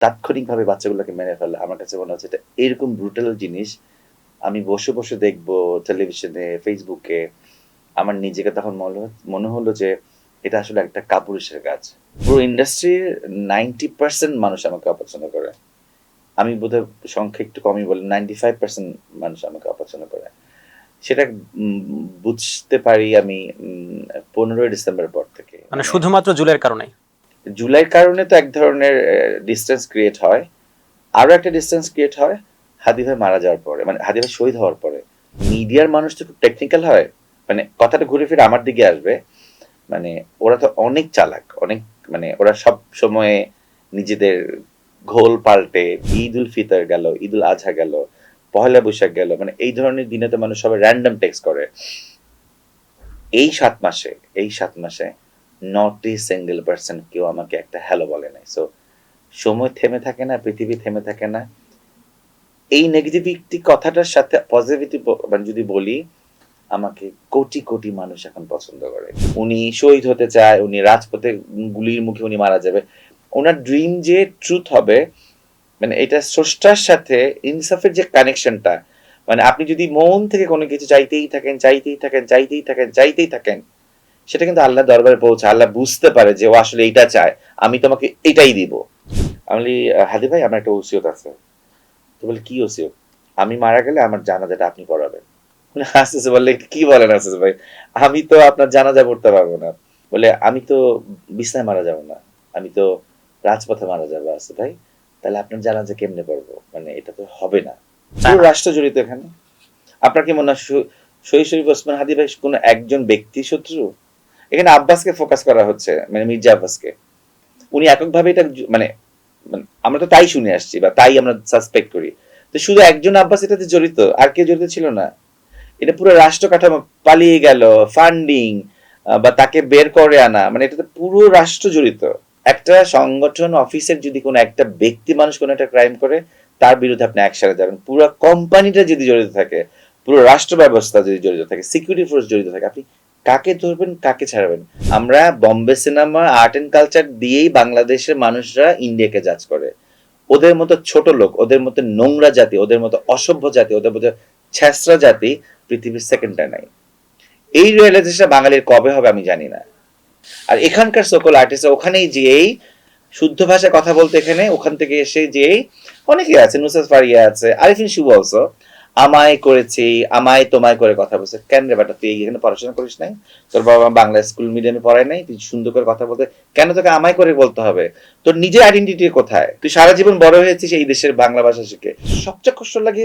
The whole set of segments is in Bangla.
তাৎক্ষণিকভাবে বাচ্চাগুলোকে মেরে ফেলে, আমার কাছে মনে হচ্ছে এটা এরকম ব্রুটাল জিনিস আমি বসে বসে দেখবো টেলিভিশনে, ফেসবুকে, আমার নিজেকে তখন মনে হলো যে এটা আসলে একটা কাপুরুষের কাজ। পুরো ইন্ডাস্ট্রির 90% মানুষ আমাকে অপছন্দ করে। আমি বোধহয় সংখ্যা একটু কমই বলি, 95% মানুষ আমাকে অপছন্দ করে। সেটা বুঝতে পারি আমি 15ই ডিসেম্বর পর থেকে। মানে শুধুমাত্র জুলাইয়ের কারণে? জুলাইয়ের কারণে তো এক ধরনের ডিস্টেন্স ক্রিয়েট হয়। আরো একটা ডিস্টেন্স ক্রিয়েট হয় হাদি ভাই মারা যাওয়ার পরে, মানে হাদি ভাই শহীদ হওয়ার পরে। মিডিয়ার মানুষ তো খুব টেকনিক্যাল হয়, মানে কথাটা ঘুরে ফিরে আমার দিকে আসবে। মানে ওরা তো অনেক চালাক, অনেক, মানে ওরা সব সময়ে নিজেদের ঘোল পাল্টে, ঈদ উল ফিতর গেল, ঈদ উল আজহা গেল, পহেলা বৈশাখ গেল, মানে এই ধরনের দিনে তো মানুষ সবাই র্যান্ডম টেক্সট করে। এই 7 মাসে নট এ সিঙ্গেল পার্সন কেউ আমাকে একটা হ্যালো বলে নাই। সো সময় থেমে থাকে না, পৃথিবী থেমে থাকে না। এই নেগেটিভিটি কথাটার সাথে পজিটিভিটি মানে যদি বলি, আমাকে কোটি কোটি মানুষ এখন পছন্দ করে। উনি শহীদ হতে চায়, উনি রাজপথে গুলির মুখে উনি মারা যাবে, ওনার ড্রিম যে ট্রুথ হবে, মানে এটা স্রষ্টার সাথে ইনসাফের যে কানেকশনটা, মানে আপনি যদি মন থেকে কোনো কিছু চাইতেই থাকেন, চাইতেই থাকেন, চাইতেই থাকেন, চাইতেই থাকেন, সেটা কিন্তু আল্লাহ দরবারে পৌঁছায়। আল্লাহ বুঝতে পারে যে ও আসলে এইটা চায়, আমি তোমাকে এটাই দিব। আমি বলি, হাদি ভাই আমার একটা ওসিয়ত আছে। তো বলে, কি ওসিয়ত? আমি মারা গেলে আমার জানাজাটা আপনি পড়াবেন। হাসতেছে, বললে কি বলেন আসিস ভাই, আমি তো আপনার জানাজা পড়তে পারবো না। বলে, আমি তো বিছনায় মারা যাবো না, আমি তো রাজপথে মারা যাবো আসিস ভাই, তাহলে আপনার জানাজা কেমনে পড়বো? মানে এটা তো হবে না। তাই পুরো না? রাষ্ট্র জড়িত এখানে। আপনার কি মনে হয় শহীদ শরীফ ওসমান হাদি ভাই কোনো একজন ব্যক্তি শত্রু? এখানে আব্বাসকে ফোকাস করা হচ্ছে, মানে মির্জা আব্বাসকে। উনি এককভাবে এটা মানে মানে আমরা তো তাই শুনে আসছি বা তাই আমরা সাসপেক্ট করি। তো শুধু একজন আব্বাস এটাতে জড়িত, আর কেউ জড়িত ছিল না? এটা পুরো রাষ্ট্র কাঠামো, পালিয়ে গেল, ফান্ডিং বা তাকে বের করে আনা, মানে এটাতে পুরো রাষ্ট্র জড়িত। একটা সংগঠন অফিসের যদি কোনো একটা ব্যক্তি মানুষ কোনো একটা ক্রাইম করে, তার বিরুদ্ধে আপনি অ্যাকশনে যাবেন। পুরো কোম্পানিটা যদি জড়িত থাকে, পুরো রাষ্ট্র ব্যবস্থা যদি জড়িত থাকে, সিকিউরিটি ফোর্স জড়িত থাকে, আপনি কাকে ধরবেন, কাকে ছাড়বেন? আমরা Bombay cinema, art and culture দিয়েই বাংলাদেশের মানুষরা ইন্ডিয়াকে জাজ করে। ওদের মতো ছোট লোক, ওদের মতো নোংরা জাতি, ওদের মতো অসভ্য জাতি, ওদের মতো ছেঁচড়া জাতি পৃথিবীর সেকেন্ডটা নাই। এই রিয়েলাইজেশন বাঙালির কবে হবে আমি জানি না। আর এখানকার সকল আর্টিস্ট ওখানেই যেই শুদ্ধ ভাষায় কথা বলতে, এখানে ওখান থেকে এসে যেই অনেকে আছে, নুসরাত ফারিয়া আছে, আরিফিন শুভ অলসো, আমায় করেছি, আমায় তোমায় করে কথা বলছে। কেন রে বেটা, তুই এখানে পড়াশোনা করিস নাই? তোর বাবা বাংলা স্কুল মিডিয়ামে পড়ায় নাই? তুই সুন্দর করে কথা বলতে কেন তোকে আমায় করে বলতে হবে? তোর নিজের আইডেন্টিটি কোথায়? তুই সারা জীবন বড় হয়েছিস এই দেশের বাংলা ভাষা শিখে। সবচেয়ে কষ্ট লাগে,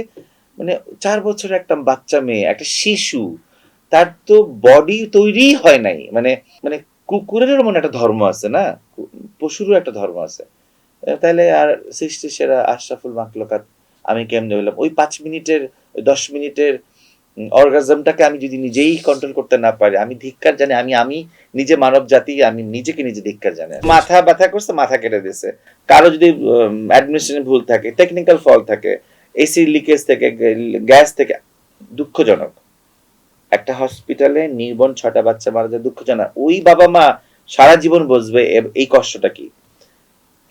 মানে 4 বছরের একটা বাচ্চা মেয়ে, একটা শিশু, তার তো বডি তৈরি হয় নাই, মানে মানে কুকুরেরও মনে একটা ধর্ম আছে না, পশুরও একটা ধর্ম আছে। তাহলে আর সৃষ্টির সেরা আশরাফুল মাখলুকাত আমি কেমনে হইলাম? ওই 5 মিনিটের, 10 মিনিটের অর্গাজমটাকে আমি যদি নিজেই কন্ট্রোল করতে না পারি, আমি ধিক্কার জানি। আমি নিজে মানব জাতি, আমি নিজেকে নিজে ধিক্কার জানি। মাথা ব্যথা করছে, মাথা কেটে দিছে। কারো যদি অ্যাডমিনিস্ট্রেশন ভুল থাকে, টেকনিক্যাল ফল থাকে, এসি লিকেজ থেকে, গ্যাস থেকে, দুঃখজনক। একটা হসপিটালে নির্বন 6টা বাচ্চা মারা যায়, দুঃখজনক। ওই বাবা মা সারা জীবন বুঝবে এই কষ্টটা কি।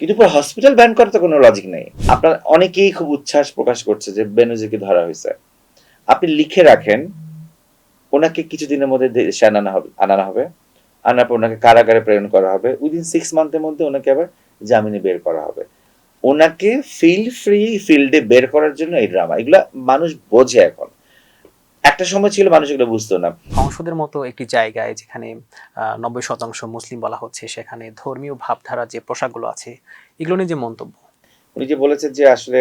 কিন্তু পুরো হসপিটাল ব্যান করার তো কোনো লজিক নেই। আপনার অনেকেই খুব উচ্ছ্বাস প্রকাশ করছে যে বেনজিরকে ধরা হয়েছে। আপনি লিখে রাখেন, ওনাকে কিছুদিনের মধ্যে দেশে আনানো হবে, আনার পর ওনাকে কারাগারে প্রেরণ করা হবে, উইদিন 6 মান্থের মধ্যে ওনাকে আবার জামিনে বের করা হবে। ওনাকে ফ্রি ফিল্ডে বের করার জন্য এই ড্রামা, এগুলা মানুষ বোঝে এখন। একটা সময় ছিল মানুষ এগুলো বুঝতো না। সংসদের মতো একটি জায়গায় যেখানে 90% মুসলিম বলা হচ্ছে, সেখানে ধর্মীয় ভাবধারা যে পোশাকগুলো আছে, এগুলো নিয়ে যে মন্তব্য। উনি যে বলেছেন যে আসলে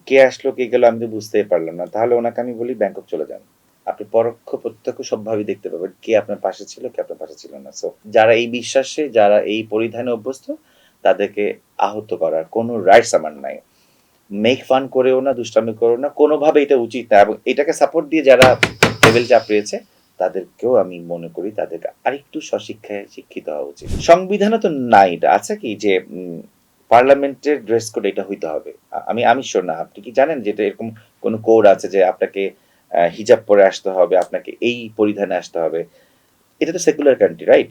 কে আসলো কে গেল আমি তো বুঝতেই পারলাম না, তাহলে ওনাকে আমি বলি ব্যাংকক চলে যান। আপনি পরোক্ষ প্রত্যক্ষ সবভাবে দেখতে পাবেন কে আপনার পাশে ছিল, কে আপনার পাশে ছিল না। সো যারা এই বিশ্বাসে, যারা এই পরিধানে অভ্যস্ত, তাদেরকে আহত করার কোনো রাইটস আমার নাই। মেক ফান করেও না, দুষ্টামি করেও না, কোনোভাবে এটা উচিত না। এবং এটাকে সাপোর্ট দিয়ে যারা লেভেল চাপিয়েছে, তাদেরকেও আমি মনে করি তাদেরকে আরেকটু স্বশিক্ষায় শিক্ষিত হওয়া উচিত। সংবিধানে তো নাই এটা, আছে কি যে পার্লামেন্টের ড্রেস কোড এটা হইতে হবে? আমি আমি শিওর না। আপনি কি জানেন যে এটা এরকম কোন কোড আছে যে আপনাকে হিজাব পরে আসতে হবে, আপনাকে এই পরিধানে আসতে হবে? এটা তো সেকুলার কান্ট্রি, রাইট?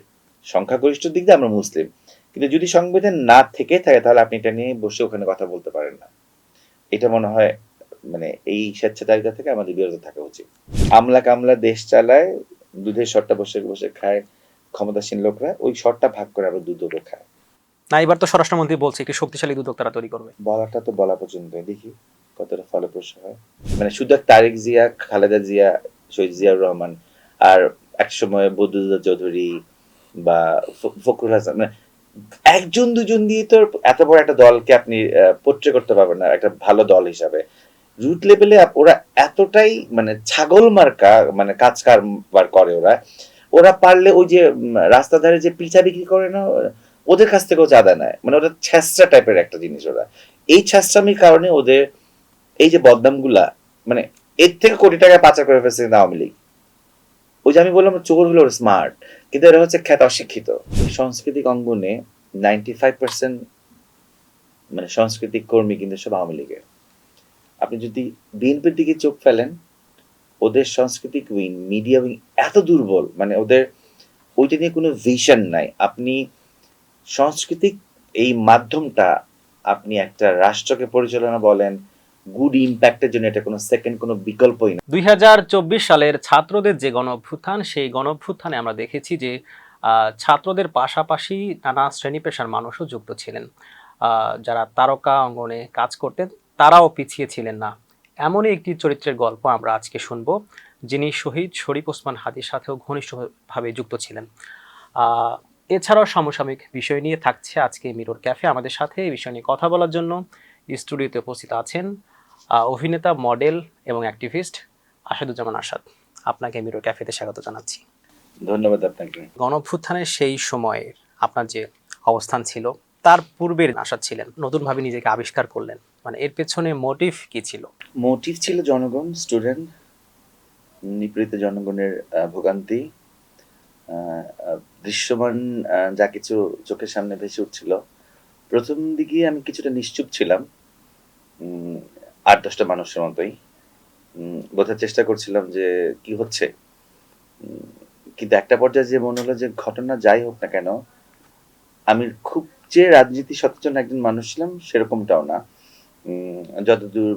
সংখ্যাগরিষ্ঠ দিক দিয়ে আমরা মুসলিম, কিন্তু যদি সংবিধান না থেকে থাকে তাহলে আপনি এটা নিয়ে বসে ওখানে কথা বলতে পারেন না। এটা মনে হয় মানে এই স্বেচ্ছাচারিতা থেকে আমাদের বিরত থাকা উচিত। আমলা কামলা দেশ চালায়, দুধের শর্টা বসে বসে খায় ক্ষমতাসীন লোকরা, ওই শর্টটা ভাগ করে আবার দুধও খায়। না, এবার তো স্বরাষ্ট্রমন্ত্রী বলছে একটি শক্তিশালী দুদক তারা তৈরি করবে। বলাটা তো বলা পর্যন্ত, দেখি কতটা ফলপ্রসূ হয়। মানে শুধু তারেক জিয়া, খালেদা জিয়া, শহীদ জিয়াউর রহমান আর এক সময় বদরুদ্দোজা চৌধুরী বা ফখরুল হাসান, মানে একজন দুজন দিয়ে তো এত বড় একটা দলকে আপনি পোট্রে করতে পারবেন না একটা ভালো দল হিসাবে। রুট লেভেলে ওরা এতটাই মানে ছাগল মার্কা মানে কাজ কারবার করে ওরা। ওরা পারলে ওই যে রাস্তার ধারে যে পিঠা বিক্রি করে না, ওদের কাছ থেকেও চাঁদা নেয়। মানে ওরা ছ্যাঁচড়া টাইপের একটা জিনিস ওরা। এই ছ্যাঁচড়ামির কারণে ওদের এই যে বদনামগুলা, মানে এর থেকে কোটি টাকা পাচার করে ফেলছে আওয়ামী লীগ। ওই যে আমি বললাম চোর হলো স্মার্ট, কিন্তু এরা হচ্ছে খ্যাত অশিক্ষিত। সাংস্কৃতিক অঙ্গনে 95% মানে সাংস্কৃতিক কর্মী কিন্তু সব আওয়ামী লীগের। আপনি যদি বিএনপির দিকে চোখ ফেলেন, ওদের সাংস্কৃতিক উইং, মিডিয়া উইং এত দুর্বল, মানে ওদের ওইটা নিয়ে কোনো ভিশন নাই। আপনি সাংস্কৃতিক এই মাধ্যমটা আপনি একটা রাষ্ট্রকে পরিচালনা বলেন, গুড ইম্প্যাক্টের জন্য এটা কোনো সেকেন্ড কোনো বিকল্পই না। 2024 সালের ছাত্রদের যে গণঅভ্যুত্থান, সেই গণঅভ্যুত্থানে আমরা দেখেছি যে ছাত্রদের পাশাপাশি নানা শ্রেণী পেশার মানুষও যুক্ত ছিলেন। যারা তারকা অঙ্গনে কাজ করতেন তারাও পিছিয়ে ছিলেন না। এমনই একটি চরিত্রের গল্প আমরা আজকে শুনবো, যিনি শহীদ শরীফ ওসমান হাদির সাথেও ঘনিষ্ঠভাবে যুক্ত ছিলেন। এছাড়াও সমসাময়িক বিষয় নিয়ে থাকছে আজকে মিরর ক্যাফে। আমাদের সাথে এই বিষয় নিয়ে কথা বলার জন্য স্টুডিওতে উপস্থিত আছেন অভিনেতা, মডেল এবং অ্যাক্টিভিস্ট আসাদুজ্জামান আসাদ। আপনাকে মিরর ক্যাফেতে স্বাগত জানাচ্ছি। ধন্যবাদ আপনাকে। গণঅভ্যুত্থানের সেই সময়ে আপনার যে অবস্থান ছিল, তার পূর্বের আসাদ ছিলেন, নতুনভাবে নিজেকে আবিষ্কার করলেন, মানে এর পেছনে মোটিভ কি ছিল? মোটিভ ছিল জনগণ, স্টুডেন্ট, নিপীড়িত জনগণের ভোগান্তি, দৃশ্যমান যা কিছু চোখের সামনে ভেসে উঠছিল। প্রথম দিকে আমি কিছুটা নিশ্চুপ ছিলাম, 8-10টা মানুষের মতোই বোঝার চেষ্টা করছিলাম যে কি হচ্ছে। কিন্তু একটা পর্যায়ে যে মনে হলো যে ঘটনা যাই হোক না কেন, আমি খুব যে রাজনীতি সচেতন একজন মানুষ ছিলাম সেরকমটাও না। যতদূর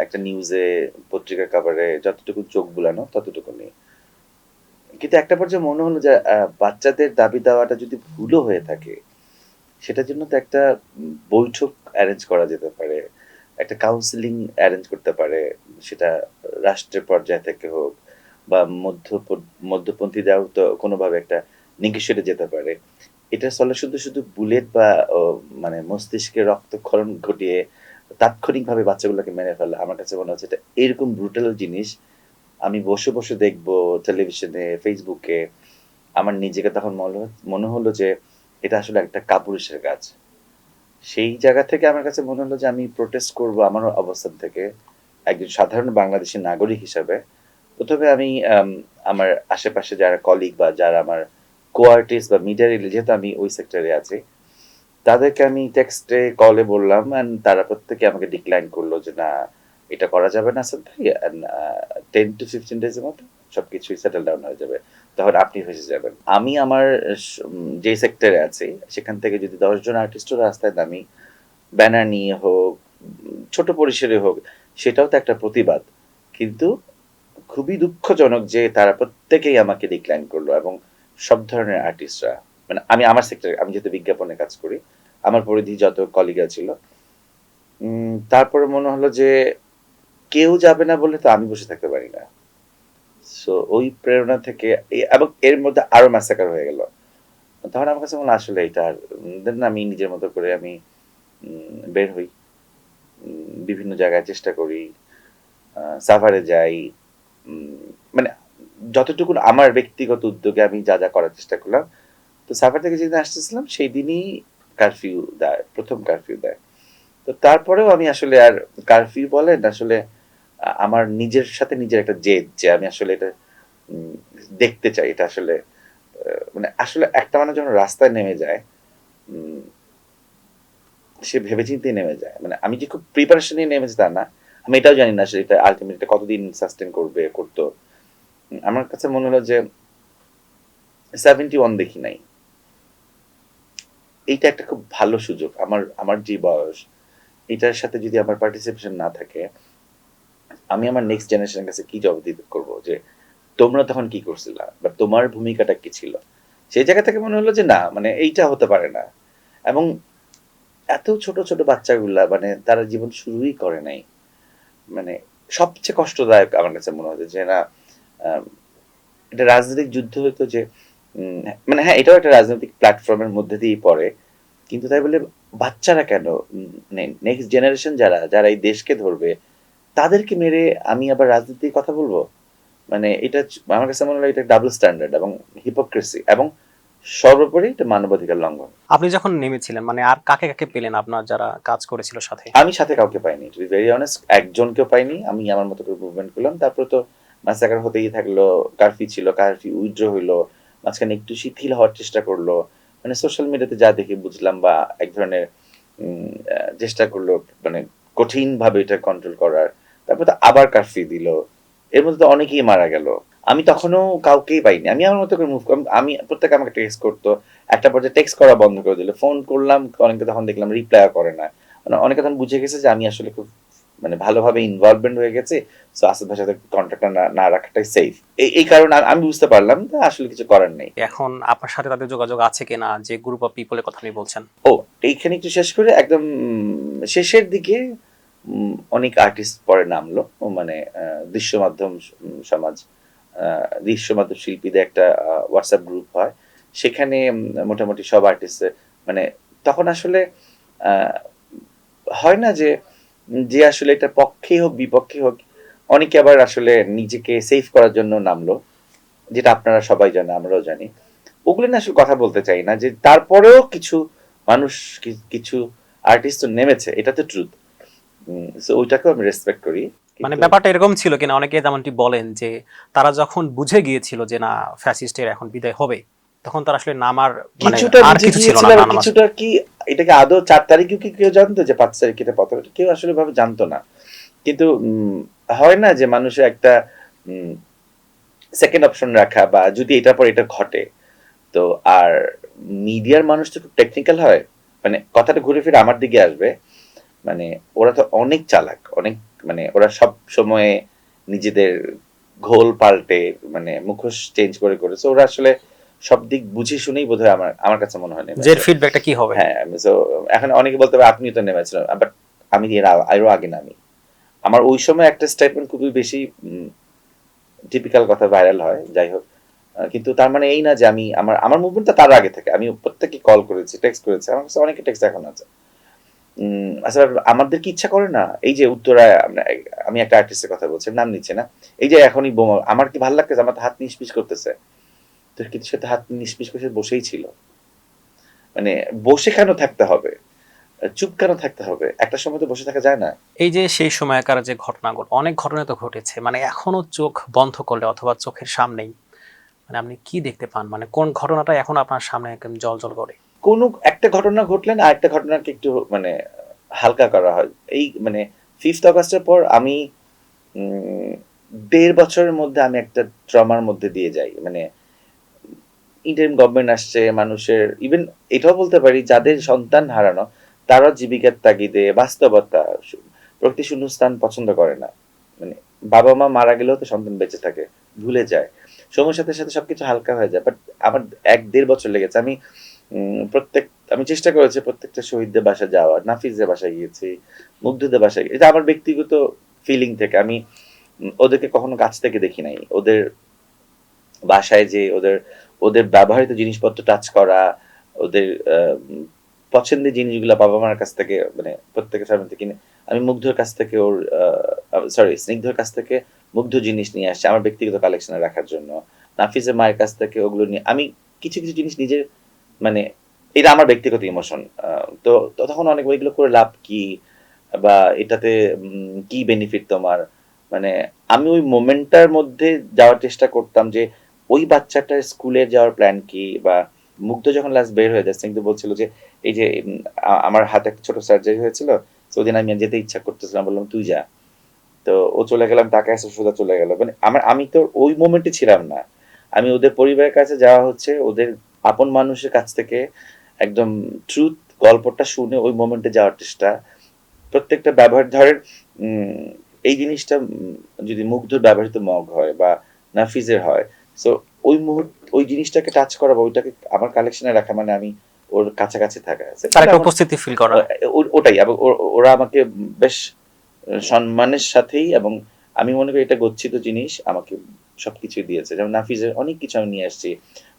একটা নিউজে, পত্রিকার কাভারে যতটুকু চোখ বুলানো ততটুকু নেই। কিন্তু একটা পর্যায়ে মনে হলো যে বাচ্চাদের দাবি দেওয়াটা যদি ভুলও হয়ে থাকে, সেটার জন্য তো একটা বৈঠক অ্যারেঞ্জ করা যেতে পারে, একটা কাউন্সিলিং অ্যারেঞ্জ করতে পারে, সেটা রাষ্ট্রের পর্যায় থেকে হোক বা মধ্যপন্থীরাও তো কোনোভাবে একটা নেগোশিয়েটে যেতে পারে। এটা সলিউশন তো শুধু বুলেট বা মানে মস্তিষ্কে রক্তক্ষরণ ঘটিয়ে তাৎক্ষণিকভাবে বাচ্চাগুলোকে মেরে ফেলা, আমার কাছে মনে হচ্ছে এটা এরকম ব্রুটাল জিনিস আমি বসে বসে দেখবো টেলিভিশনে, ফেসবুকে। আমার নিজেকে তখন মনে হলো যে এটা আসলে একটা কাপুরুষের কাজ। সেই জায়গা থেকে আমার কাছে মনে হলো যে আমি প্রোটেস্ট করব আমার অবস্থান থেকে একজন সাধারণ বাংলাদেশী নাগরিক হিসাবে। প্রথমে আমি আমার আশেপাশে যারা কলিগ বা যারা আমার কোয়ার্টিস্ট বা মিডিয়া যেহেতু আমি ওই সেক্টরে আছি, তাদেরকে আমি টেক্সটে কলে বললাম, অ্যান্ড তারা প্রত্যেকে আমাকে ডিক্লাইন করলো যে না, এটা করা যাবে না আসাদ ভাই, 10 to 15 ডেজের মধ্যে সবকিছুই সেটেল ডাউন হয়ে যাবে, তখন আপনি ফেসে যাবেন। আমি আমার যে সেক্টরে আছি সেখান থেকে যদি 10 জন আর্টিস্টও রাস্তায় নামি, ব্যানার নিয়ে হোক, ছোট পরিসরে হোক, সেটাও তো একটা প্রতিবাদ। কিন্তু খুবই দুঃখজনক যে তারা প্রত্যেকেই আমাকে ডিক্লাইন করলো, এবং সব ধরনের আর্টিস্টরা, মানে আমি আমার সেক্টরে, আমি যেহেতু বিজ্ঞাপনে কাজ করি, আমার পরিধি যত কলিগা ছিল, তারপরে মনে হলো যে কেউ যাবে না বলে তো আমি বসে থাকতে পারি না। সো ওই প্রেরণা থেকে এবং এর মধ্যে আরো ম্যাসাকার হয়ে গেল, তখন আমার কাছে মনে হলো আসলে এটা আর দেন আমি নিজের মতো করে আমি বের হই, বিভিন্ন জায়গায় চেষ্টা করি, সাভারে যাই, মানে যতটুকু আমার ব্যক্তিগত উদ্যোগে আমি যা যা করার চেষ্টা করলাম। তো সাভার থেকে যেদিন আসতেছিলাম সেই দিনই কারফিউ দেয়, প্রথম কারফিউ দেয়। তো তারপরেও আমি আসলে আর কারফিউ বলেন আসলে আমার নিজের সাথে নিজের একটা জেদ যে আমি আসলে এটা দেখতে চাই। এটা আসলে মানে আসলে একটা মানুষ যখন রাস্তায় নেমে যায়, সে ভেবেচিন্তে নেমে যায়। মানে আমি যে খুব প্রিপারেশন নিয়ে নেমেছি তা না, আমি এটাও জানি না আসলে এটা আলটিমেটলি কতদিন সাস্টেন করবে করতো। আমার কাছে মনে হলো যে 71 দেখি নাই, এইটা একটা খুব ভালো সুযোগ। আমার আমার যে বয়স, এটার সাথে যদি আমার পার্টিসিপেশন না থাকে, আমি আমার নেক্সট জেনারেশনের কাছে কি জবাবদিহি করব যে তোমরা তখন কি করছিলা বা তোমার ভূমিকাটা কি ছিল? সেই জায়গা থেকে মনে হলো যে না, মানে এইটা হতে পারে না। এবং এত ছোট ছোট বাচ্চাগুলা, মানে তারা জীবন শুরুই করে নাই। মানে সবচেয়ে কষ্টদায়ক আমার কাছে মনে হচ্ছে যে না, আম, এটা রাজনৈতিক যুদ্ধ হতো যে মানে হ্যাঁ, এটাও একটা রাজনৈতিক প্ল্যাটফর্মের মধ্যে দিয়েই পড়ে, কিন্তু তাই বলে বাচ্চারা কেন, নেক্সট জেনারেশন যারা যারা এই দেশকে ধরবে তাদেরকে মেরে আমি আবার রাজনীতির কথা বলবো? মানে এটা আমার কাছে মনে হয় এটা ডাবল স্ট্যান্ডার্ড এবং হিপোক্রেসি, এবং সর্বোপরি এটা মানবাধিকার লঙ্ঘন। আপনি যখন নেমেছিলেন মানে আর কাকে কাকে পেলেন আপনার যারা কাজ করেছিল সাথে? আমি সাথে কাউকে পাইনি, টু বি ভেরি অনেস্ট, একজনকেও পাইনি। আমি আমার মতো করে মুভমেন্ট করলাম, তারপরে তো ম্যাসাকার হতেই থাকলো, কারফিউ ছিল, কারফিউ উইথড্র হইলো, মাঝখানে একটু শিথিল হওয়ার চেষ্টা করলো, মানে সোশ্যাল মিডিয়াতে যা দেখে বুঝলাম, বা এক ধরনের চেষ্টা করলো মানে কঠিন ভাবে এটা কন্ট্রোল করার, তারপর তো আবার কারফিউ দিল, এর মধ্যে তো অনেকেই মারা গেল। আমি তখনও কাউকেই পাইনি, আমি আমার মতো করে মুভ, আমি প্রত্যেকে আমাকে টেক্সট করতো, একটা পর্যায়ে টেক্সট করা বন্ধ করে দিল, ফোন করলাম অনেকে, তখন দেখলাম রিপ্লাই করে না, মানে অনেকে তখন বুঝে গেছে যে আমি আসলে খুব মানে ভালোভাবে ইনভলভমেন্ট হয়ে গেছে, সো আসাদ ভাইয়ের সাথে কন্ট্যাক্টটা না না রাখাটাই সেফ। এই কারণে আমি বুঝতে পারলাম যে আসলে কিছু করার নেই। এখন আপনার সাথে তাদের যোগাযোগ আছে কিনা, যে গ্রুপ অফ পিপলের কথা আপনি বলছেন? ও, এইখানে একটু শেষ করে একদম শেষের দিকে অনেক আর্টিস্ট পরে নামলো, ও মানে দৃশ্য মাধ্যম সমাজ, দৃশ্য মাধ্যম শিল্পীদের একটা হোয়াটসঅ্যাপ গ্রুপ হয়, সেখানে মোটামুটি সব আর্টিস্ট, মানে তখন আসলে আহ, হয় না যে যে আসলে এটা পক্ষে হোক বিপক্ষে হোক, অনেকে আবার আসলে নিজেকে সেভ করার জন্য নামলো, যেটা আপনারা সবাই জানেন, আমরাও জানি। ওগুলো নিয়ে আসলে কথা বলতে চাই না, যে তারপরেও কিছু মানুষ, কিছু আর্টিস্ট তো নেমেছে, এটা তো ট্রুথ। সো ওইটাকেও আমি রেসপেক্ট করি, মানে কিন্তু ব্যাপারটা এরকম ছিল কিনা, অনেকে যেমনটি বলেন যে তারা যখন বুঝে গিয়েছিল যে না ফ্যাসিস্টের এখন বিদায় হবে, তখন তারা আসলে নামার মানে কিছুটা আর বুঝে কিছু ছিল গিয়েছিল, না আর নামার। কিছুটা কি এটাকে আদৌ 4 তারিখেও কি কেউ জানতো যে 5 তারিখ এটা পথ, কেউ আসলে ভাবে জানতো না। কিন্তু হয় না যে মানুষের একটা সেকেন্ড অপশন রাখা, বা যদি এটার পর এটা ঘটে, তো আর মিডিয়ার মানুষ তো খুব টেকনিক্যাল হয়, মানে কথাটা ঘুরে ফিরে আমার দিকে আসবে, মানে ওরা তো অনেক চালাক, অনেক, মানে ওরা সব সময়ে নিজেদের ঘোল পাল্টে, মানে মুখোশ চেঞ্জ করে করেছে, ওরা আসলে সব দিক বুঝে শুনেই বোধহয় আমার আমার কাছে মনে হয় যে নেমেছে। ফিডব্যাকটা কি হবে। হ্যাঁ, তো এখন অনেকে বলতে পারে আপনি তো নেমেছিলেন, বাট আমি এর আরো আগে নামি। আমার ওই সময় একটা স্টেটমেন্ট খুবই বেশি টিপিক্যাল কথা ভাইরাল হয়, যাই হোক, কিন্তু তার মানে এই না যে আমি আমার আমার মুভমেন্টটা তার আগে থেকে আমি প্রত্যেককে কল করেছি, টেক্সট করেছি, আমার কাছে অনেকে টেক্সট এখন আছে। আচ্ছা, আমাদের কি ইচ্ছা করে না, এই যে উত্তরায় আমি একটা আর্টিস্টের কথা বলছি, নাম নিচ্ছে না, এই যে এখনই বোমা, আমার কি ভালো লাগতেছে, আমার তো হাত নিষ্পিস করতেছে, তো কিন্তু সে তো হাত নিষ্পিস করে বসেই ছিল, মানে বসে কেন থাকতে হবে, চুপ কেন থাকতে হবে, একটা সময় তো বসে থাকা যায় না। এই যে সেই সময়কার যে ঘটনাগুলো, অনেক ঘটনা তো ঘটেছে, মানে এখনো চোখ বন্ধ করলে অথবা চোখের সামনেই মানে আপনি কি দেখতে পান, মানে কোন ঘটনাটা এখন আপনার সামনে একদম জল জল করে? কোনো একটা ঘটনা ঘটলেন, আরেকটা ঘটনাকে একটু মানে হালকা করা হয়, এই মানে 5th অগাস্টের পর আমি 1.5 বছরের মধ্যে আমি একটা ট্রমার মধ্যে দিয়ে যাই, মানে ইন্টারিম গভর্নমেন্ট আসছে, মানুষের ইভেন এটাও বলতে পারি যাদের সন্তান হারানো, তারা জীবিকার তাগিদে বাস্তবতা, প্রকৃতি শূন্যস্থান পছন্দ করে না, মানে বাবা মা মারা গেলেও তো সন্তান বেঁচে থাকে, ভুলে যায়, সময়ের সাথে সাথে সবকিছু হালকা হয়ে যায়, বাট আমার 1-1.5 বছর লেগেছে। আমি প্রত্যেক, আমি চেষ্টা করেছি প্রত্যেকটা শহীদদের বাসায় যাওয়ার, নাফিজদের বাসায় গিয়েছি, মুগ্ধদের বাসায়, এটা আমার ব্যক্তিগত ফিলিং থেকে, আমি ওদেরকে কখনো কাছ থেকে দেখি নাই, ওদের বাসায় যে ওদের ওদের ব্যবহৃত জিনিসপত্র টাচ করা, ওদের পছন্দের জিনিসগুলো বাবা মার কাছ থেকে, মানে প্রত্যেকের সামনে কিনে, আমি মুগ্ধর কাছ থেকে ওর সরি স্নিগ্ধর কাছ থেকে মুগ্ধ জিনিস নিয়ে আসছি আমার ব্যক্তিগত কালেকশনে রাখার জন্য, নাফিজের মায়ের কাছ থেকে ওগুলো নিয়ে আমি কিছু কিছু জিনিস নিজের, মানে এটা আমার ব্যক্তিগত ইমোশন। তো তখন অনেক ওইগুলো করে লাভ কি, বা এটাতে কি বেনিফিট তোমার, মানে আমি ওই মোমেন্টটার মধ্যে যাওয়ার চেষ্টা করতাম যে ওই বাচ্চাটার স্কুলে যাওয়ার প্ল্যান কি, বা মুগ্ধ যখন লাস্ট বের হয়ে যায়, স্নিগ্ধ বলছিল যে এই যে আমার হাতে একটা ছোট সার্জারি হয়েছিল, তো ওদিন আমি যেতে ইচ্ছা করতেছিলাম, বললাম তুই যা, তো ও চলে গেলাম, তাকে এসে সোজা চলে গেল, মানে আমি তো ওই মোমেন্টে ছিলাম না, আমি ওদের পরিবারের কাছে যাওয়া হচ্ছে, ওদের আপন মানুষের কাছ থেকে একদম ট্রুথ গল্পটা শুনে ওই মোমেন্টে যাওয়ার চেষ্টা, প্রত্যেকটা ব্যবহার ধরেন এই জিনিসটা যদি মুগ্ধর ব্যবহৃত মগ হয় বা নাফিজের হয়, সো ওই জিনিসটাকে টাচ করা বা ওইটাকে আমার কালেকশনে রাখা মানে আমি ওর কাছাকাছি থাকা। তার একটা উপস্থিতি ফিল করা। ওটাই, এবং ওরা আমাকে বেশ সম্মানের সাথেই, এবং আমি মনে করি এটা গচ্ছিত জিনিস আমাকে সবকিছুই দিয়েছে। যেমন নাফিজের অনেক কিছু আমি নিয়ে আসছি,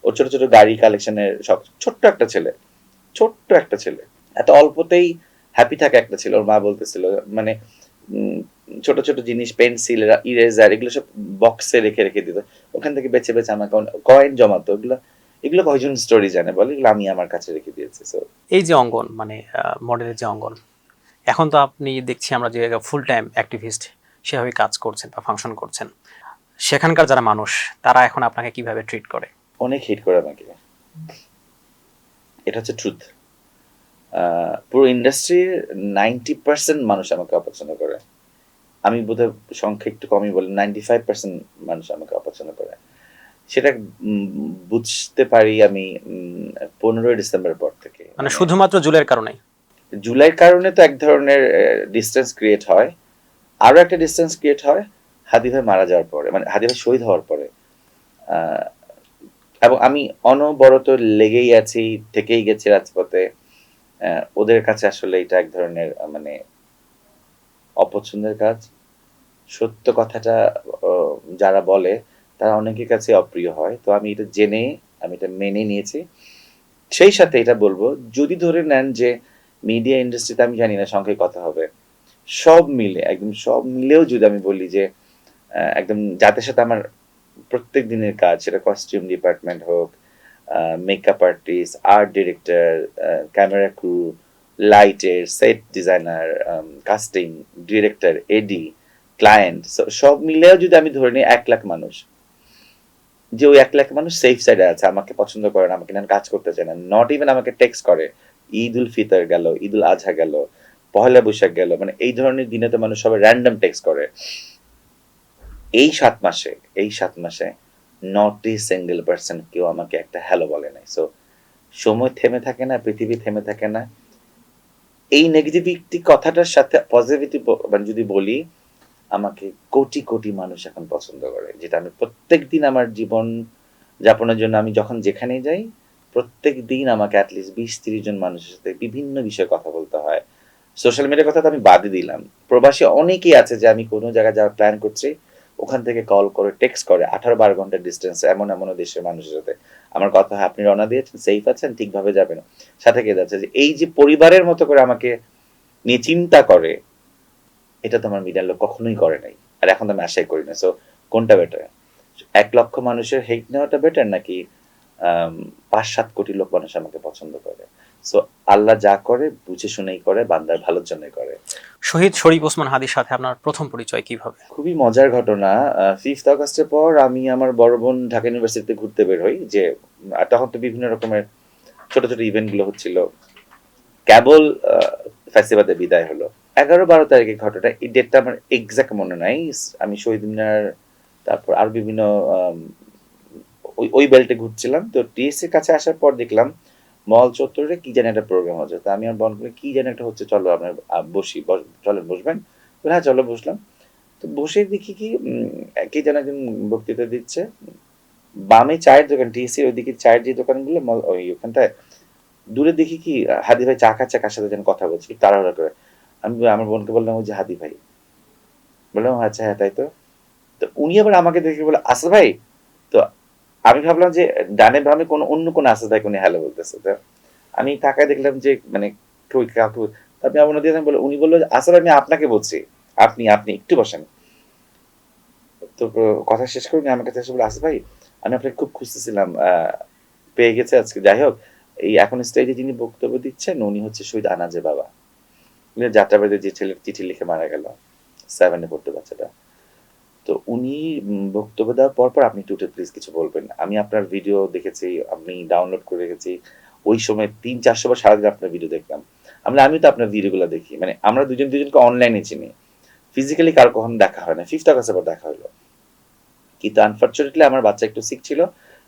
ওর ছোট ছোট গাড়ি কালেকশনের সব, ছোট্ট একটা ছেলে এত অল্পতেই হ্যাপি থাকে একটা ছেলে। ওর মা বলতেছিল মানে ছোট ছোট জিনিস, পেন্সিল, ইরেজার, এগুলো সব বক্সে রেখে রেখে দিত, ওখান থেকে বেছে বেছে আমাকে কয়েন জমাতো। এগুলো কয়জন স্টোরি জানে বলে, এগুলো আমি আমার কাছে রেখে দিয়েছি। সো এই যে অঙ্গন মানে মডেলের যে অঙ্গন, এখন তো আপনি দেখছি আমরা যে ফুল টাইম অ্যাক্টিভিস্ট সেভাবে কাজ করছেন বা ফাংশন করছেন, সেখানকার যারা মানুষ তারা এখন আপনাকে কিভাবে ট্রিট করে? অনেক হিট করে আমাকে, এটা হচ্ছে ট্রুথ। পুরো ইন্ডাস্ট্রির 90% মানুষ আমাকে অপছন্দ করে। আমি বোধহয় সংখ্যা একটু কমই বলি, 95% মানুষ আমাকে অপছন্দ করে। সেটা বুঝতে পারি আমি 15ই ডিসেম্বর পর থেকে। মানে শুধুমাত্র জুলের কারণে? জুলাইয়ের কারণে তো এক ধরনের ডিস্টেন্স ক্রিয়েট হয়, আরো একটা ডিস্টেন্স ক্রিয়েট হয় হাদি ভাই মারা যাওয়ার পরে, মানে হাদি ভাই শহীদ হওয়ার পরে। এবং আমি অনবরত লেগেই আছি, থেকেই গেছি রাজপথে। ওদের কাছে আসলে এটা এক ধরনের মানে অপছন্দের কাজ। সত্য কথাটা যারা বলে তারা অনেকের কাছে অপ্রিয় হয়, তো আমি এটা জেনে আমি এটা মেনে নিয়েছি। সেই সাথে এটা বলবো, যদি ধরে নেন যে মিডিয়া ইন্ডাস্ট্রিতে, আমি জানি না সংখ্যায় কথা হবে, সব মিলে একদম সব মিলেও যদি আমি বলি যে একদম যাদের সাথে আমার প্রত্যেক দিনের কাজ, সেটা কস্টিউম ডিপার্টমেন্ট হোক, makeup artist, art director, camera crew, লাইটের, সেট ডিজাইনার, কাস্টিং ডিরেক্টর, এডি, ক্লায়েন্ট, সব মিলেও যদি আমি ধরে নিই 1 লাখ মানুষ, যে ওই 1 লাখ মানুষ সেফ সাইডে আছে, আমাকে পছন্দ করে না, আমাকে কাজ করতে চায় না, নট ইভেন আমাকে টেক্সট করে। ঈদ উল ফিতর গেল, ঈদ উল আজহা গেল, পহেলা বৈশাখ গেল, মানে এই ধরনের দিনে তো মানুষ সবাই র্যান্ডম টেক্সট করে। এই 7 মাসে নট এ সিঙ্গেল পার্সন কেউ আমাকে একটা হ্যালো বলে নাই। সো সময় থেমে থাকে না, পৃথিবী থেমে থাকে না। এই নেগেটিভিটি কথাটার সাথে পজিটিভিটি মানে যদি বলি, আমাকে কোটি কোটি মানুষ এখন পছন্দ করে, যেটা আমি প্রত্যেক দিন আমার জীবন যাপনের জন্য আমি যখন যেখানেই যাই, প্রত্যেক দিন আমাকে অ্যাটলিস্ট 20-30 জন মানুষের সাথে বিভিন্ন বিষয়ে কথা বলতে হয়। সোশ্যাল মিডিয়ার কথা তো আমি বাদই দিলাম, প্রবাসী অনেকেই আছে যে আমি কোনো জায়গায় যাওয়ার প্ল্যান করছি, ওখান থেকে কল করে, টেক্সট করে, 18-12 ঘন্টার ডিস্টেন্স, এমন এমন দেশের মানুষের সাথে আমার কথা হয়, আপনি রওনা দিয়েছেন, সেফ আছেন, ঠিকভাবে যাবেন, সাথে কে যাচ্ছে, যে এই যে পরিবারের মতো করে আমাকে নিয়ে চিন্তা করে, এটা তো আমার মিডিয়ার লোক কখনোই করে নাই, আর এখন তো আমি আশাই করি না। সো কোনটা বেটার, 1 লক্ষ মানুষের হেট নেওয়াটা বেটার, নাকি 5-7 কোটি লোক মানুষ আমাকে পছন্দ করে? সো আল্লাহ যা করে বুঝে শুনেই করে, বান্দার ভালোর জন্যই করে। শহীদ শরীফ ওসমান হাদির সাথে আপনার প্রথম পরিচয় কিভাবে? খুবই মজার ঘটনা। 5th অগাস্টের পর আমি আমার বড় বোন ঢাকা ইউনিভার্সিটিতে ঘুরতে বের হই, যে আর তখন তো বিভিন্ন রকমের ছোট ছোট ইভেন্ট গুলো হচ্ছিল, কেবল ফেস্টিভ্যালে বিদায় হলো 11-12 তারিখের ঘটনা। এই ডেটটা আমার এক্সাক্ট মনে নাই। আমি শহীদ মিনার, তারপর আর বিভিন্ন ওই বেল্টে ঘুরছিলাম, তো টিএসসির কাছে আসার পর দেখলাম মল চত্বরে কি জানি একটা প্রোগ্রাম হচ্ছে। তো আমি আর বন্ধ করে, কি জানি একটা হচ্ছে, চলো আপনার বসি, চলেন বসবেন। হ্যাঁ চলো বসলাম। তো বসে দেখি কি কে যেন একজন বক্তৃতা দিচ্ছে, বামে চায়ের দোকান, টিএসসির ওইদিকে চায়ের যে দোকানগুলো ওই ওখানটায়, দূরে দেখি কি হাদি ভাই চা খাচ্ছে, কার সাথে যেন কথা বলছি তাড়াহুড়া করে। আমি আমার বোনকে বললাম, ওই যে হাদি ভাই। বললাম আচ্ছা হ্যাঁ তাই তো। তো উনি আবার আমাকে দেখে বলে, আসল ভাই। তো আমি ভাবলাম যে ডানে বামে কোনো অন্য কোনো আসল ভাই উনি হ্যালো বলতেছে। তো আমি তাকায় দেখলাম যে মানে কাউকে, আপনি আমার দিয়ে বলে, উনি বললো আসল আমি আপনাকে বলছি, আপনি আপনি একটু বসেন। তো কথা শেষ করে উনি আমার কাছে এসে বলে, আসল ভাই আমি আপনাকে খুব খুঁজতেছিলাম, পেয়ে গেছে আজকে। যাই হোক, এই এখন স্টেজে যিনি বক্তব্য দিচ্ছেন উনি হচ্ছে শহীদ আনাজের বাবা, উনি যাত্রাবাড়িতে যে ছেলের চিঠি লিখে মারা গেল, 7-এ পড়তো বাচ্চাটা। তো উনি বক্তব্য দেওয়ার পর পর আপনি টুটে প্লিজ কিছু বলবেন, আমি আপনার ভিডিও দেখেছি, আমি ডাউনলোড করে রেখেছি, ওই সময় 300-400 বার সারাদিন আপনার ভিডিও দেখলাম। আমি তো আপনার ভিডিওগুলো দেখি, মানে আমরা দুজন দুজনকে অনলাইনে চিনি, ফিজিক্যালি কারো কখনো দেখা হয় না। 5th অগাস্টের পর দেখা হলো, কিন্তু আনফর্চুনেটলি আমার বাচ্চা একটু সিক ছিল,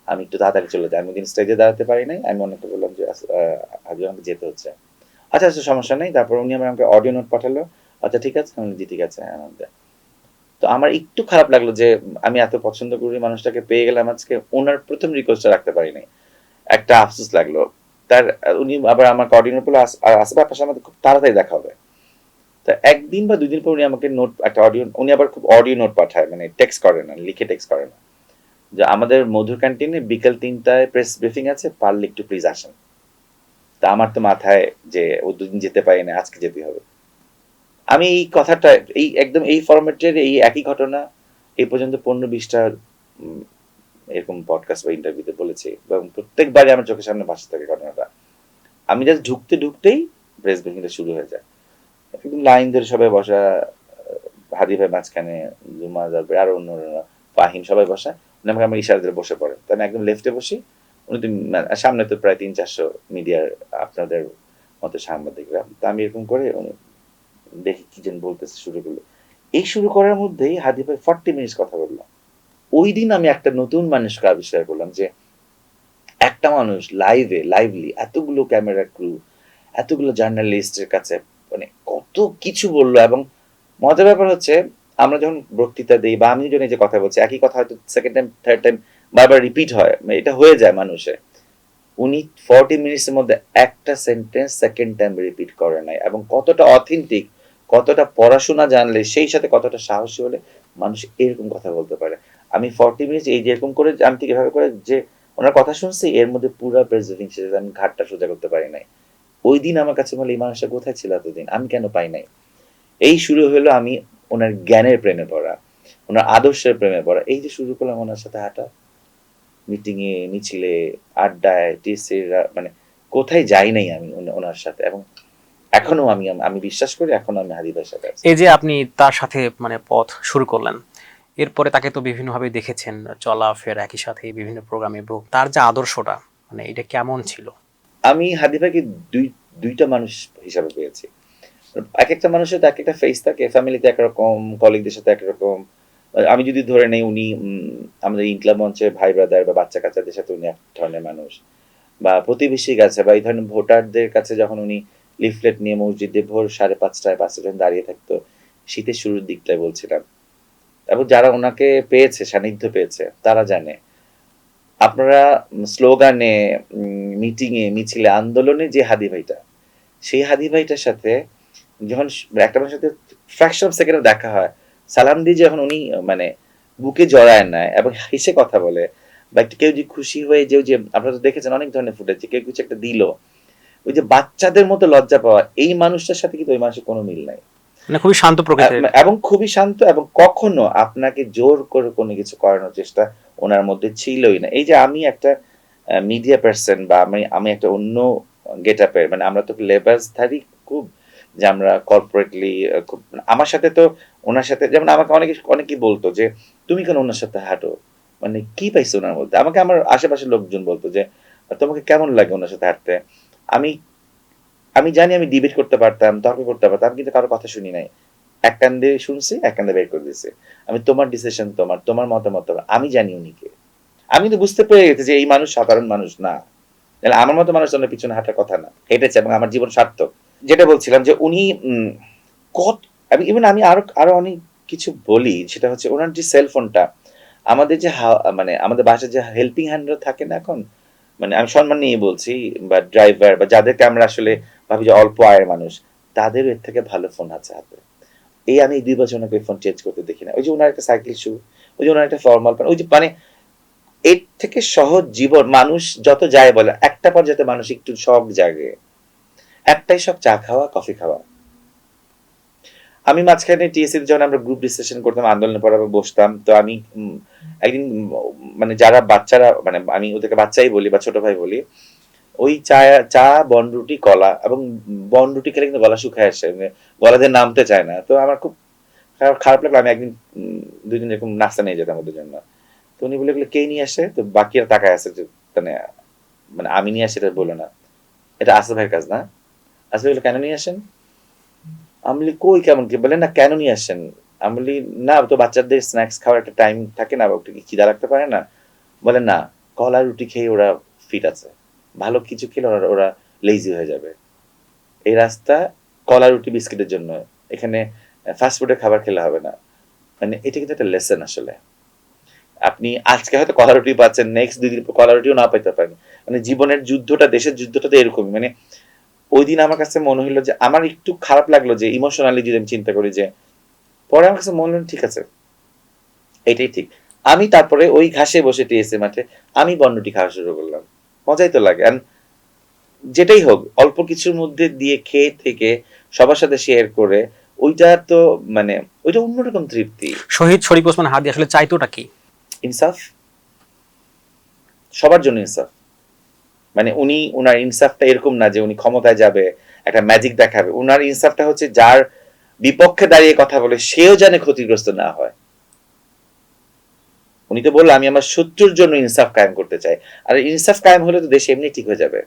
আমি একটু তাড়াতাড়ি চলে যাই। আমি ওদিন স্টেজে দাঁড়াতে পারি নাই। আমি ওনাকে বললাম যে হাবিব আমাকে যেতে হচ্ছে। আচ্ছা আচ্ছা সমস্যা নেই। তারপর উনি আমাকে অডিও নোট পাঠালো। আচ্ছা ঠিক আছে। আমি বললাম, জি ঠিক আছে। হ্যাঁ, আমাদের তো আমার একটু খারাপ লাগলো যে আমি এত পছন্দ করি মানুষটাকে পেয়ে গেলাম আজকে ওনার প্রথম রিকোয়েস্টটা রাখতে পারি নাই। একটা আফসোস লাগলো। তার উনি আবার আমার কোঅর্ডিনেটর বলে আসবে আপনার সাথে আমাদের খুব তাড়াতাড়ি দেখা হবে। তো একদিন বা ২ দিন পর উনি আমাকে নোট একটা অডিও উনি আবার খুব অডিও নোট পাঠায় মানে টেক্সট করে না, লিখে টেক্সট করে না। যে আমাদের মধুর ক্যান্টিনে বিকেল ৩টায় প্রেস ব্রিফিং আছে পারলে একটু প্লিজ আসেন। তা আমার তো মাথায় যে ও দুদিন যেতে পারি না আজকে যেতে হবে। আমি এই কথাটা এই একদম এই ফরম্যাটের এই একই ঘটনা এই পর্যন্ত ১৫-২০টা এরকম পডকাস্ট বা ইন্টারভিউতে বলেছি এবং প্রত্যেকবারই আমার চোখের সামনে ভাসতে থাকে ঘটনাটা। আমি জাস্ট ঢুকতেই প্রেস ব্রিফিংটা শুরু হয়ে যায়। একদম লাইন ধরে সবাই বসা, হাদি ভাই মাঝখানে, জুমা তারপরে আরো অন্যরা, ফাহিম সবাই বসা। উনি আমাকে আমার ইশারা দিয়ে বসে পড়ে। তো আমি একদম লেফটে বসি। উনি তো সামনে তো প্রায় ৩-৪০০ মিডিয়ার আপনাদের মতো সাংবাদিকরা। তো আমি এরকম করে দেখি কি যেন বলতেছে শুরু করলো। এই শুরু করার মধ্যেই হাদি ভাই 40 মিনিটস কথা বলল। ওই দিন আমি একটা নতুন মানুষকে আবিষ্কার করলাম যে একটা মানুষ লাইভলি এতগুলো ক্যামেরা ক্রু, এতগুলো জার্নালিস্টের কাছে মানে কত কিছু বললো এবং মজার ব্যাপার হচ্ছে আমরা যখন বক্তৃতা দিই বা আমি যখন এই যে কথা বলছি একই কথা হয়তো সেকেন্ড টাইম থার্ড টাইম বারবার রিপিট হয় মানে এটা হয়ে যায় মানুষের। উনি 40 মিনিটসের মধ্যে একটা সেন্টেন্স সেকেন্ড টাইম রিপিট করে নাই এবং কতটা অথেন্টিক, কতটা পড়াশোনা জানলে সেই সাথে কতটা সাহসী হলে মানুষ এরকম কথা বলতে পারে। আমি 40 মিনিটস এই যেরকম করে আমি ঠিক এভাবে করে যে ওনার কথা শুনছি এর মধ্যে পুরো প্রেসিডিং শেষে আমি ঘাটটা সোজা করতে পারি নাই। ওই দিন আমার কাছে বলে এই মানুষটা কোথায় ছিল এতদিন আমি কেন পাই নাই। এই শুরু হলো আমি ওনার জ্ঞানের প্রেমে পড়া, ওনার আদর্শের প্রেমে পড়া। এই যে শুরু করলাম ওনার সাথে হাঁটা, মিটিং এ, মিছিলে, আড্ডায়, টিএসসির মানে কোথায় যাই নাই আমি ওনার সাথে এবং এখনো আমি আমি বিশ্বাস করি এখনো আমি হাদি ভাইয়ের সাথে আছি। এই যে আপনি তার সাথে মানে পথ শুরু করলেন, এরপরে তাকে তো বিভিন্নভাবে দেখেছেন, চলাফেরা একই সাথে বিভিন্ন প্রোগ্রামে, এবং তার যে আদর্শটা মানে এটা কেমন ছিল? আমি হাদি ভাইকে দুই দুইটা মানুষ হিসাবে পেয়েছি। এক একটা মানুষের তো এক একটা ফেস থাকে, ফ্যামিলিতে একরকম, কলিগদের সাথে একরকম। আমি যদি ধরে নেই উনি আমাদের ইনক্লাব মঞ্চে ভাই ব্রাদার বা বাচ্চা কাচ্চাদের সাথে উনি এক ধরনের মানুষ, বা প্রতিবেশীর কাছে বা এই ধরনের ভোটারদের কাছে যখন উনি লিফলেট নিয়ে মসজিদে ভোর ৫:৩০ ৫টা যখন দাঁড়িয়ে থাকতো শীতের শুরুর দিকটায় বলছিলাম, এবং যারা ওনাকে পেয়েছে সান্নিধ্য পেয়েছে তারা জানে আপনারা স্লোগানে, মিটিংয়ে, মিছিলে, আন্দোলনে যে হাদি ভাইটা, সেই হাদি ভাইটার সাথে যখন একটা মানুষের সাথে ফ্র্যাকশন অফ সেকেন্ডে দেখা হয়, সালাম দিয়ে যখন উনি মানে বুকে জড়ায় নেয় এবং হেসে কথা বলে, বা একটু কেউ যে খুশি হয়ে যে আপনারা তো দেখেছেন অনেক ধরনের ফুটেজ যে কেউ কিছু একটা দিল, ওই যে বাচ্চাদের মতো লজ্জা পাওয়া, এই মানুষটার সাথে কিন্তু ওই মানুষের কোনো মিল নাই। মানে খুবই শান্ত প্রকৃতির। এবং খুবই শান্ত এবং কখনো আপনাকে জোর করে কোনো কিছু করানোর চেষ্টা ওনার মধ্যে ছিলই না। এই যে আমি একটা মিডিয়া পার্সন বা আমি আমি একটা অন্য গেট আপের মানে আমরা তো লেবাসধারী খুব, যে আমরা কর্পোরেটলি খুব আমার সাথে তো ওনার সাথে যেমন আমাকে অনেকেই বলতো যে তুমি কেন ওনার সাথে হাঁটো, মানে কি পাইছো ওনার মধ্যে। আমাকে আমার আশেপাশের লোকজন বলতো যে তোমাকে কেমন লাগে ওনার সাথে হাঁটতে। আমি আমি জানি আমি ডিবেট করতে পারতাম, তর্ক করতে পারতাম, কিন্তু কারো কথা শুনি নাই। এক কান দিয়ে শুনছি, এক কান দিয়ে বের করে দিছি। আমি তোমার ডিসিশন তোমার, তোমার মতামত তোমার। আমি জানি উনি কে। আমি কিন্তু বুঝতে পেরে গেছি যে এই মানুষ সাধারণ মানুষ না। তাহলে আমার মতো মানুষ জনের পিছনে হাঁটার কথা না। হেঁটেছে এবং আমার জীবন সার্থক। যেটা বলছিলাম যে উনি কত আমি ইভেন আমি আরো আরো অনেক কিছু বলি সেটা হচ্ছে ওনার যে সেল ফোনটা আমাদের যে মানে আমাদের বাসায় যে হেল্পিং হ্যান্ডরা থাকে না এখন, মানে আমি সম্মান নিয়ে বলছি, বা ড্রাইভার বা যাদেরকে আমরা আসলে ভাবি যে অল্প আয়ের মানুষ, তাদের এর থেকে ভালো ফোন আছে হাতে। এই আমি ২ বছর ওনাকে ফোন চেঞ্জ করতে দেখি না। ওই যে ওনার একটা সাইকেল শু, ওই যে ওনার একটা ফর্মাল প্যান্ট, ওই যে মানে এর থেকে সহজ জীবন মানুষ যত যায় বলে একটা পর্যায়ে মানুষ একটু শখ জাগে, একটাই শখ চা খাওয়া, কফি খাওয়া। আমি মাঝখানে টিএসসি যখন আমরা গ্রুপ ডিসকাশন করতাম আন্দোলনের পর আবার বসতাম, তো আমি একদিন মানে যারা বাচ্চারা মানে আমি ওদেরকে বাচ্চাই বলি বা ছোট ভাই বলি, ওই চা চা বনরুটি কলা, এবং বনরুটি খেলে কিন্তু গলা শুকায় আসে, মানে গলা দিয়ে নামতে চায় না। তো আমার খুব খারাপ লাগলো। আমি একদিন ২ দিন এরকম নাস্তা নিয়ে যেতাম ওদের জন্য। তো উনি বলে কে নিয়ে আসে, তো বাকিরা তাকায় আছে যে মানে মানে আমি নিয়ে আসি এটা বললো না, এটা আসিফ ভাইয়ের কাজ না। আসিফ ভাই কেন নিয়ে আসেন, আমি বলি কই কেমন কি বলে না কেন নিয়ে আসেন। আমি বলি না তো বাচ্চাদের স্ন্যাক্স খাওয়ার একটা টাইম থাকে না, একটু কি খিদা লাগতে পারে না, বলে না কলা রুটি খেয়ে ওরা ফিট আছে, ভালো কিছু খেলে ওরা ওরা লেজি হয়ে যাবে। এই রাস্তা কলা রুটি বিস্কিটের জন্য, এখানে ফাস্টফুডের খাবার খেলে হবে না। মানে এটা কিন্তু একটা লেসন আসলে। আপনি আজকে হয়তো কলা রুটি পাচ্ছেন, নেক্সট 2 দিন পর কলা রুটিও না পাইতে পারেন। মানে জীবনের যুদ্ধটা, দেশের যুদ্ধটা তো এরকমই। মানে ওই দিন আমার কাছে মনে হইলো যে আমার একটু খারাপ লাগলো যে ইমোশনালি যদি আমি চিন্তা করি, যে পরে আমার কাছে মনে হলো ঠিক আছে, এটাই ঠিক। আমি তারপরে ওই ঘাসে বসে টিএসএ মাঠে আমি বন্ডটি খাওয়া শুরু করলাম। মজাই তো লাগে। And যেটাই হোক অল্প কিছুর মধ্যে দিয়ে খেয়ে থেকে সবার সাথে শেয়ার করে, ওইটা তো মানে ওইটা অন্যরকম তৃপ্তি। শহীদ শরীফ ওসমান হাদি আসলে চাইতোটা কি? ইনসাফ, সবার জন্য ইনসাফ। মানে উনি উনার ইনসাফটা এরকম না যে উনি ক্ষমতায় যাবে একটা ম্যাজিক দেখাবে। উনার ইনসাফটা হচ্ছে যার বিপক্ষে দাঁড়িয়ে কথা বলে সেও যেন ক্ষতিগ্রস্ত না হয়। উনি তো বললো আমি আমার শত্রুর জন্য ইনসাফ কায়েম করতে চাই। আর ইনসাফ কায়েম হলে তো দেশ এমনি ঠিক হয়ে যাবে।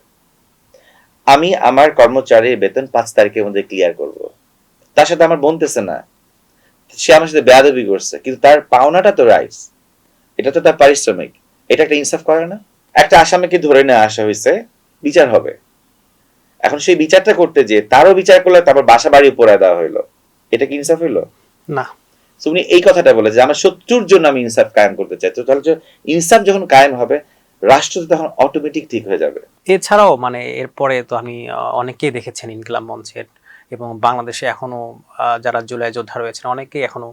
আমি আমার কর্মচারীর বেতন 5 তারিখের মধ্যে ক্লিয়ার করব। তার সাথে আমার বনতেছে না, সে আমার সাথে বেয়াদবি করছে, কিন্তু তার পাওনাটা তো রাইটস, এটা তো তার পারিশ্রমিক। এটা একটা ইনসাফ করে না? একটা আসামিকে ধরে নিয়ে আসা হয়েছে, বিচার হবে। এখন সেই বিচারটা করতে যে তারও বিচার করলে তারপর বাসা বাড়ি পোড়ায় দেওয়া হইলো, এটা কি ইনসাফ হইলো? না। উনি এই কথাটা বলে যে আমার শত্রুর জন্য আমি ইনসাফ কায়েম করতে চাই। তো তাহলে ইনসাফ যখন কায়েম হবে, রাষ্ট্র তো তখন অটোমেটিক ঠিক হয়ে যাবে। এছাড়াও মানে এরপরে তো আমি অনেকেই দেখেছেন ইনকিলাব মঞ্চের এবং বাংলাদেশে এখনো যারা জুলাই যোদ্ধা রয়েছেন অনেকেই এখনো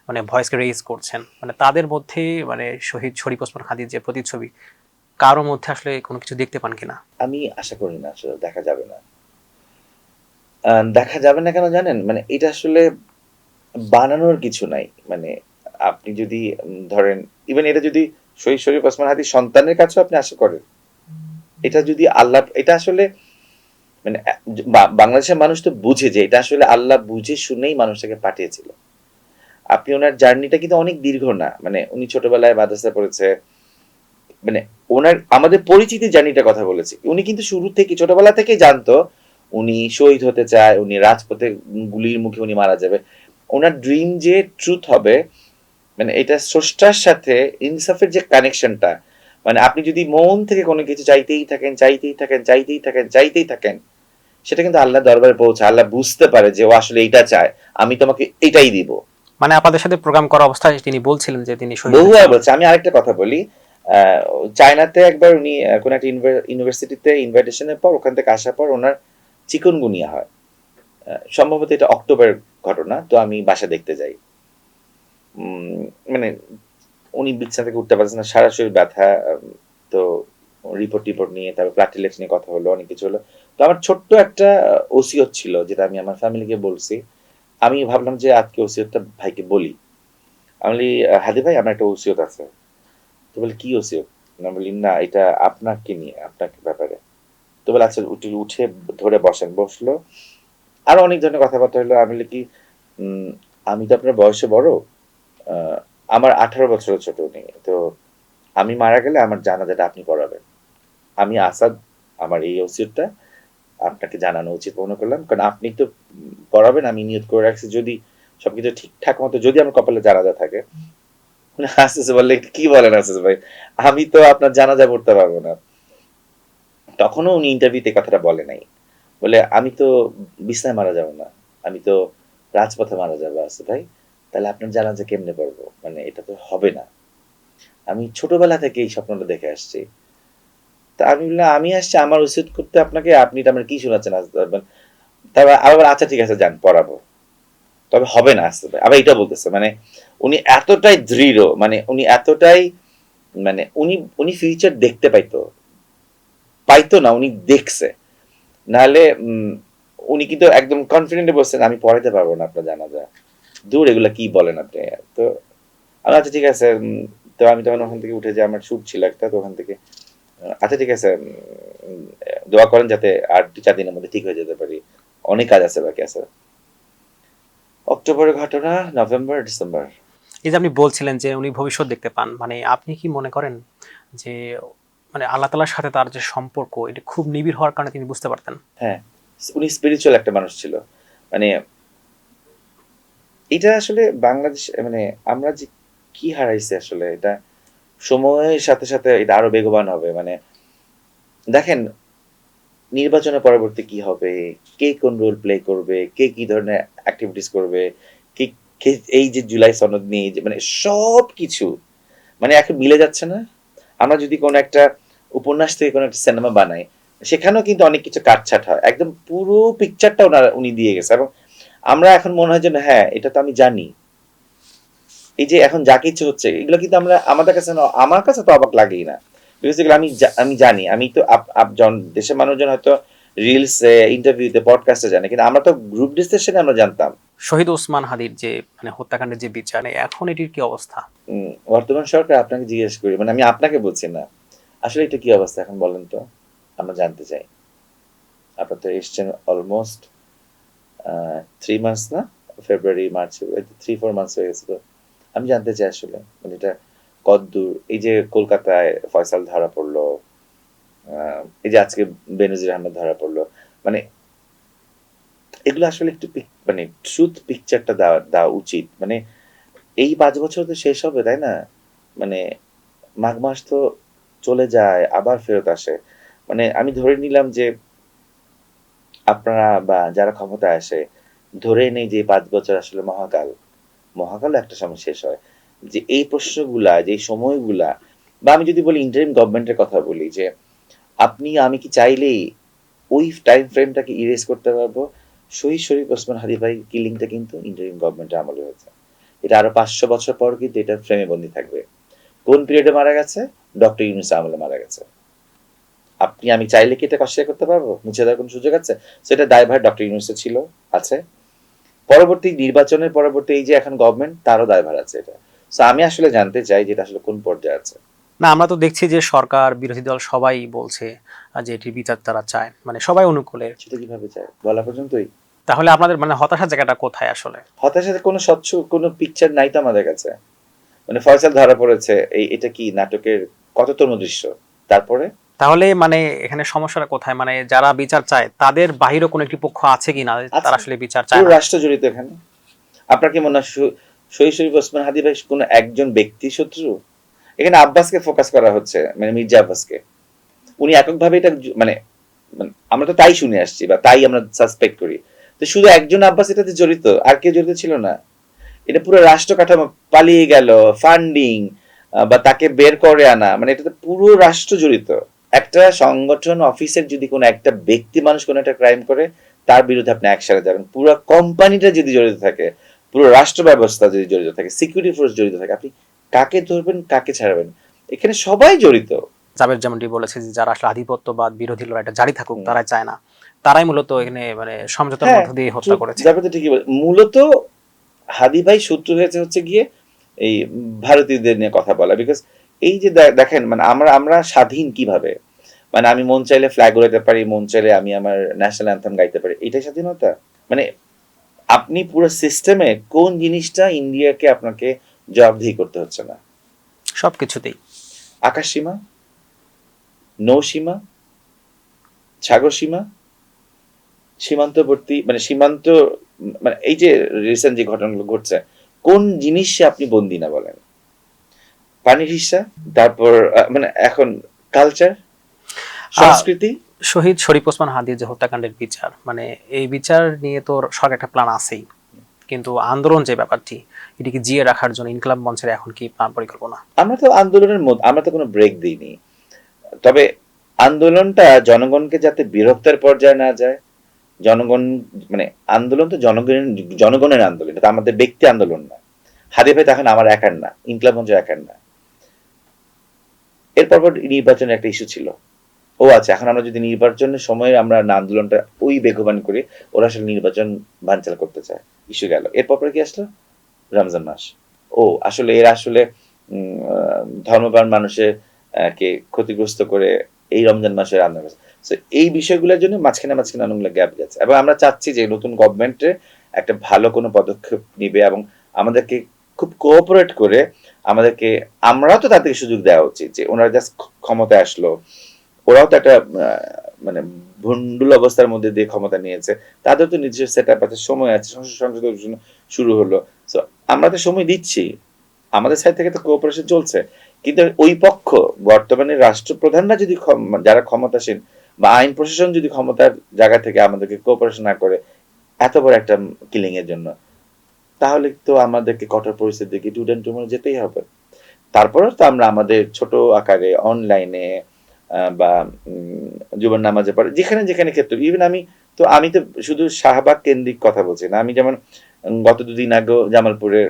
মানে ভয়েসকে রেইজ করছেন। মানে তাদের মধ্যে মানে শহীদ শরীফ ওসমান হাদির যে প্রতিচ্ছবি, কারো মধ্যে আসলে কোনো কিছু দেখতে পান কিনা? আমি আশা করি না আসলে দেখা যাবে না। দেখা যাবে না কেন জানেন? মানে এটা আসলে বানানোর কিছু নাই। মানে আপনি যদি ধরেন ইভেন এটা যদি শহীদ শরীফ ওসমান হাদির সন্তানের কাছেও আপনি আশা করেন, এটা যদি আল্লাহ, এটা আসলে মানে বাংলাদেশের মানুষ তো বুঝে যে এটা আসলে আল্লাহ বুঝে শুনেই মানুষটাকে পাঠিয়েছিল। আপনি ওনার জার্নিটা কিন্তু অনেক দীর্ঘ না। মানে উনি ছোটবেলায় মাদ্রাসায় পড়েছে, মানে ওনার আমাদের পরিচিতি জার্নিটার কথা বলেছি। উনি কিন্তু শুরু থেকে ছোটবেলা থেকেই জানতো উনি শহীদ হতে চায়, উনি রাজপথে গুলির মুখে উনি মারা যাবে। ওনার ড্রিম যে ট্রুথ হবে, মানে এটা স্রষ্টার সাথে ইনসাফের যে কানেকশনটা, মানে আপনি যদি মন থেকে কোনো কিছু চাইতেই থাকেন চাইতেই থাকেন চাইতেই থাকেন চাইতেই থাকেন, সেটা কিন্তু আল্লাহ দরবারে পৌঁছায়। আল্লাহ বুঝতে পারে যে ও আসলে এইটা চায়, আমি তোমাকে এটাই দিব। মানে আপনাদের সাথে প্রোগ্রাম করা অবস্থায় তিনি বলছিলেন যে তিনি শহীদ হতে বহুবার চান। বলছে। আমি আরেকটা কথা বলি, চায়নাতে একবার উনি কোন একটা ইউনিভার্সিটিতে ইনভাইটেশনের পর ওখান থেকে আসার পর ওনার চিকুনগুনিয়া হয়। সম্ভবত এটা অক্টোবরের ঘটনা। তো আমি বাসা দেখতে যাই। মানে উনি বিছানা থেকে উঠতে পারছেন না, সারা শরীর ব্যথা। তো রিপোর্ট নিয়ে তারপর প্লাটিলেটস নিয়ে কথা হলো, অনেক কিছু হলো। তো আমার ছোট্ট একটা ওসিয়ত ছিল যেটা আমি আমার ফ্যামিলিকে বলছি। আমি ভাবলাম যে আজকে ওসিয়তটা ভাইকে বলি। আমি বলি হাদি ভাই আমার একটা ওসিয়ত আছে। তো বলে কি ওসিয়ত? না বলি না এটা আপনাকে নিয়ে, আপনাকে ব্যাপারে। তো বলে আচ্ছা উঠে উঠে ধরে বসেন। বসলো, আরো অনেক ধরনের কথাবার্তা হলো। আমি বলি কি আমি তো আপনার বয়সে বড়, আমার 18 বছরের ছোট উনি। তো আমি মারা গেলে আমার জানাজাটা আপনি পড়াবেন। আমি আসাদ, আমার এই ওসিয়তটা আপনাকে জানানো উচিত মনে করলাম, কারণ আপনি তো পড়াবেন। আমি নিয়ত করে রাখছি যদি সবকিছু ঠিকঠাক মতো যদি আমার কপালে জানাজা থাকে। হাসতেছে, বললে কি বলেন আসিস ভাই, আমি তো আপনার জানাজা পড়তে পারবো না। তখনও উনি ইন্টারভিউতে কথাটা বলে নাই। বলে আমি তো বিছনায় মারা যাবো না, আমি তো রাজপথে মারা যাবো আসিফ ভাই। তাহলে আপনার জানাজা কেমনে পড়বো? মানে এটা তো হবে না। আমি ছোটবেলা থেকে এই স্বপ্নটা দেখে আসছি। তা আমি বললাম আমি আসছি আমার উচিত করতে আপনাকে, আপনি এটা আমার কি শোনাচ্ছেন? তারপর আবার আচ্ছা ঠিক আছে যান পড়াবো, তবে হবে না আসতে ভাই। আবার এটা বলতেছে, মানে উনি এতটাই দৃঢ়, মানে উনি এতটাই মানে উনি উনি ফিউচার দেখতে পাইতো, পাইতো না উনি দেখছে। নাহলে উনি কিন্তু একদম কনফিডেন্টলি বলছেন আমি পড়াইতে পারবো না আপনার জানাজা। দূর এগুলা কি বলেন আপনি? তো আমি আচ্ছা ঠিক আছে। তো আমি তখন ওখান থেকে উঠে যে আমার শুট ছিল একটা, তো ওখান থেকে আচ্ছা ঠিক আছে দোয়া করেন যাতে আর 2-4 দিনের মধ্যে ঠিক হয়ে যেতে পারি, অনেক কাজ আছে বাকি আছে। অক্টোবরের ঘটনা নভেম্বর ডিসেম্বর। এই যে আপনি বলছিলেন যে উনি ভবিষ্যৎ দেখতে পান, মানে আপনি কি মনে করেন যে মানে আল্লাহ তাআলার সাথে তার যে সম্পর্ক এটা খুব নিবিড় হওয়ার কারণে তিনি বুঝতে পারতেন? হ্যাঁ, উনি স্পিরিচুয়াল একটা মানুষ ছিল। মানে এটা আসলে বাংলাদেশ, মানে আমরা যে কি হারাইছি আসলে এটা সময়ের সাথে সাথে এটা আরো বেগবান হবে। মানে দেখেন, নির্বাচনের পরবর্তী কি হবে, কে কোন রোল প্লে করবে, কে কি ধরনের অ্যাক্টিভিটিস করবে, কে কে এই যে জুলাই সনদ নিয়ে যে মানে সবকিছু মানে এখন মিলে যাচ্ছে না। আমরা যদি কোনো একটা উপন্যাস থেকে কোনো একটা সিনেমা বানাই, সেখানেও কিন্তু অনেক কিছু কাটছাট হয়, একদম পুরো পিকচারটা উনি দিয়ে গেছে। এবং আমরা এখন মনে হয় যে না, হ্যাঁ এটা তো আমি জানি। এই যে এখন যা কিছু হচ্ছে এগুলো কিন্তু আমরা আমাদের কাছে আমার কাছে তো অবাক লাগেই না, বিকজ এগুলো আমি জানি। আমি তো দেশের মানুষজন হয়তো রিলস, ইন্টারভিউতে, পডকাস্টে জানে, কিন্তু আমরা তো গ্রুপ ডিসকাশনে আমরা জানতাম। শহীদ ওসমান হাদির যে মানে হত্যাকাণ্ডের যে বিচার, এখন এটির কি অবস্থা? বর্তমান সরকার, আপনাকে জিজ্ঞেস করি, মানে আমি আপনাকে বলছি না, আসলে এটা কি অবস্থা এখন বলেন তো, আমরা জানতে চাই। আপনার তো এসছেন অলমোস্ট 3 মান্থস না, ফেব্রুয়ারি মার্চ 3-4 মান্থস হয়ে গেছে। তো আমি জানতে চাই আসলে মানে এটা কতদূর। এই যে কলকাতায় ফয়সাল ধরা পড়লো, এই যে আজকে বেনজির আহমেদ ধরা পড়লো, মানে এগুলো আসলে একটু মানে ট্রুথ পিকচারটা দেওয়া দেওয়া উচিত। মানে এই 5 বছর তো শেষ হবে, তাই না? মানে মাঘ মাস তো চলে যায়, আবার ফেরত আসে। মানে আমি ধরে নিলাম যে আপনারা বা যারা ক্ষমতায় আসে ধরে নেই যে 5 বছর আসলে মহাকাল। মহাকাল একটা সময় শেষ হয়। যে এই প্রশ্নগুলা, যে এই সময়গুলা, বা আমি যদি বলি ইন্টারিম গভর্নমেন্টের কথা বলি, যে আপনি আমি কি চাইলেই ওই টাইম ফ্রেমটাকে ইরেজ করতে পারবো? শহীদ শরীফ ওসমান হাদি ভাই কিলিংটা কিন্তু ইন্টারিম গভর্নমেন্টের আমলে হয়েছে। এটা আরো 500 বছর পর কিন্তু এটা ফ্রেমে বন্দি থাকবে। কোন পিরিয়ডে মারা গেছে? ডক্টর ইউনূস আমলে মারা গেছে। আপনি আমি চাইলে কি এটা অস্বীকার করতে পারবো? মুছে দেওয়ার কোনো সুযোগ আছে? সেটা দায়ভার ডক্টর ইউনূসের ছিল, আছে। পরবর্তী নির্বাচনের পরবর্তী এই যে এখন গভর্নমেন্ট, তারও দায়ভার আছে এটা। সো আমি আসলে জানতে চাই যে এটা আসলে কোন পর্যায়ে আছে। না, আমরা তো দেখছি যে সরকার বিরোধী দল সবাই বলছে যে এটির বিচার তারা চায়, মানে সবাই অনুকূলে। সেটা কিভাবে চায় বলা পর্যন্তই? তাহলে আপনাদের মানে হতাশার জায়গাটা কোথায় আসলে? হতাশার কোনো স্বচ্ছ কোনো পিকচার নাই তো আমাদের কাছে। মানে ফয়সাল ধরা পড়েছে, এটা কি নাটকের কততম দৃশ্য? তারপরে তাহলে মানে এখানে সমস্যাটা কোথায়? মানে যারা বিচার চায় তাদের বাহিরে কোনো একটি পক্ষ আছে কিনা আছে, তারা আসলে বিচার চায় পুরো না? রাষ্ট্র জড়িত এখানে। আপনার কি মনে হয় শহীদ শরীফ ওসমান হাদি ভাই কোনো একজন ব্যক্তি শত্রু? এখানে আব্বাসকে ফোকাস করা হচ্ছে, মানে মির্জা আব্বাসকে। উনি এককভাবে এটা মানে মানে আমরা তো তাই শুনে আসছি বা তাই আমরা সাসপেক্ট করি। তো শুধু একজন আব্বাস এটাতে জড়িত, আর কেউ জড়িত ছিল না? এটা পুরো রাষ্ট্র কাঠামো, পালিয়ে গেল, ফান্ডিং বা তাকে বের করে আনা, মানে এটাতে পুরো রাষ্ট্র জড়িত। একটা সংগঠন অফিসের যদি কোনো একটা ব্যক্তি মানুষ কোনো একটা ক্রাইম করে, তার বিরুদ্ধে আপনি অ্যাকশনে যাবেন। পুরো কোম্পানিটা যদি জড়িত থাকে, পুরো রাষ্ট্র ব্যবস্থা যদি জড়িত থাকে, সিকিউরিটি ফোর্স জড়িত থাকে, আপনি কাকে ধরবেন, কাকে ছাড়বেন? এখানে সবাই জড়িত। জাবের যেমনটি বলেছে যে যারা আসলে আধিপত্যবাদ বিরোধী লড়াইটা জারি থাকুক হুম। তারাই চায় না, তারাই মূলত এখানে মানে সমঝোতার হ্যাঁ, মধ্য দিয়ে হত্যা করেছে। যাবে তো ঠিকই বলে। মূলত হাদি ভাই শত্রু হয়েছে হচ্ছে গিয়ে এই ভারতীয়দের নিয়ে কথা বলা। বিকজ এই যে দেখেন, মানে আমরা আমরা স্বাধীন কিভাবে? মানে আমি মন চাইলে ফ্ল্যাগ উড়াতে পারি, মন চাইলে আমি আমার ন্যাশনাল অ্যান্থেম গাইতে পারি, এটাই স্বাধীনতা? মানে আপনি পুরো সিস্টেমে কোন জিনিসটা ইন্ডিয়াকে আপনাকে জবাবদিহি করতে হচ্ছে না? সবকিছুতেই। আকাশ সীমা, নৌ সীমা, সাগর সীমা, সীমান্তবর্তী মানে সীমান্ত, মানে এই যে রিসেন্ট যে ঘটনাগুলো ঘটছে, কোন জিনিসে আপনি বন্দি না বলেন? পানির হিস্সা, তারপর মানে এখন কালচার, সংস্কৃতি। শহীদ শরীফ ওসমান হাদির যে হত্যাকাণ্ডের বিচার, মানে এই বিচার নিয়ে তো সরকার একটা প্ল্যান আছেই, কিন্তু আন্দোলন যে ব্যাপারটি এটিকে জিয়ে রাখার জন্য ইনকলাব মঞ্চের এখন কি প্ল্যান পরিকল্পনা? আমরা তো আন্দোলনের মধ্যে, আমরা তো কোনো ব্রেক দিইনি। তবে আন্দোলনটা জনগণকে যাতে বিরক্তের পর্যায়ে না যায়, জনগণ মানে আন্দোলন তো জনগণের জনগণের আন্দোলন, এটা তো আমাদের ব্যক্তি আন্দোলন না। হাদি ভাই তখন আমার একার না, ইনকলাব মঞ্চ একার না। এরপর নির্বাচনের একটা ইস্যু ছিল। ও আচ্ছা, এখন আমরা যদি নির্বাচনের সময় আমরা না আন্দোলনটা ওই বেগবান করি, ওরা আসলে নির্বাচন বানচাল করতে চায়, ইস্যু গেল। এরপর কি আসলো? রমজান মাস। ও আসলে এরা আসলে ধর্মপ্রাণ মানুষের কে ক্ষতিগ্রস্ত করে এই রমজান মাসের আন্দোলন করছে। সো এই বিষয়গুলোর জন্য মাঝখানে মাঝখানে অনেকগুলো গ্যাপ গেছে, এবং আমরা চাচ্ছি যে নতুন গভর্নমেন্টে একটা ভালো কোনো পদক্ষেপ নিবে এবং আমাদেরকে খুব কোঅপারেট করে আমাদেরকে, আমরাও তো তাদেরকে সুযোগ দেওয়া উচিত যে ওনারা জাস্ট ক্ষমতায় আসলো, ওরাও তো একটা মানে ভণ্ডুল অবস্থার মধ্যে দিয়ে ক্ষমতা নিয়েছে, তাদের তো নিজস্ব সেট আপ আছে, সময় আছে, সংসদ শুরু হলো। সো আমরা তো সময় দিচ্ছি, আমাদের সাইড থেকে তো কোঅপারেশন চলছে, কিন্তু ওই পক্ষ বর্তমানে রাষ্ট্রপ্রধানরা যদি যারা ক্ষমতাসীন বা আইন প্রশাসন যদি ক্ষমতার জায়গা থেকে আমাদেরকে কোঅপারেশন না করে এত বড় একটা কিলিং এর জন্য, তাহলে তো আমাদেরকে কঠোর পরিস্থিতির দিকে টুডেন্ট টুমোরো যেতেই হবে। তারপরেও তো আমরা আমাদের ছোট আকারে অনলাইনে বা জুমার নামাজে পড়ে যেখানে যেখানে ক্ষেত্রে, ইভেন আমি তো শুধু শাহবাগ কেন্দ্রিক কথা বলছি না, আমি যেমন গত দুদিন আগেও জামালপুরের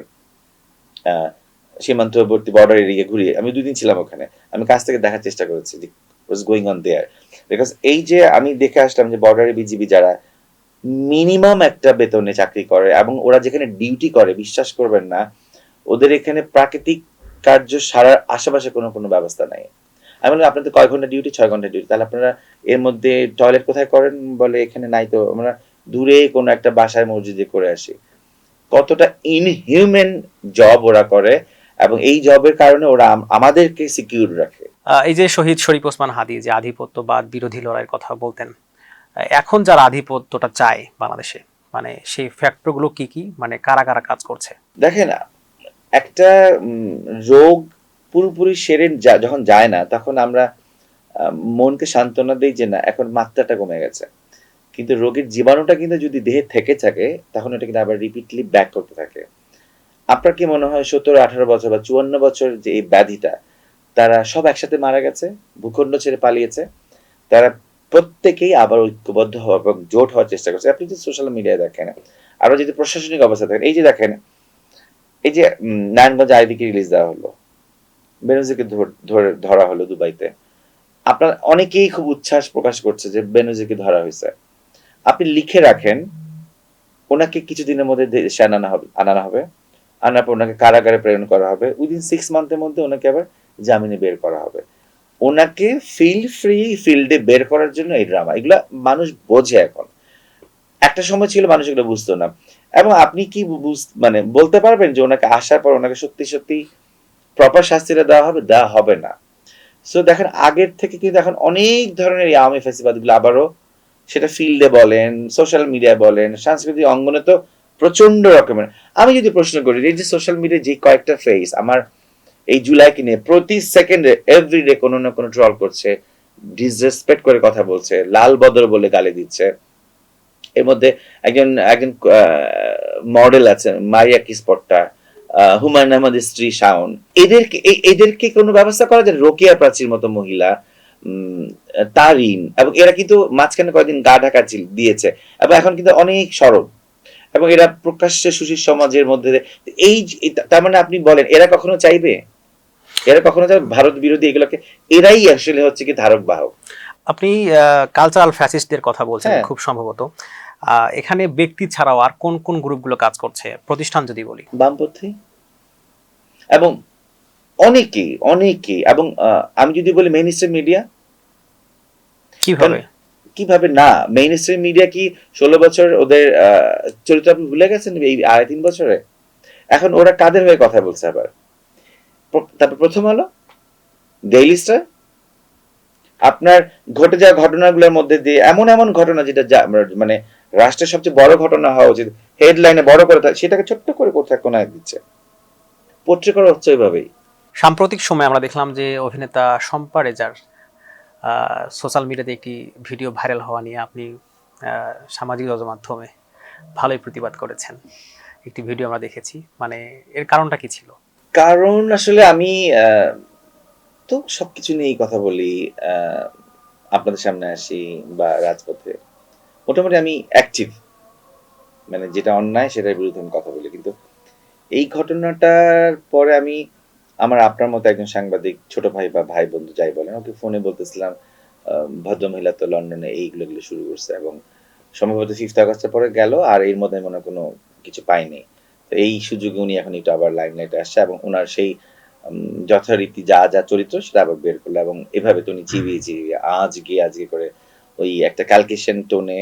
সীমান্তবর্তী বর্ডার এরিয়া ঘুরিয়ে আমি 2 দিন ছিলাম ওখানে, আমি কাছ থেকে দেখার চেষ্টা করেছি যে what's going on their. Because এই যে আমি দেখে আসলাম যে বর্ডারে বিজিবি যারা মিনিমাম একটা বেতনে চাকরি করে এবং ওরা যেখানে ডিউটি করে বিশ্বাস করবেন না, ওদের এখানে প্রাকৃতিক কার্য সারার আশেপাশে কোনো ব্যবস্থা নাই। আমি বললাম আপনাদের কয় ঘন্টা ডিউটি? 6 ঘন্টা ডিউটি। তাহলে আপনারা এর মধ্যে টয়লেট কোথায় করেন? বলে এখানে নাই তো, আমরা দূরে কোনো একটা বাসায় মসজিদে করে আসি। কতটা ইনহিউম্যান জব ওরা করে, এবং এই জবের কারণে ওরা আমাদেরকে সিকিউর রাখে। এই যে শহীদ শরীফ ওসমান হাদি যে আধিপত্যবাদ বিরোধী লড়াইয়ের কথা বলতেন, এখন যারা আধিপত্যটা চায় বাংলাদেশে, মানে সেই ফ্যাক্টরগুলো কি কি, মানে কারা কারা কাজ করছে? দেখেন, একটা রোগ পুরোপুরি সেরে যখন যায় না, তখন আমরা মনকে সান্ত্বনা দিই যে না এখন মাত্রাটা কমে গেছে, কিন্তু রোগের জীবাণুটা কিন্তু যদি দেহে থেকে থাকে তখন এটা কিন্তু আবার রিপিটলি ব্যাক করতে থাকে। আপনার কি মনে হয় 17-18 বছর বা 54 বছর যে এই ব্যাধিটা, তারা সব একসাথে মারা গেছে, ভূখণ্ড ছেড়ে পালিয়েছে? তারা প্রত্যেকেই আবার ঐক্যবদ্ধ হওয়া এবং জোট হওয়ার চেষ্টা করছে। আপনি যদি সোশ্যাল মিডিয়ায় দেখেন, আরো যদি প্রশাসনিক অবস্থা দেখেন, এই যে দেখেন, এই যে নারায়ণগঞ্জ আইবিকে রিলিজ দেওয়া হলো, বেনজিরকে ধরা হলো দুবাইতে, আপনার অনেকেই খুব উচ্ছ্বাস প্রকাশ করছে যে বেনজিরকে ধরা হয়েছে। আপনি লিখে রাখেন ওনাকে কিছুদিনের মধ্যে দেশে আনানো হবে, আনার পর ওনাকে কারাগারে প্রেরণ করা হবে, উইদিন 6 মান্থের মধ্যে ওনাকে আবার জামিনে বের করা হবে। ওনাকে ফ্রি ফিল্ডে বের করার জন্য এই ড্রামা, এগুলা মানুষ বোঝে এখন। একটা সময় ছিল মানুষ এগুলো বুঝতো না। এবং আপনি কি মানে বলতে পারবেন যে ওনাকে আসার পর ওনাকে সত্যি সত্যি প্রপার শাস্তিটা দেওয়া হবে না। সো দেখেন, আগের থেকে কিন্তু এখন অনেক ধরনের আওয়ামী ফ্যাসিবাদগুলো আবারও, সেটা ফিল্ডে বলেন, সোশ্যাল মিডিয়ায় বলেন, সাংস্কৃতিক অঙ্গনে তো প্রচন্ড রকমের। আমি যদি প্রশ্ন করি, এই যে সোশ্যাল মিডিয়ায় যে কয়েকটা ফেস আমার এই জুলাইকে নিয়ে প্রতি সেকেন্ডে এভরিডে কোনো না কোনো ট্রল করছে, ডিসরেসপেক্ট করে কথা বলছে, লাল বদর বলে গালি দিচ্ছে। এর মধ্যে একজন একজন মডেল আছেন মারিয়া কিসপট্টা, হুমায়ুন আহমেদের স্ত্রী শাওন, এদেরকে কোনো ব্যবস্থা করা যায়? রোকেয়া প্রাচীর মতো মহিলা, তারিন, এবং এরা কিন্তু মাঝখানে কয়েকদিন গা ঢাকা দিয়েছে এবং এখন কিন্তু অনেক সরব, এবং এরা প্রকাশ্যে সুশীল সমাজের মধ্যে এই তার মানে আপনি বলেন এরা কখনো চাইবে? এরা কখনো চাইবে ভারত বিরোধী এগুলোকে? এরাই আসলে হচ্ছে কি ধারক বাহক। আপনি কালচারাল ফ্যাসিস্টদের কথা বলছেন হ্যাঁ। খুব সম্ভবত। এখানে ব্যক্তি ছাড়াও আর কোন কোন গ্রুপগুলো কাজ করছে, প্রতিষ্ঠান যদি বলি? বামপন্থী এবং অনেকে এবং আমি যদি বলি মেইন স্ট্রিম মিডিয়া। কিভাবে? কিভাবে না, মেইন স্ট্রিম মিডিয়া কি 16 বছর ওদের চরিত্র আপনি ভুলে গেছেন এই 2.5-3 বছরে? এখন ওরা কাদের হয়ে কথা বলছে আবার? তারপর প্রথম আলো, ডেইলি স্টার, আপনার ঘটে যাওয়া ঘটনাগুলোর মধ্যে দিয়ে এমন এমন ঘটনা যেটা মানে রাষ্ট্রের সবচেয়ে বড় ঘটনা হওয়া উচিত, হেডলাইনে বড় করে সেটাকে ছোট্ট করে কোথায় কোনায় দিচ্ছে। পত্রিকার হচ্ছে ওইভাবেই। সাম্প্রতিক সময়ে আমরা দেখলাম যে অভিনেতা শম্পা রেজার সোশ্যাল মিডিয়াতে একটি ভিডিও ভাইরাল হওয়া নিয়ে আপনি সামাজিক মাধ্যমে ভালোই প্রতিবাদ করেছেন। একটি ভিডিও আমরা দেখেছি, মানে এর কারণটা কি ছিল? কারণ আসলে আমি তো সবকিছু নিয়েই কথা বলি, আপনাদের সামনে আসি বা রাজপথে, মোটামুটি আমি অ্যাক্টিভ, মানে যেটা অন্যায় সেটার বিরুদ্ধে আমি কথা বলি। কিন্তু এই ঘটনাটার পরে আমি আমার আপনার মতো একজন সাংবাদিক ছোট ভাই বা ভাই বন্ধু যাই বলেন, ওকে ফোনে বলতেছিলাম ভদ্রমহিলা তো লন্ডনে এইগুলো শুরু করছে, এবং সম্ভবত 5th আগস্টের পরে গেল, আর এর মধ্যে মনে কোনো কিছু পাইনি। তো এই সুযোগে উনি এখন একটু আবার লাইমলাইটে আসছে এবং ওনার সেই যথারীতি যা যা চরিত্র সেটা আবার বের করলো, এবং এভাবে তো উনি চিবিয়ে আজকে করে ওই একটা ক্যালকুলেশন টোনে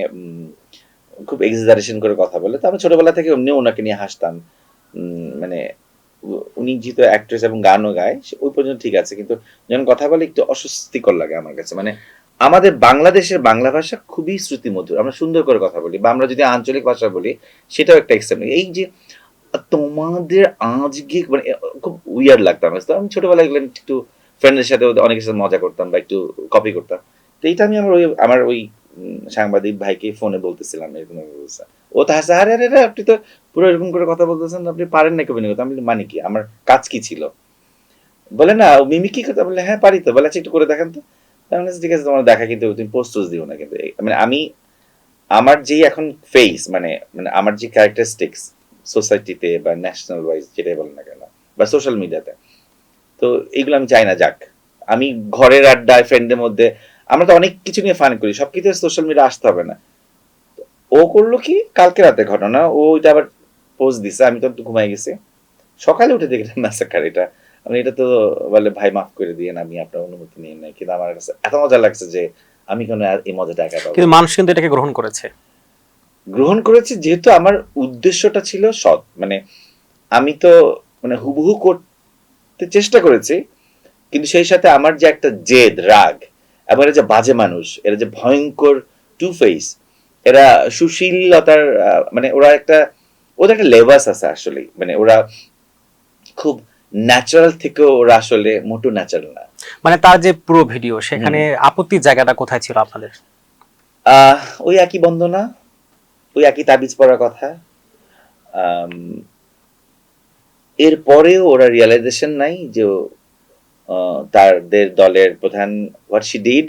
খুব এক্সাজারেশন করে কথা বলে। তো আমি ছোটবেলা থেকে এমনি ওনাকে নিয়ে হাসতাম। মানে উনি যেহেতু অ্যাক্ট্রেস এবং গানও গায় ওই পর্যন্ত ঠিক আছে, কিন্তু যখন কথা বলে একটু অস্বস্তিকর লাগে আমার কাছে। মানে আমাদের বাংলাদেশের বাংলা ভাষা খুবই শ্রুতিমধুর, আমরা সুন্দর করে কথা বলি, বা আমরা যদি আঞ্চলিক ভাষা বলি সেটাও একটা এক্সেপ্ট। এই যে তোমাদের আজকে মানে খুব উইয়ার্ড লাগতো আমার কাছে। তো আমি ছোটবেলায় এগুলো একটু ফ্রেন্ডের সাথে অনেকের সাথে মজা করতাম বা একটু কপি করতাম। তো এইটা আমি আমার ওই সাংবাদিক ভাইকে ফোনে বলতেছিলাম এরকম অবস্থা। ও তো হাসে, আরে আরে আরে, আপনি তো পুরো এরকম করে কথা বলতেছেন, আপনি পারেন নাকি অভিনয় করতে? আমি বলি, মানে কি, আমার কাজ কি ছিল? বলে না মিমি কি করতে? বলে হ্যাঁ পারি তো। বলে আচ্ছা একটু করে দেখেন তো। তাহলে ঠিক আছে, তোমার দেখা, কিন্তু তুমি পোস্টোজ দিও না কিন্তু। মানে আমি আমার যেই এখন ফেস, মানে মানে আমার যে ক্যারেক্টারিস্টিক্স সোসাইটিতে বা ন্যাশনাল ওয়াইজ যেটাই বলেন না কেন, বা সোশ্যাল মিডিয়াতে, তো এইগুলো আমি চাই না যাক। আমি ঘরের আড্ডায় ফ্রেন্ডের মধ্যে আমরা তো অনেক কিছু নিয়ে ফান করি, সবকিছু সোশ্যাল মিডিয়া আসতে হবে না। ও করলো কি কালকে রাতে ঘটনা, ও ওইটা আবার পোস্ট দিছে, আমি তো একটু ঘুমাই গেছি, সকালে উঠে দেখি এটা ম্যাসাকার। এটা আমি এটা তো বলে ভাই মাফ করে দিয়ে, আমি আপনার অনুমতি নিয়ে নাই, কিন্তু আমার কাছে এত মজা লাগছে যে আমি কেন এই মজাটা একা পাবো। কিন্তু মানুষ কিন্তু এটাকে গ্রহণ করেছে। গ্রহণ করেছি যেহেতু আমার উদ্দেশ্যটা ছিল সৎ, মানে আমি তো মানে হুবহু করতে চেষ্টা করেছি, কিন্তু সেই সাথে আমার যে একটা জেদ, রাগ, এবং এরা যে বাজে মানুষ, এরা যে ভয়ঙ্কর টু ফেস, এরা সুশীলতার মানে ওরা একটা, ওদের একটা লেবাস আছে আসলে, মানে ওরা খুব ন্যাচারাল থেকে ওরা আসলে মোটো ন্যাচারাল না। মানে তার যে পুরো ভিডিও হুম। সেখানে আপত্তির জায়গাটা কোথায় ছিল আপনাদের? ওই একই বন্দনা, ওই একই তাবিজ পড়ার কথা। আম, এরপরেও ওরা রিয়েলাইজেশন নাই যে তাদের দলের প্রধান হোয়াট শি ডিড,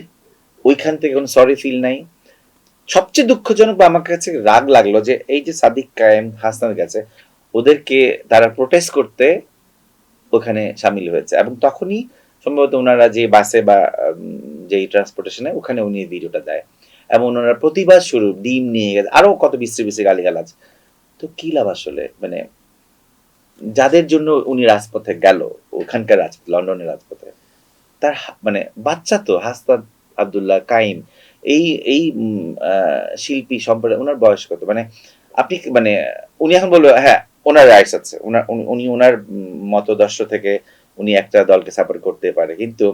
ওইখান থেকে কোনো সরি ফিল নাই। সবচেয়ে দুঃখজনক বা আমার কাছে রাগ লাগলো যে এই যে সাদিক কায়েম হাসানের কাছে, ওদেরকে তারা প্রোটেস্ট করতে ওখানে সামিল হয়েছে, এবং তখনই সম্ভবত ওনারা যে বাসে বা যেই ট্রান্সপোর্টেশনে ওখানে উনি ভিডিওটা দেয়, এবং ওনারা প্রতিবাদ শুরু, ডিম নিয়ে গেছে, আরো কত বিশ্রী বিশ্রী গালিগালাজ। তো কি লাভ আসলে, মানে যাদের জন্য উনি রাজপথে গেল, ওখানকার রাজপথ, লন্ডনের রাজপথে, তার মানে বাচ্চা তো হাসনাত আব্দুল্লাহ কাইম, এই এই শিল্পী সম্প্রদায়, ওনার বয়স কত, মানে আপনি মানে উনি এখন বললো হ্যাঁ ওনার রাইটস আছে, উনি ওনার মতদর্শ থেকে উনি একটা দলকে সাপোর্ট করতে পারে, কিন্তু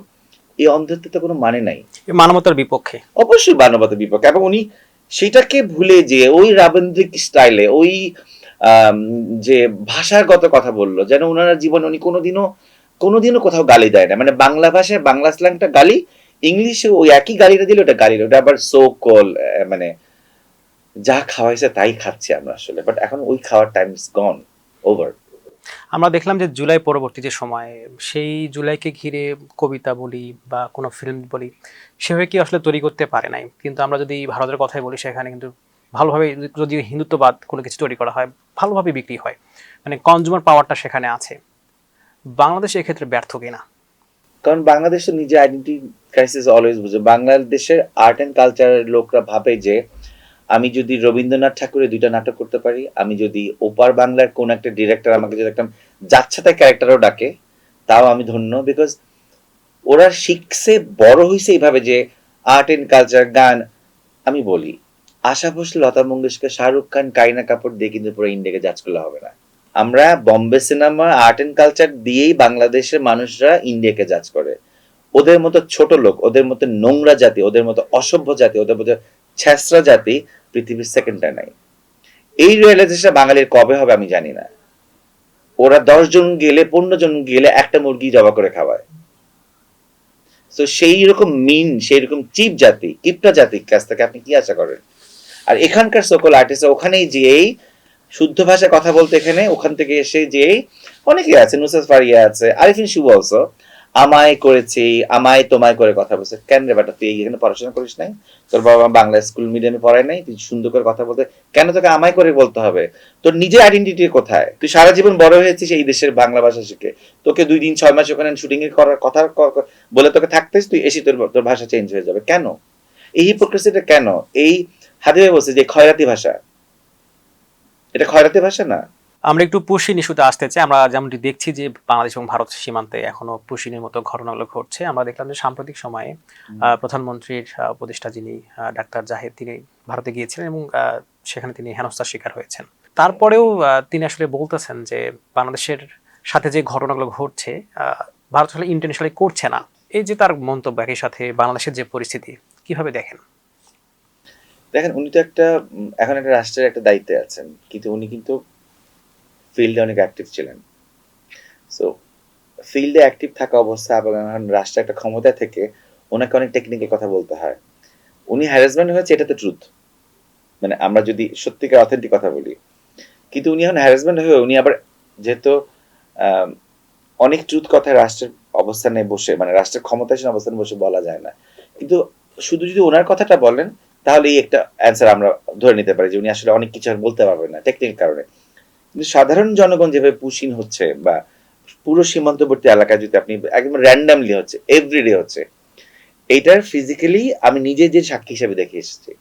এই অন্ধত্বের তো কোনো মানে নাই। এ মানবতার বিপক্ষে। অবশ্যই মানবতার বিপক্ষে, এবং উনি সেটাকে ভুলে যে ওই রাবন্দ্রিক স্টাইলে ওই আম, যে ভাষাগত কথা বললো, যেন ওনার জীবনে উনি কোনোদিনও কোনোদিনও কোথাও গালি দেয় না, মানে বাংলা ভাষায় বাংলা স্ল্যাংটা গালি, ইংলিশে ওই একই গালিটা দিল, ওটা গালি, ওটা আবার সো কল, মানে যা খাওয়াইছে তাই খাচ্ছি আমরা আসলে, বাট এখন ওই খাওয়ার টাইম ইজ গন, ওভার। আমরা দেখলাম যে জুলাই পরবর্তী যে সময়, সেই জুলাইকে ঘিরে কবিতা বলি বা কোনো ফিল্ম বলি, সেভাবে কি আসলে তৈরি করতে পারে নাই। কিন্তু আমরা যদি ভারতের কথাই বলি, সেখানে কিন্তু ভালোভাবে যদি হিন্দুত্ববাদ কোনো কিছু তৈরি করা হয়, ভালোভাবে বিক্রি হয়, মানে কনজিউমার পাওয়ারটা সেখানে আছে। বাংলাদেশ এক্ষেত্রে ব্যর্থ কিনা? কারণ বাংলাদেশ তো নিজে আইডেন্টি ক্রাইসিস অলওয়েজ বুঝে। বাংলাদেশের আর্ট এন্ড কালচারের লোকরা ভাবে যে আমি যদি রবীন্দ্রনাথ ঠাকুরের দুইটা নাটক করতে পারি, আমি যদি ওপার বাংলার কোন একটা ডিরেক্টর আমাকে যদি একটা যাচ্ছাতা ক্যারেক্টারও ডাকে, তাও আমি ধন্য, বিকজ ওরা শিখছে, বড় হয়েছে এইভাবে যে আর্ট এন্ড কালচার, গান। আমি বলি আশা ভোসলে, লতা মঙ্গেশকর, শাহরুখ খান, কারিনা কাপুর দিয়ে কিন্তু পুরো ইন্ডিয়াকে জাজ করলে হবে না। আমরা Bombay cinema, art and culture দিয়েই বাংলাদেশের মানুষরা ইন্ডিয়াকে জাজ করে। ওদের মতো ছোট লোক, ওদের মতো নোংরা জাতি, ওদের মতো অসভ্য জাতি, ওদের মতো ছেঁচড়া জাতি পৃথিবীর সেকেন্ডটা নাই। এই রিয়েলাইজেশন বাঙালির কবে হবে আমি জানি না। ওরা 10 জন গেলে, 15 জন গেলে একটা মুরগি জবা করে খাওয়ায়। তো সেই রকম মিন, সেই রকম চিপ জাতি, কিপটা জাতির কাছ থেকে আপনি কি আশা করেন? আর এখানকার সকল আর্টিস্ট ওখানেই যেই শুদ্ধ ভাষায় কথা বলতে, এখানে ওখান থেকে এসে যেই অনেকে আছে, নুসরাত ফারিয়া আছে, আরিফিন শুভ অলসো, আমায় করেছি, আমায় তোমায় করে কথা বলছে। কেন রে বেটা, তুই এখানে পড়াশোনা করিস নাই? তোর বাবা বাংলা স্কুল মিডিয়ামে পড়ায় নাই? তুই সুন্দর করে কথা বলতে কেন তোকে আমায় করে বলতে হবে? তোর নিজের আইডেন্টিটি কোথায়? তুই সারা জীবন বড় হয়েছিস এই দেশের বাংলা ভাষা শিখে, তোকে 2 দিন 6 মাস ওখানে শুটিং এর করার কথা বলে তোকে থাকতেস, তুই এসে তোর তোর ভাষা চেঞ্জ হয়ে যাবে কেন? এই হিপোক্রেসিটা কেন? এই হাদিয়ে বলছে যে খয়রাতি ভাষা, এটা খয়রাতি ভাষা না। আমরা একটু পুশিন ইস্যুতে আসতে চাই। আমরা যেমনটি দেখছি যে বাংলাদেশ এবং ভারত সীমান্তে এখনো পুশিনের মতো ঘটনাগুলো ঘটছে। আমরা দেখলাম যে সাম্প্রতিক সময়ে প্রধানমন্ত্রীর উপদেষ্টা যিনি ডাক্তার জাহিদ, তিনি ভারতে গিয়েছিলেন এবং সেখানে তিনি হেনস্থার শিকার হয়েছেন। তারপরেও তিনি আসলে বলতেছেন যে বাংলাদেশের সাথে যে ঘটনাগুলো ঘটছে, ভারত আসলে ইন্টারন্যাশনালি করছে না। এই যে তার মন্তব্য, একই সাথে বাংলাদেশের যে পরিস্থিতি, কিভাবে দেখেন? দেখেন উনি তো একটা এখন একটা রাষ্ট্রের একটা দায়িত্বে আছেন, কিন্তু উনি কিন্তু ফিল্ডে অনেক অ্যাক্টিভ ছিলেন। সো ফিল্ডে অ্যাক্টিভ থাকা অবস্থা এবং এখন রাষ্ট্রের একটা ক্ষমতা থেকে ওনাকে অনেক টেকনিক্যাল কথা বলতে হয়। উনি হ্যারাসমেন্ট হয়েছে, এটা তো ট্রুথ, মানে আমরা যদি সত্যিকার অথেন্টিক কথা বলি। কিন্তু উনি এখন হ্যারাসমেন্ট হয়ে উনি আবার যেহেতু আম, অনেক ট্রুথ কথা রাষ্ট্রের অবস্থানে বসে, মানে রাষ্ট্রের ক্ষমতাসীন অবস্থানে বসে বলা যায় না, কিন্তু শুধু যদি ওনার কথাটা বলেন তাহলে এই একটা অ্যান্সার আমরা ধরে নিতে পারি যে উনি আসলে অনেক কিছু আর বলতে পারবেন না টেকনিক্যাল কারণে। কিন্তু সাধারণ জনগণ যেভাবে পুশিন হচ্ছে, বা পুরো সীমান্তবর্তী এলাকায় যদি আপনি একদম র্যান্ডামলি হচ্ছে, এভরিডে হচ্ছে, এইটার ফিজিক্যালি আমি নিজে যে সাক্ষী হিসেবে দেখে এসেছি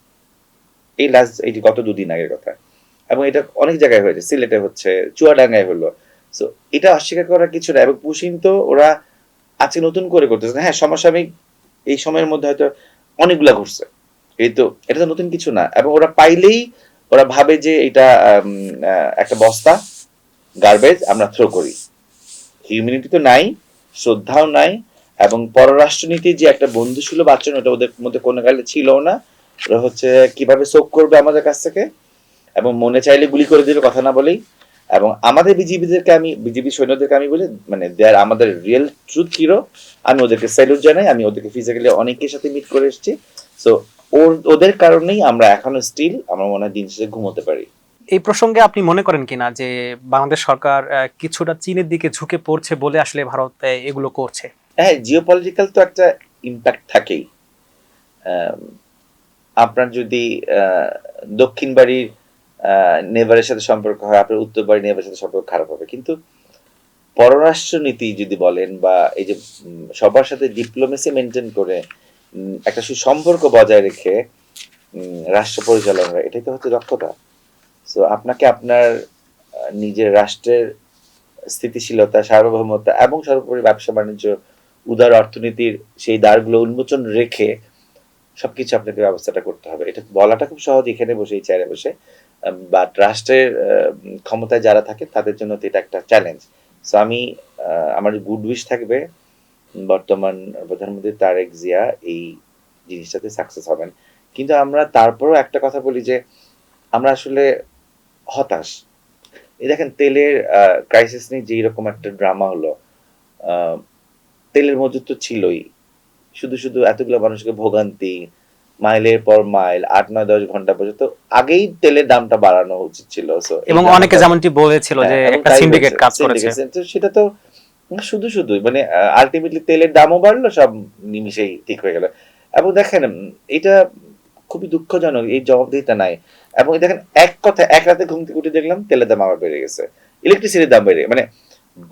এই লাস্ট, এই গত 2 দিন আগের কথা। এবং এটা অনেক জায়গায় হয়েছে, সিলেটে হচ্ছে, চুয়াডাঙ্গায় হলো। সো এটা অস্বীকার করার কিছু না। এবং পুশিন তো ওরা আজকে নতুন করে করতেছে না, হ্যাঁ সমসাময়িক এই সময়ের মধ্যে হয়তো অনেকগুলা ঘটছে, এই তো এটা তো নতুন কিছু না। এবং ওরা পাইলেই ওরা ভাবে যে এটা একটা বস্তা গার্বেজ আমরা থ্রো করি। হিউম্যানিটি তো নাই, শ্রদ্ধাও নাই, এবং পররাষ্ট্রনীতির যে একটা বন্ধুসুলভ আচরণ ওটা ওদের মধ্যে কোনো কালে ছিল না। ওরা হচ্ছে কিভাবে শোক করবে আমাদের কাছ থেকে, এবং মনে চাইলে গুলি করে দেবে কথা না বলেই। এবং আমাদের বিজিবিদেরকে আমি, বিজিবি সৈন্যদেরকে আমি বলি, মানে দে আর আমাদের রিয়েল ট্রুথ হিরো। আমি ওদেরকে স্যালুট জানাই, আমি ওদেরকে ফিজিক্যালি অনেকের সাথে মিট করে এসেছি। সো ওদের কারণেই আমরা এখনো স্টিল আমার মনে হয় দিন শেষে ঘুমোতে পারি। এই প্রসঙ্গে আপনি মনে করেন কিনা যে বাংলাদেশ সরকার কিছুটা চীনের দিকে ঝুঁকে পড়ছে বলে আসলে ভারত এগুলো করছে? হ্যাঁ, জিওপলিটিক্যাল তো একটা ইম্প্যাক্ট থাকেই। আম, আপনার যদি দক্ষিণ বাড়ির নেভারের সাথে সম্পর্ক হয়, আপনার উত্তর বাড়ির নেভারের সাথে সম্পর্ক খারাপ হবে। কিন্তু পররাষ্ট্রনীতি যদি বলেন, বা এই যে সবার সাথে ডিপ্লোমেসি মেনটেন করে একটা সুসম্পর্ক বজায় রেখে রাষ্ট্র পরিচালনা, এটাই তো হচ্ছে দক্ষতা। সো আপনাকে আপনার নিজের রাষ্ট্রের স্থিতিশীলতা, সার্বভৌমতা এবং সর্বোপরি ব্যবসা বাণিজ্য, উদার অর্থনীতির সেই দ্বারগুলো উন্মোচন রেখে সবকিছু আপনাকে ব্যবস্থাটা করতে হবে। এটা বলাটা খুব সহজ এখানে বসে, এই চেয়ারে বসে, বাট রাষ্ট্রের ক্ষমতায় যারা থাকে তাদের জন্য তো এটা একটা চ্যালেঞ্জ। সো আমি আমার গুড উইশ থাকবে বর্তমান প্রধানমন্ত্রী তারেক জিয়া এই জিনিসটাতে সাকসেস হবেন। কিন্তু আমরা তারপরও একটা কথা বলি যে আমরা আসলে হতাশ। এই দেখেন তেলের ক্রাইসিস নিয়ে যে এরকম একটা ড্রামা হলো, আহ, তেলের মজুত তো ছিলই, শুধু শুধু এতগুলো মানুষকে ভোগান্তি, মাইলের পর মাইল 8, 9, 10 ঘন্টা পর্যন্ত আগেই তেলের দামটা বাড়ানো উচিত ছিল। সো এবং অনেকে যেমনটি বলেছিল যে হ্যাঁ, এবং একটা তাই সিন্ডিকেট হয়েছে, কাজ করেছে। সিন্ডিকেট। তো সেটা তো শুধু শুধু মানে আলটিমেটলি তেলের দামও বাড়লো, সব নিমিশেই ঠিক হয়ে গেল। এবং দেখেন এটা খুবই দুঃখজনক, এই জবাবদিহিতা নাই। এবং দেখেন এক কথা, এক রাতে ঘুম থেকে উঠে দেখলাম তেলের দাম আবার বেড়ে গেছে, ইলেকট্রিসিটির দাম বেড়ে, মানে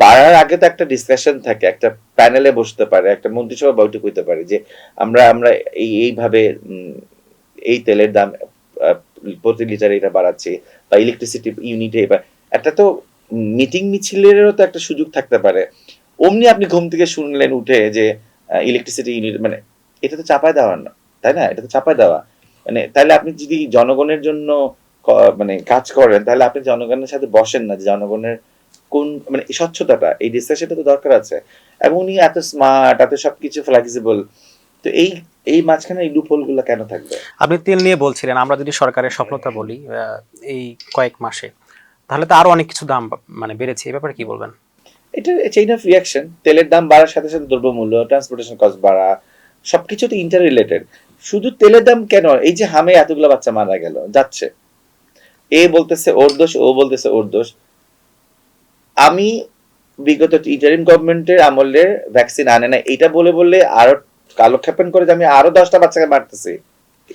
বাড়ার আগে তো একটা ডিসকাশন থাকে, একটা প্যানেলে বসতে পারে, একটা মন্ত্রিসভা বৈঠক হইতে পারে যে আমরা আমরা এইভাবে এই তেলের দাম প্রতি লিটারে এটা বাড়াচ্ছি, বা ইলেকট্রিসিটি ইউনিটে এবার একটা তো মিটিং মিছিলেরও তো একটা সুযোগ থাকতে পারে। অমনি আপনি ঘুম থেকে শুনলেন উঠে যে ইলেকট্রিসিটি ইউনিট, মানে এটা তো চাপায় দেওয়া না, তাই না? এটা তো চাপায় দেওয়া। মানে তাহলে আপনি যদি জনগণের জন্য মানে কাজ করেন, তাহলে আপনি জনগণের সাথে বসেন না যে জনগণের কোন মানে এই স্বচ্ছতাটা, এই ডিসকাশনটা তো দরকার আছে। এবং উনি এত স্মার্ট, এত সবকিছু ফ্লেক্সিবল, তো এই এই মাঝখানে এই লুপহোল গুলো কেন থাকবে? আপনি তেল নিয়ে বলছিলেন, আমরা যদি সরকারের সফলতা বলি এই কয়েক মাসে, তাহলে তো আরো অনেক কিছু দাম মানে বেড়েছে, এই ব্যাপারে কি বলবেন? এটা চেইন অফ রিয়াকশন। তেলের দাম বাড়ার সাথে সাথে দ্রব্যমূল্য, ট্রান্সপোর্টেশন কস্ট বাড়া, সবকিছু তো ইন্টার রিলেটেড। শুধু তেলের দাম কেন, এই যে হামে এতগুলো বাচ্চা মারা গেল যাচ্ছে, এ বলতেছে ওর দোষ, ও বলতেছে ওর দোষ। আমি বিগত ইন্টারিম গভর্নমেন্টের আমলে ভ্যাকসিন আনে না এটা বলে বলে আরো কালক্ষেপণ করে যে আমি আরো 10টা বাচ্চাকে মারতেছি,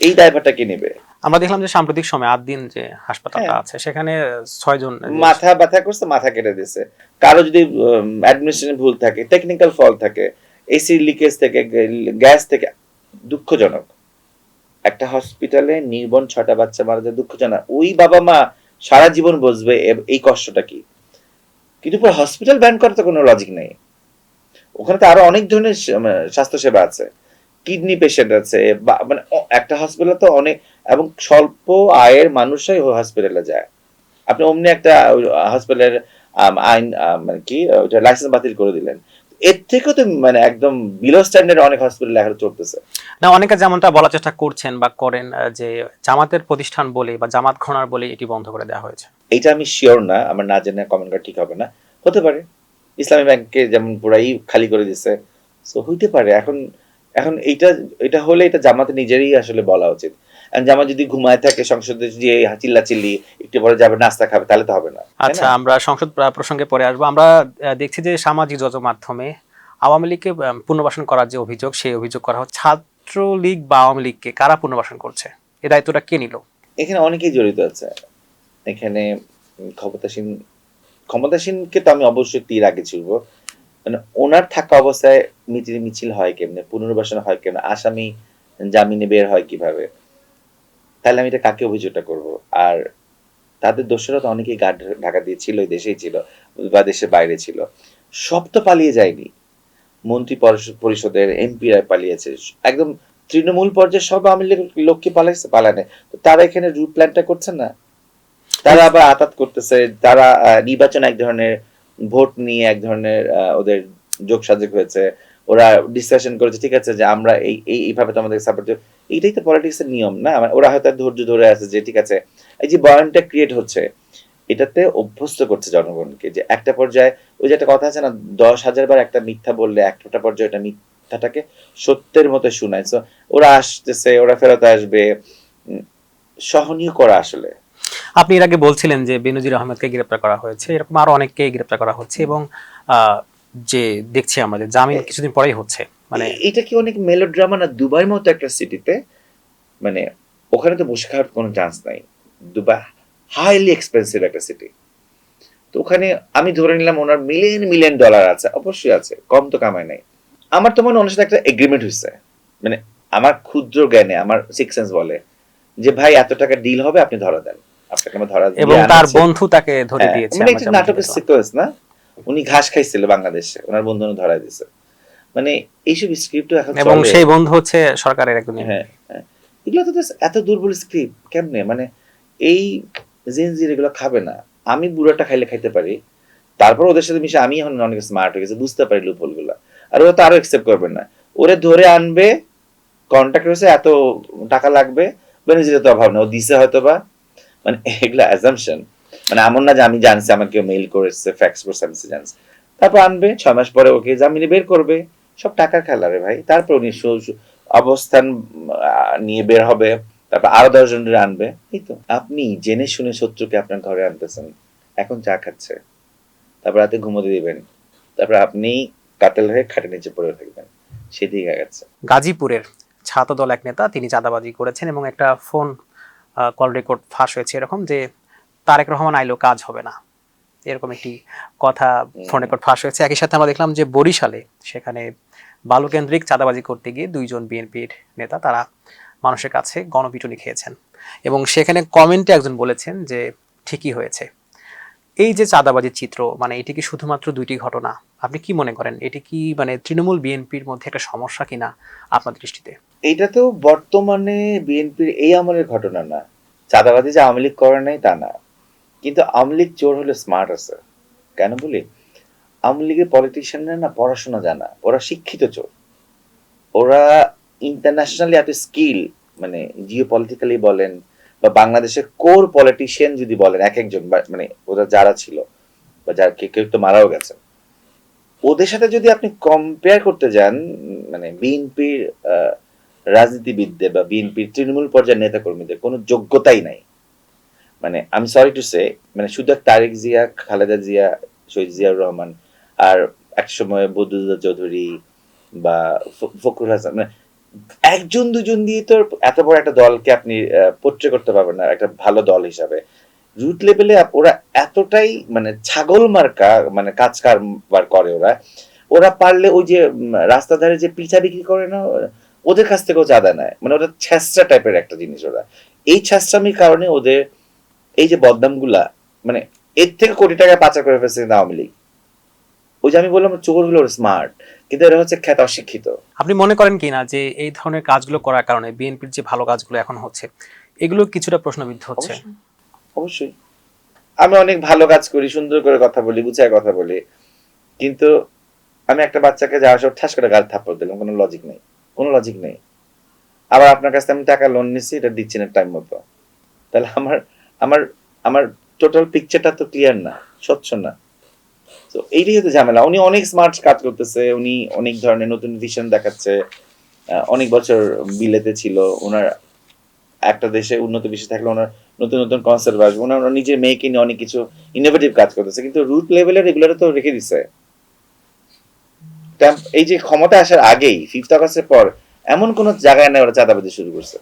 এই দায়ভারটা কে নেবে? আমরা দেখলাম যে সাম্প্রতিক সময় 8 দিন যে হাসপাতালটা হ্যাঁ, আছে সেখানে 6 জন মাথা ব্যথা করছে, মাথা কেটে দিছে। কারো যদি অ্যাডমিনিস্ট্রেশন ভুল থাকে, টেকনিক্যাল ফল থাকে, এসি লিকেজ থেকে, গ্যাস থেকে, দুঃখজনক। একটা হসপিটালে নির্বন 6টা বাচ্চা মারা যায়, দুঃখজনক। ওই বাবা মা সারা জীবন বুঝবে এই কষ্টটা কি। কিন্তু হসপিটাল ব্যান করার তো কোনো লজিক নেই। ওখানে তো আরো অনেক ধরনের স্বাস্থ্য সেবা আছে, কিডনি পেশেন্ট আছে, মানে একটা হসপিটালে তো অনেক, এবং স্বল্প আয়ের মানুষরাই হসপিটালে যায়। আপনি অমনি একটা হসপিটালের আইন মানে কি লাইসেন্স বাতিল করে দিলেন, এর থেকেও তো মানে একদম বিলো স্ট্যান্ডার্ড অনেক হসপিটাল এখন চলতেছে। না, অনেকে যেমনটা বলার চেষ্টা করছেন বা করেন যে জামাতের প্রতিষ্ঠান বলে বা জামাত ঘোষণার বলে এটি বন্ধ করে দেওয়া হয়েছে। এইটা আমি শিওর না, আমার না জেনে কমেন্ট করা ঠিক হবে না। হতে পারে ইসলামী ব্যাংককে যেমন পুরাই খালি করে দিছে, সো হইতে পারে। এখন এখন এইটা এটা হলে এটা জামাতে নিজেরই আসলে বলা উচিত। আর জামাত যদি ঘুমায় থাকে সংসদে যে চিল্লাচিল্লি একটু পরে যাবে নাস্তা খাবে, তাহলে তো হবে না, তাই আচ্ছা, না? আমরা সংসদ প্রসঙ্গে পরে আসবো। আমরা দেখছি যে সামাজিক যোগাযোগ মাধ্যমে আওয়ামী লীগকে পুনর্বাসন করার যে অভিযোগ, সেই অভিযোগ করা হচ্ছে ছাত্রলীগ বা আওয়ামী লীগকে কারা পুনর্বাসন করছে, এই দায়িত্বটা কে নিল? এখানে অনেকেই জড়িত আছে। এখানে ক্ষমতাসীন ক্ষমতাসীনকে তো আমি অবশ্যই তীর আগে ছুড়ব। মানে ওনার থাকা অবস্থায় মিছিল মিছিল হয় কেমনে, পুনর্বাসন হয় কেমনে, আসামি জামিনে বের হয় কিভাবে, তাহলে আমি এটা কাকে অভিযোগটা করব? আর তাদের দোষরা তো অনেকেই ঢাকা দিয়ে ছিল, দেশেই ছিল বা দেশের বাইরে ছিল, সব তো পালিয়ে যায়নি। মন্ত্রী পরিষদের এমপিরা পালিয়েছে, একদম তৃণমূল পর্যায়ে সব আওয়ামী লীগের লোককে পালাইছে, পালানে। তো তারা এখানে রুট প্ল্যানটা করছে না, তারা আবার আতাত করতেছে, তারা নির্বাচন এক ধরনের ভোট নিয়ে এক ধরনের ওদের যোগসাজগ হয়েছে, ওরা ডিসকাশন করেছে ঠিক আছে যে আমরা এইভাবে তোমাদের সাপোর্ট, এইটাই তো পলিটিক্স এর নিয়ম না? ওরা হয়তো ধৈর্য ধরে আছে যে ঠিক আছে, এই যে বয়ানটা ক্রিয়েট হচ্ছে এটাতে অভ্যস্ত করছে জনগণকে, যে একটা পর্যায়ে ওই যে একটা কথা আছে না, 10,000 বার একটা মিথ্যা বললে একটা পর্যায়ে এটা মিথ্যাটাকে সত্যের মতো শোনায়। So, ওরা আসতেছে, ওরা ফেরত আসবে, সহনীয় করা আসলে। আপনি এর আগে বলছিলেন যে বেনজির আহমেদকে গ্রেপ্তার করা হয়েছে, এরকম আরো অনেককে গ্রেপ্তার করা হচ্ছে, এবং যে দেখছি আমরা যে জামিন কিছুদিন পরেই হচ্ছে, মানে এটা কি অনেক মেলোড্রামা না? দুবাইয়ের মতো একটা সিটিতে, মানে ওখানে তো বসে খাওয়ার কোনো চান্স নাই। দুবাই হাইলি এক্সপেন্সিভ একটা সিটি, তো ওখানে আমি ধরে নিলাম ওনার মিলিয়ন মিলিয়ন ডলার আছে, অবশ্যই আছে, কম তো কামায় নাই। আমার তো মনে হয় ওনার সাথে একটা এগ্রিমেন্ট হয়েছে, মানে আমার ক্ষুদ্র জ্ঞানে আমার সিক্স সেন্স বলে যে ভাই এত টাকা ডিল হবে, আপনি ধরা দেন, আপনাকে আমরা ধরা এবং দিয়ে তার আনছি। বন্ধু তাকে ধরে হ্যাঁ, দিয়েছে, মানে আমরা একটা যেমন নাটকের শুনেছিলাম। সিকোয়েন্স না? উনি ঘাস খাইছিল বাংলাদেশে, ওনার বন্ধু ধরাই দিছে। মানে এইসব স্ক্রিপ্ট এখন এবং চলে। সেই বন্ধু হচ্ছে সরকারের একজন এমপি। হ্যাঁ, হ্যাঁ। এগুলো তো এত দুর্বল স্ক্রিপ্ট কেমনে? মানে এই জেনজির এগুলো খাবে না। আমি বুড়াটা খাইলে খাইতে পারি, তারপর ওদের সাথে মিশে আমি এখন অনেক স্মার্ট হয়ে গেছি, বুঝতে পারি লুপহোল গুলা। আর ওরা তো আরো একসেপ্ট করবে না, ওরে ধরে আনবে, কন্ট্রাক্ট হয়েছে এত টাকা লাগবে, বেনিফিটের তো অভাব না, ও দিছে হয়তো বা, মানে এগুলা অ্যাজাম্পশন। মানে এমন না যে আমি জানছি, আমাকে মেইল করেছে, ফ্যাক্স করছে, আমি জানছি। তারপর আনবে 6 মাস পরে ওকে জামিনে বের করবে, সব টাকার খেলা রে ভাই। তারপর উনি অবস্থান নিয়ে বের হবে, তারপর আরো 10 জন আনবে। এই তো আপনি জেনে শুনে শত্রুকে আপনার ঘরে আনতেছেন, এখন চা খাচ্ছে, তারপর রাতে ঘুমোতে দিবেন, তারপর আপনি কাতেল হয়ে খাটের নিচে পড়ে থাকবেন, সেদিকে গেছে। গাজীপুরের ছাত্রদল এক নেতা তিনি চাঁদাবাজি করেছেন, এবং একটা ফোন কল রেকর্ড ফাঁস হয়েছে এরকম যে তারেক রহমান আইলেও কাজ হবে না, এরকম একটি কথা ফোন রেকর্ড ফাঁস হয়েছে। একই সাথে আমরা দেখলাম যে বরিশালে সেখানে বালুকেন্দ্রিক চাঁদাবাজি করতে গিয়ে দুইজন বিএনপির নেতা তারা মানুষের কাছে গণপিটুনি খেয়েছেন, এবং সেখানে কমেন্টে একজন বলেছেন যে ঠিকই হয়েছে। এই যে চাঁদাবাজির চিত্র, মানে এটি কি শুধুমাত্র দুইটি ঘটনা? আপনি কি মনে করেন এটি কি মানে তৃণমূল বিএনপির মধ্যে একটা সমস্যা কিনা আপনার দৃষ্টিতে? এইটা তো বর্তমানে বিএনপির এই আমলের ঘটনা না। চাঁদাবাজি যে আওয়ামী লীগ করে নাই তা না, কিন্তু আওয়ামী লীগ চোর হলে স্মার্ট আছে। কেন বলি? আওয়ামী লীগের পলিটিশিয়ানরা না পড়াশোনা জানা, ওরা শিক্ষিত চোর। ওরা ইন্টারন্যাশনালি এত স্কিল, মানে জিও পলিটিক্যালি বলেন বা বাংলাদেশের কোর পলিটিশিয়ান যদি বলেন এক একজন, মানে ওরা যারা ছিল বা যার কেউ তো মারাও গেছে, ওদের সাথে যদি আপনি কম্পেয়ার করতে যান, মানে বিএনপির রাজনীতিবিদদের বা বিএনপির তৃণমূল পর্যায়ের নেতাকর্মীদের কোনো যোগ্যতাই নাই। মানে আমি সরি টু সে, মানে শুধু তারেক জিয়া, খালেদা জিয়া, শহীদ জিয়াউর রহমান, আর এক সময় বদরুদ্দোজা চৌধুরী বা ফখরুল হাসান, মানে একজন দুজন দিয়ে তো এত বড় একটা দলকে আপনি পোট্রে করতে পারবেন না একটা ভালো দল হিসাবে। রুট লেভেলে ওরা এতটাই মানে ছাগল মার্কা, মানে কাজ কারবার করে ওরা। ওরা পারলে ওই যে রাস্তা ধারে যে পিঠা বিক্রি করে না, ওদের কাছ থেকেও চাঁদা নেয়। মানে ওটা ছ্যাঁচড়া টাইপের একটা জিনিস ওরা। এই ছ্যাঁচড়ামির কারণে ওদের এই যে বদনামগুলা, মানে এর থেকে কোটি টাকা পাচার করে ফেলছে কিন্তু আওয়ামী লীগ। ওই যে আমি বললাম চোর হলো স্মার্ট, কিন্তু এরা হচ্ছে খ্যাত অশিক্ষিত। আপনি মনে করেন কিনা যে এই ধরনের কাজগুলো করার কারণে বিএনপির যে ভালো কাজগুলো এখন হচ্ছে এগুলো কিছুটা প্রশ্নবিদ্ধ হচ্ছে? অবশ্যই, অবশ্যই। আমি অনেক ভালো কাজ করি, সুন্দর করে কথা বলি, গুছায় কথা বলি, কিন্তু আমি একটা বাচ্চাকে যাওয়ার সময় ঠাস করে গাল থাপ্পড় দিলাম, কোনো লজিক নেই, কোনো লজিক নেই। আবার আপনার কাছে আমি টাকা লোন নিচ্ছি, এটা দিচ্ছি না টাইম মতো, তাহলে আমার আমার আমার টোটাল পিকচারটা তো ক্লিয়ার না, স্বচ্ছ না। তো এইটাই হচ্ছে ঝামেলা। উনি অনেক স্মার্ট কাজ করতেছে, উনি অনেক ধরনের নতুন ভিশন দেখাচ্ছে। অনেক বছর বিলেতে ছিল, ওনার একটা দেশে উন্নত বিশ্বে থাকলে ওনার নতুন নতুন কনসেপ্ট আসবে, ওনার নিজের মেয়েকে নিয়ে অনেক কিছু ইনোভেটিভ কাজ করতেছে, কিন্তু রুট লেভেলের এগুলো তো রেখে দিচ্ছে। এই যে ক্ষমতা আসার আগেই, 5th আগস্টের পর এমন কোন জায়গায় না ওরা চাঁদাবাজি শুরু করছে।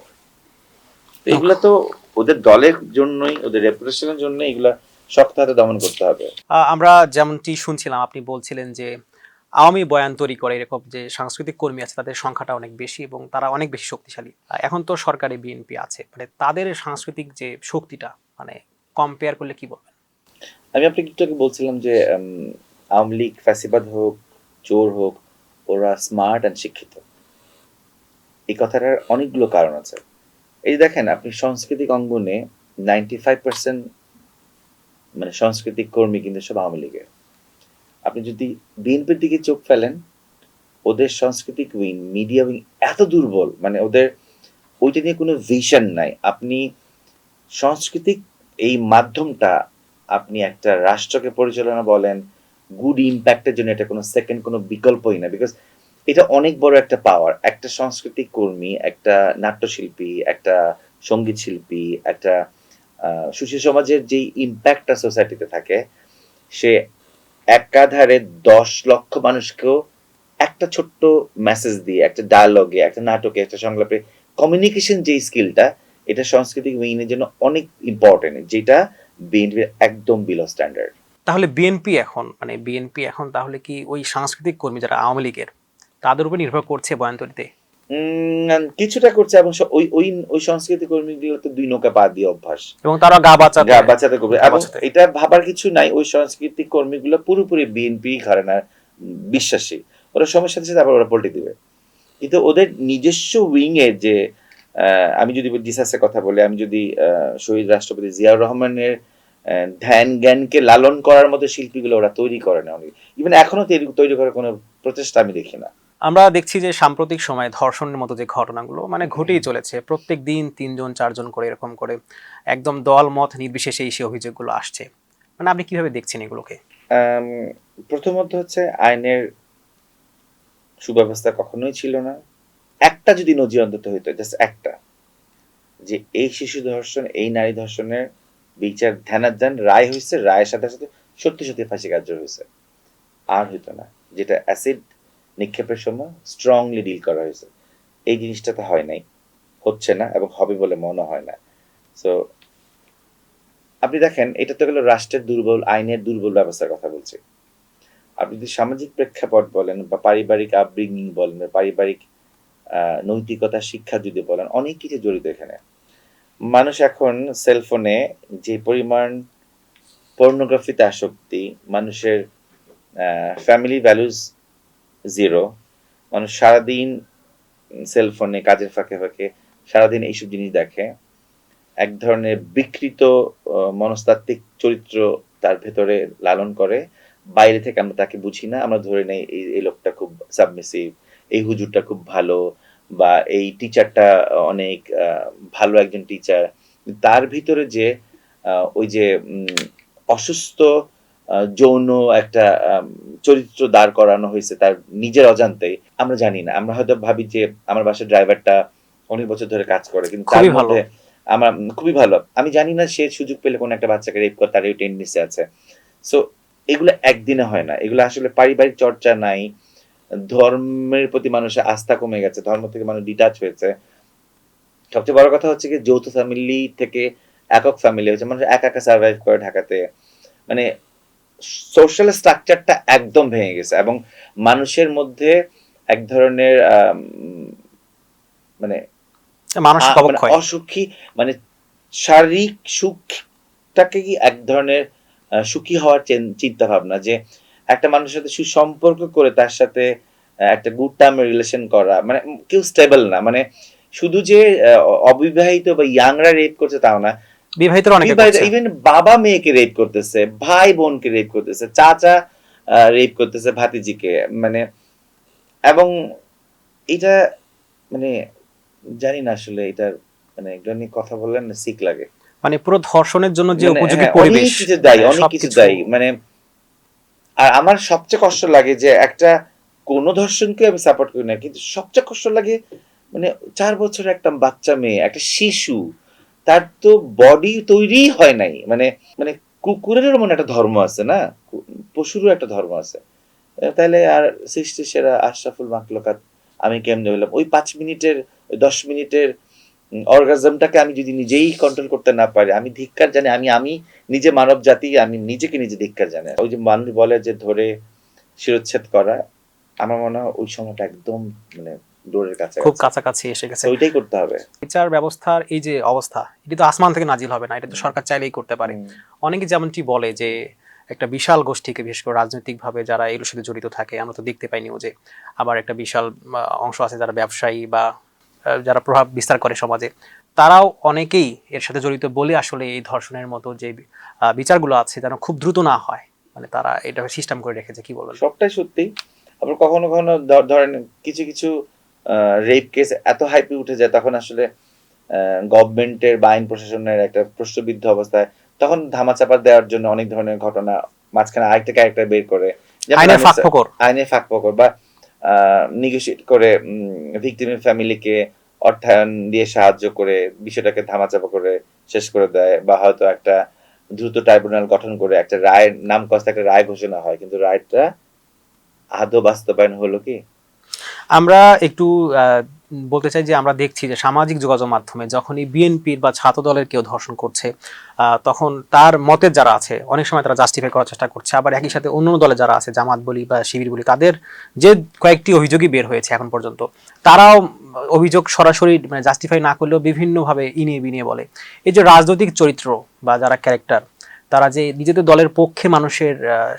তো এগুলা তো ওদের দলের জন্যই, ওদের রেপুটেশনের জন্য এগুলা শক্ত হাতে দমন করতে হবে। আমরা যেমনটি শুনছিলাম, আপনি বলছিলেন যে আওয়ামী বয়ান তৈরি করে এরকম যে সাংস্কৃতিক কর্মী আছে তাদের সংখ্যাটা অনেক বেশি এবং তারা অনেক বেশি শক্তিশালী। এখন তো সরকারি বিএনপি আছে, মানে তাদের সাংস্কৃতিক যে শক্তিটা মানে কম্পেয়ার করলে কি বলবেন? আমি আপনাকে একটু আগে বলছিলাম যে আওয়ামী লীগ ফ্যাসিবাদ হোক, চোর হোক, ওরা স্মার্ট অ্যান্ড শিক্ষিত। এই কথাটার অনেকগুলো কারণ আছে। এই যে দেখেন, আপনি সাংস্কৃতিক অঙ্গনে 95% মানে সাংস্কৃতিক কর্মী কিন্তু সব আওয়ামী লীগের। আপনি যদি বিএনপির দিকে চোখ ফেলেন, ওদের সাংস্কৃতিক উইং, মিডিয়া উইং এত দুর্বল, মানে ওদের ওইটা নিয়ে কোনো ভিশন নাই। আপনি সাংস্কৃতিক এই মাধ্যমটা, আপনি একটা রাষ্ট্রকে পরিচালনা বলেন, গুড ইম্প্যাক্টের জন্য এটা কোনো সেকেন্ড কোনো বিকল্পই না। বিকজ এটা অনেক বড় একটা পাওয়ার। একটা সাংস্কৃতিক কর্মী, একটা নাট্যশিল্পী, একটা সঙ্গীত শিল্পী, একটা সুশীল সমাজের যে ইম্প্যাক্টটা সোসাইটিতে থাকে, সে একাধারে 10 লক্ষ মানুষকেও একটা ছোট্ট মেসেজ দিয়ে, একটা ডায়ালগে, একটা নাটকে, একটা সংলাপে কমিউনিকেশন যে স্কিলটা, এটা সাংস্কৃতিক উইংয়ের জন্য অনেক ইম্পর্টেন্ট, যেটা বিএনপির একদম বিলো স্ট্যান্ডার্ড। তাহলে বিএনপি এখন তাহলে কি ওই সাংস্কৃতিক কর্মী যারা আওয়ামী লীগের তাদের উপর নির্ভর করছে বয়ান তৈরিতে? কিছুটা করছে, এবং ওই ওই ওই সংস্কৃতি কর্মীগুলো তো 2 নৌকা পা দিয়ে অভ্যাস, এবং তারা গা বাঁচাতে বাচ্চাতে করবে। এবং এটা ভাবার কিছু নাই, ওই সাংস্কৃতিক কর্মীগুলো পুরোপুরি বিএনপি ঘরানার বিশ্বাসী। ওরা সময়ের সাথে সাথে আবার ওরা পল্টে দিবে, কিন্তু ওদের নিজস্ব উইং এর যে আমি যদি জিসাসের কথা বলি, আমি যদি শহীদ রাষ্ট্রপতি জিয়াউর রহমানের ধ্যান জ্ঞানকে লালন করার মতো শিল্পীগুলো ওরা তৈরি করে না। ইভেন এখনো তৈরি করার কোনো প্রচেষ্টা আমি দেখি না। আমরা দেখছি যে সাম্প্রতিক সময়ে ধর্ষণের মতো যে ঘটনাগুলো মানে ঘটেই চলেছে, প্রত্যেক দিন 3 জন 4 জন করে এরকম করে একদম দল মত নির্বিশেষে সেই অভিযোগগুলো আসছে। মানে আপনি কিভাবে দেখছেন এগুলোকে? প্রথমত হচ্ছে আইনের সুব্যবস্থা কখনোই ছিল না। একটা যদি নজির অন্তত হইতো, জাস্ট একটা, যে এই শিশু ধর্ষণ, এই নারী ধর্ষণের বিচার ধ্যানাজ্ঞান রায় হয়েছে, রায়ের সাথে সাথে সত্যি সত্যি ফাঁসি কার্যকর হয়েছে, আর হইতো না। যেটা অ্যাসিড নিক্ষেপের সময় স্ট্রংলি ডিল করা হয়েছে, এই জিনিসটা তো হয় নাই, হচ্ছে না, এবং হবে বলে মনে হয় না। সো আপনি দেখেন, এটা তো গেল রাষ্ট্রের দুর্বল, আইনের দুর্বল ব্যবস্থার কথা বলছি। আপনি যদি সামাজিক প্রেক্ষাপট বলেন, বা পারিবারিক আপব্রিঙ্গিং বলেন, বা পারিবারিক নৈতিকতা শিক্ষা যদি বলেন, অনেক কিছু জড়িত এখানে। মানুষ এখন সেলফোনে যে পরিমাণ পর্নোগ্রাফিতে আসক্তি, মানুষের ফ্যামিলি ভ্যালুজ জিরো, মানুষ সারাদিন সেলফোনে কাজের ফাঁকে ফাঁকে সারাদিন এইসব জিনিস দেখে, এক ধরনের বিকৃত মনস্তাত্ত্বিক চরিত্র তার ভেতরে লালন করে। বাইরে থেকে আমরা তাকে বুঝি না, আমরা ধরে নেই এই লোকটা খুব সাবমিসিভ, এই হুজুরটা খুব ভালো, বা এই টিচারটা অনেক ভালো একজন টিচার। তার ভিতরে যে ওই যে অসুস্থ যৌন একটা চরিত্র দাঁড় করানো হয়েছে তার নিজের অজান্তেই, আমরা জানি না। আমরা হয়তো ভাবি যে আমার বাসার ড্রাইভারটা অনেক বছর ধরে কাজ করে, কিন্তু তার মধ্যে আমার খুবই ভালো, আমি জানি না সে সুযোগ পেলে কোন একটা বাচ্চাকে রেপ করে, তার এই টেন্ডেন্সি আছে। সো এগুলো একদিনে হয় না, এগুলো আসলে পারিবারিক চর্চা নাই, ধর্মের প্রতি মানুষের আস্থা কমে গেছে, ধর্ম থেকে মানুষ ডিটাচ হয়েছে। সবচেয়ে বড় কথা হচ্ছে কি, যৌথ ফ্যামিলি থেকে একক ফ্যামিলি হচ্ছে, মানুষ একা একা সার্ভাইভ করে ঢাকাতে। মানে সোশ্যাল স্ট্রাকচারটা একদম ভেঙে গেছে, এবং মানুষের মধ্যে এক ধরনের মানে মানসিক অবক্ষয়, অসুখী, মানে শারীরিক সুখটাকে কি এক ধরনের সুখী হওয়ার চিন্তা ভাবনা, যে একটা মানুষের সাথে সুসম্পর্ক করে তার সাথে একটা গুড টার্ম রিলেশন করা, মানে কেউ স্টেবল না। মানে শুধু যে অবিবাহিত বা ইয়াংরা রেপ করছে তাও না, বিবাহিতরা অনেকে করছে। ইভেন বাবা মেয়েকে রেপ করতেছে, ভাই বোনকে রেপ করতেছে, চাচা রেপ করতেছে ভাতিজিকে। মানে এবং এটা মানে জানি না আসলে, এটার মানে এগুলো নিয়ে কথা বললেন না সিক লাগে। মানে পুরো ধর্ষণের জন্য যে মানে উপযোগী হ্যাঁ, পরিবেশ, অনেক কিছু দায়ী, মানে অনেক কিছু সবকিছু। দায়ী। মানে আর আমার সবচেয়ে কষ্ট লাগে যে একটা কোনো ধর্ষণকে আমি সাপোর্ট করি না, কিন্তু সবচেয়ে কষ্ট লাগে মানে 4 বছরের একটা বাচ্চা মেয়ে, একটা শিশু, তার তো বডি তৈরিই হয় নাই। মানে মানে কুকুরেরও মনে একটা ধর্ম আছে না, পশুরও একটা ধর্ম আছে। তাহলে আর সৃষ্টি সেরা আশরাফুল মাখলুকাত আমি কেমনে হইলাম? ওই 5 মিনিটের, 10 মিনিটের অর্গাজমটাকে আমি যদি নিজেই কন্ট্রোল করতে না পারি, আমি ধিক্কার জানি। আমি নিজে মানব জাতি, আমি নিজেকে নিজে ধিক্কার জানি। ওই যে মানুষ বলে যে ধরে শিরচ্ছেদ করা, আমার মনে হয় ওই সময়টা একদম মানে ডোরের খুব কাছাকাছি। কাছাকাছি এসে গেছে। তো ওইটাই করতে হবে। বিচার ব্যবস্থার এই যে অবস্থা, এটি তো আসমান থেকে নাজিল হবে না, এটা তো হুম, সরকার চাইলেই করতে পারে। হুম, অনেকে যেমনটি বলে যে একটা বিশাল গোষ্ঠীকে, বিশেষ করে রাজনৈতিকভাবে যারা এর সাথে জড়িত থাকে, আমরা তো দেখতে পাই নিউজে, আবার একটা বিশাল অংশ আছে যারা ব্যবসায়ী বা যারা প্রভাব বিস্তার করে সমাজে, তারাও অনেকেই এর সাথে জড়িত বলে আসলে এই ধর্ষণের মতো যে বিচারগুলো আছে যেন খুব দ্রুত না হয়, মানে তারা এটা সিস্টেম করে রেখেছে। কি বলবেন? সবটাই সত্যি। আবার কখনো কখনো ধরেন কিছু কিছু রেপ কেস এত হাইপে উঠে যায়, তখন আসলে গভর্নমেন্টের বা আইন প্রশাসনের একটা প্রশ্নবিদ্ধ অবস্থায়, তখন ধামাচাপা দেওয়ার জন্য অনেক ধরনের ঘটনা মাঝখানে আরেকটা ক্যারেক্টার বের করে, যেমন আইনের ফাঁক ফোকর। আইনের ফাঁক ফোকর বা নেগোশিয়েট করে ভিকটিমের ফ্যামিলিকে অর্থায়ন দিয়ে সাহায্য করে বিষয়টাকে ধামাচাপা করে শেষ করে দেয়, বা হয়তো একটা দ্রুত ট্রাইব্যুনাল গঠন করে একটা রায়ের নাম কস্তে একটা রায় ঘোষণা হয়, কিন্তু রায়টা আদৌ বাস্তবায়ন হলো কি? আমরা একটু বলতে চাই যে আমরা দেখছি যে সামাজিক যোগাযোগ মাধ্যমে যখনই বিএনপির বা ছাত্র দলের কেউ ধর্ষণ করছে, তখন তার মতের যারা আছে অনেক সময় তারা জাস্টিফাই করার চেষ্টা করছে, আবার একই সাথে অন্য দলে যারা আছে, জামাত বলি বা শিবির বলি, তাদের যে কয়েকটি অভিযোগই বের হয়েছে এখন পর্যন্ত, তারাও অভিযোগ সরাসরি মানে জাস্টিফাই না করলেও বিভিন্নভাবে ইনিয়ে বিনিয়ে বলে। এই যে রাজনৈতিক চরিত্র বা যারা ক্যারেক্টার, তারা যে নিজেদের দলের পক্ষে মানুষের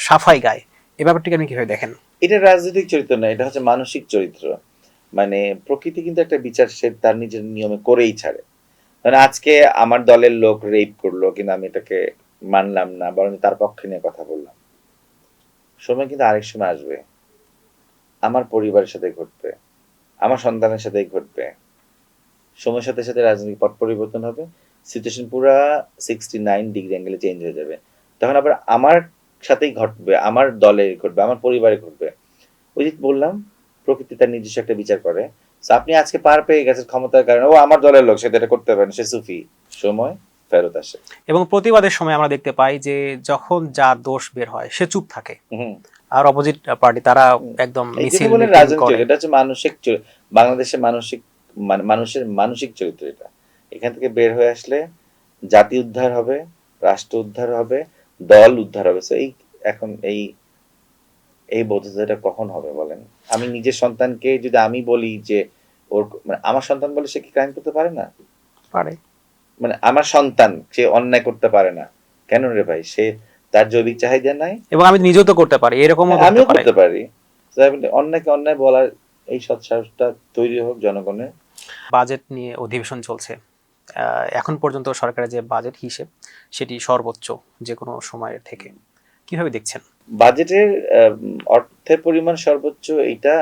সাফাই গায়, এ ব্যাপারটিকে আপনি কিভাবে দেখেন? এটা রাজনৈতিক চরিত্র না, এটা হচ্ছে মানসিক চরিত্র। মানে প্রকৃতি কিন্তু একটা বিচার সে তার নিজের নিয়মে করেই ছাড়ে। মানে আজকে আমার দলের লোক রেপ করলো, কিন্তু আমি এটাকে মানলাম না, বরং তার পক্ষে নিয়ে কথা বললাম। সময় কিন্তু আরেক সময় আসবে, আমার পরিবারের সাথে ঘটবে, আমার সন্তানের সাথেই ঘটবে। সময়ের সাথে সাথে রাজনৈতিক পট পরিবর্তন হবে, সিচুয়েশন পুরা 69 ডিগ্রি অ্যাঙ্গেলে চেঞ্জ হয়ে যাবে। তখন আবার আমার সাথেই ঘটবে, আমার দলে ঘটবে, আমার পরিবারে ঘটবে। ওই যে বললাম, প্রকৃতি তার নিজস্ব একটা বিচার করে। So আপনি আজকে পার পেয়ে গেছেন ক্ষমতার কারণে, ও আমার দলের লোক, সে তো এটা করতে পারে না, সে সুফি। সময় ফেরত আসে। এবং প্রতিবাদের সময় আমরা দেখতে পাই যে যখন যার দোষ বের হয় সে চুপ থাকে, হুম, আর অপোজিট পার্টি তারা হুম। একদম এই জন্য মিছিল বলেন মিটিং রাজনৈতিক করে। চরিত্র, এটা হচ্ছে মানসিক বাংলাদেশের মানসিক মানুষের মানসিক চরিত্র এটা। এখান থেকে বের হয়ে আসলে জাতি উদ্ধার হবে, রাষ্ট্র উদ্ধার হবে, দল উদ্ধার হবে। So এই এখন এই বোধোদয়টা কখন হবে বলেন? আমি নিজের সন্তানকে যদি আমি বলি যে ওর মানে আমার সন্তান বলে সে কি ক্রাইম করতে পারে না? পারে। মানে আমার সন্তান সে অন্যায় করতে পারে না। কেন রে ভাই? সে তার জৈবিক চাহিদা নাই। এবং আমি নিজেও তো করতে পারি, এরকমও হ্যাঁ, তো হতে আমিও পারে। করতে পারি। তাই বলে অন্যায়কে অন্যায় বলার এই সৎসাহসটা তৈরি হোক জনগণের। বাজেট নিয়ে অধিবেশন চলছে। এখন পর্যন্ত সরকারের যে বাজেট হিসেব সেটি সর্বোচ্চ যে কোনো সময়ের থেকে। কিভাবে দেখছেন? বাজেটের অর্থের পরিমাণ সর্বোচ্চ, এইটা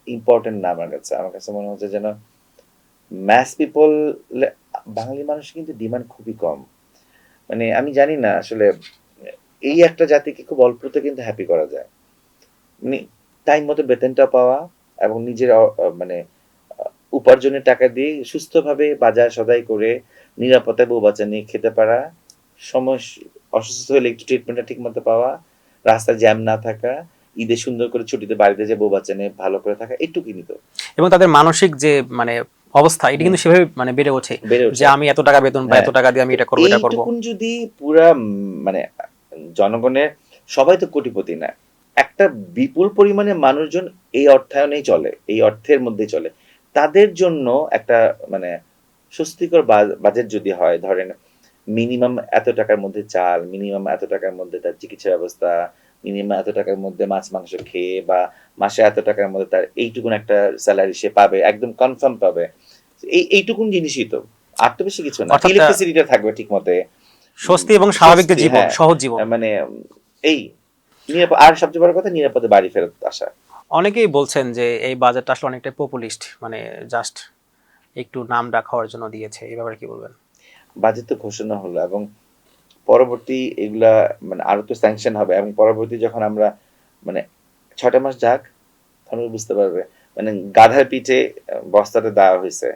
ইম্পর্টেন্ট না আমার কাছে। আমার কাছে মনে হচ্ছে যেন ম্যাস পিপল, বাঙালি মানুষের কিন্তু ডিমান্ড খুবই কম। মানে আমি জানি না আসলে এই একটা জাতিকে খুব অল্পতে কিন্তু হ্যাপি করা যায়। মানে টাইম মতো বেতনটা পাওয়া এবং নিজের মানে উপার্জনের টাকা দিয়ে সুস্থভাবে বাজার সদাই করে নিরাপদে বউ বাচ্চা নিয়ে খেতে পারা, সময় অসুস্থ হলে একটু ট্রিটমেন্টটা ঠিক মতো পাওয়া, রাস্তায় জ্যাম না থাকা, ঈদে সুন্দর করে ছুটিতে বাড়িতে যে বউ বাচ্চা নিয়ে ভালো করে থাকা, এইটুকুই তো। এবং তাদের মানসিক যে মানে অবস্থা, এটি হুম, কিন্তু সেভাবে মানে বেড়ে ওঠে বেড়ে যে ওঠে। আমি এত টাকা বেতন বা হ্যাঁ, এত টাকা দিয়ে আমি তো এটা করবো, এটা করবো। এইটুকুন যদি পুরা মানে জনগণের, সবাই তো কোটিপতি না, একটা বিপুল পরিমাণে মানুষজন এই অর্থায়নেই চলে, এই অর্থের মধ্যেই চলে, তাদের জন্য একটা মানে স্বস্তিকর বাজেট যদি হয়, ধরেন মিনিমাম এত টাকার মধ্যে চাল, মিনিমাম এত টাকার মধ্যে তার চিকিৎসা ব্যবস্থা, মিনিমাম এত টাকার মধ্যে মাছ মাংস খেয়ে, বা মাসে এত টাকার মধ্যে তার এইটুকুন একটা স্যালারি সে পাবে, একদম কনফার্ম পাবে। এইটুকুন জিনিসই তো, আর তো বেশি কিছু না। অর্থাৎ ইলেকট্রিসিটিটা থাকবে ঠিক মতে, স্বস্তি এবং স্বাভাবিক যে স্বস্তি, জীবন, হ্যাঁ, সহজ জীবন। মানে এই নিরাপদ, আর সবচেয়ে বড় কথা নিরাপদে বাড়ি ফেরত আসা। অনেকেই বলছেন যে এই বাজেটটা আসলে অনেকটা পপুলিস্ট, মানে জাস্ট একটু নাম ডাক হওয়ার জন্য দিয়েছে, এই ব্যাপারে কি বলবেন? বাজেট তো ঘোষণা হলো এবং পরবর্তী এগুলা মানে আরো তো স্যাংশন হবে এবং পরবর্তী যখন আমরা মানে ৬টা মাস যাক তখন বুঝতে পারবে মানে গাধার পিঠে বস্তাটা দেওয়া হয়েছে,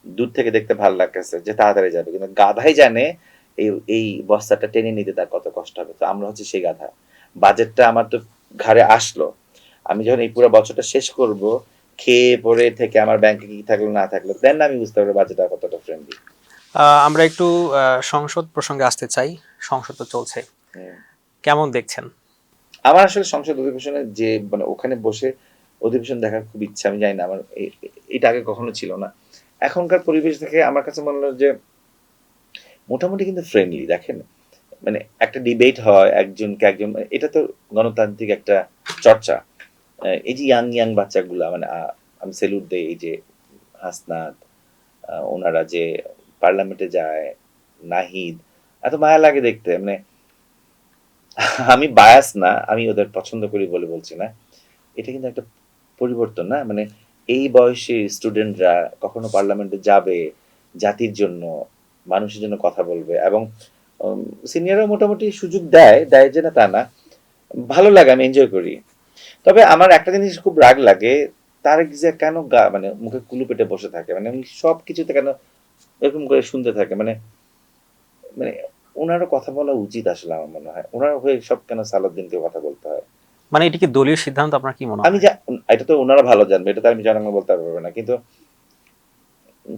দূর থেকে দেখতে ভালো লাগতেছে যে তাড়াতাড়ি যাবে, কিন্তু গাধাই জানে এই এই বস্তাটা টেনে নিতে তার কত কষ্ট হবে। তো আমরা হচ্ছে সেই গাধা। বাজেটটা আমার তো ঘাড়ে আসলো, আমি যখন এই পুরো বছরটা শেষ করব, খেয়ে পরে থেকে আমার ব্যাংকে কি থাকলো না থাকলো, দেন আমি বুঝতে পারবো বাজেটটা কতটা ফ্রেন্ডলি। আমরা একটু সংসদ প্রসঙ্গে আসতে চাই। সংসদ তো চলছে, কেমন দেখছেন? আমার আসলে সংসদ অধিবেশনে যে মানে ওখানে বসে অধিবেশন দেখার খুব ইচ্ছা, আমি জানি না আমার এটা আগে কখনো ছিল না। এখনকার পরিবেশ দেখে আমার কাছে মনে হলো যে মোটামুটি কিন্তু ফ্রেন্ডলি। দেখেন মানে একটা ডিবেট হয়, একজনকে একজন, এটা তো গণতান্ত্রিক একটা চর্চা। এই যে ইয়াং ইয়াং বাচ্চাগুলা মানে আমি সেলুট দেই, এই যে হাসনাত, ওনারা যে পার্লামেন্টে যায়, নাহিদ, এত মায়া লাগে দেখতে। মানে আমি বায়াস না, আমি ওদের পছন্দ করি বলে বলছি না, এটা কিন্তু একটা পরিবর্তন না? মানে এই বয়সী স্টুডেন্টরা কখনো পার্লামেন্টে যাবে, জাতির জন্য, মানুষের জন্য কথা বলবে এবং সিনিয়ররা মোটামুটি সুযোগ দেয়, দেয় যে না তা না। ভালো লাগে, আমি এনজয় করি। তবে আমার একটা জিনিস খুব রাগ লাগে, তারেক জিয়া কেন মানে মুখে কুলু পেটে বসে থাকে, মানে উনি সব কিছুতে কেন এরকম করে শুনতে থাকে, মানে মানে ওনারও কথা বলা উচিত আসলে, আমার মনে হয় ওনার হয়ে সব কেন সালাউদ্দিনকে কথা বলতে হয়। মানে এটা কি দলীয় সিদ্ধান্ত, আপনার কি মনে আমি হয়? যা, এটা তো ওনারা ভালো জানবে, এটা তো আমি জনগণ বলতে পারবো না, কিন্তু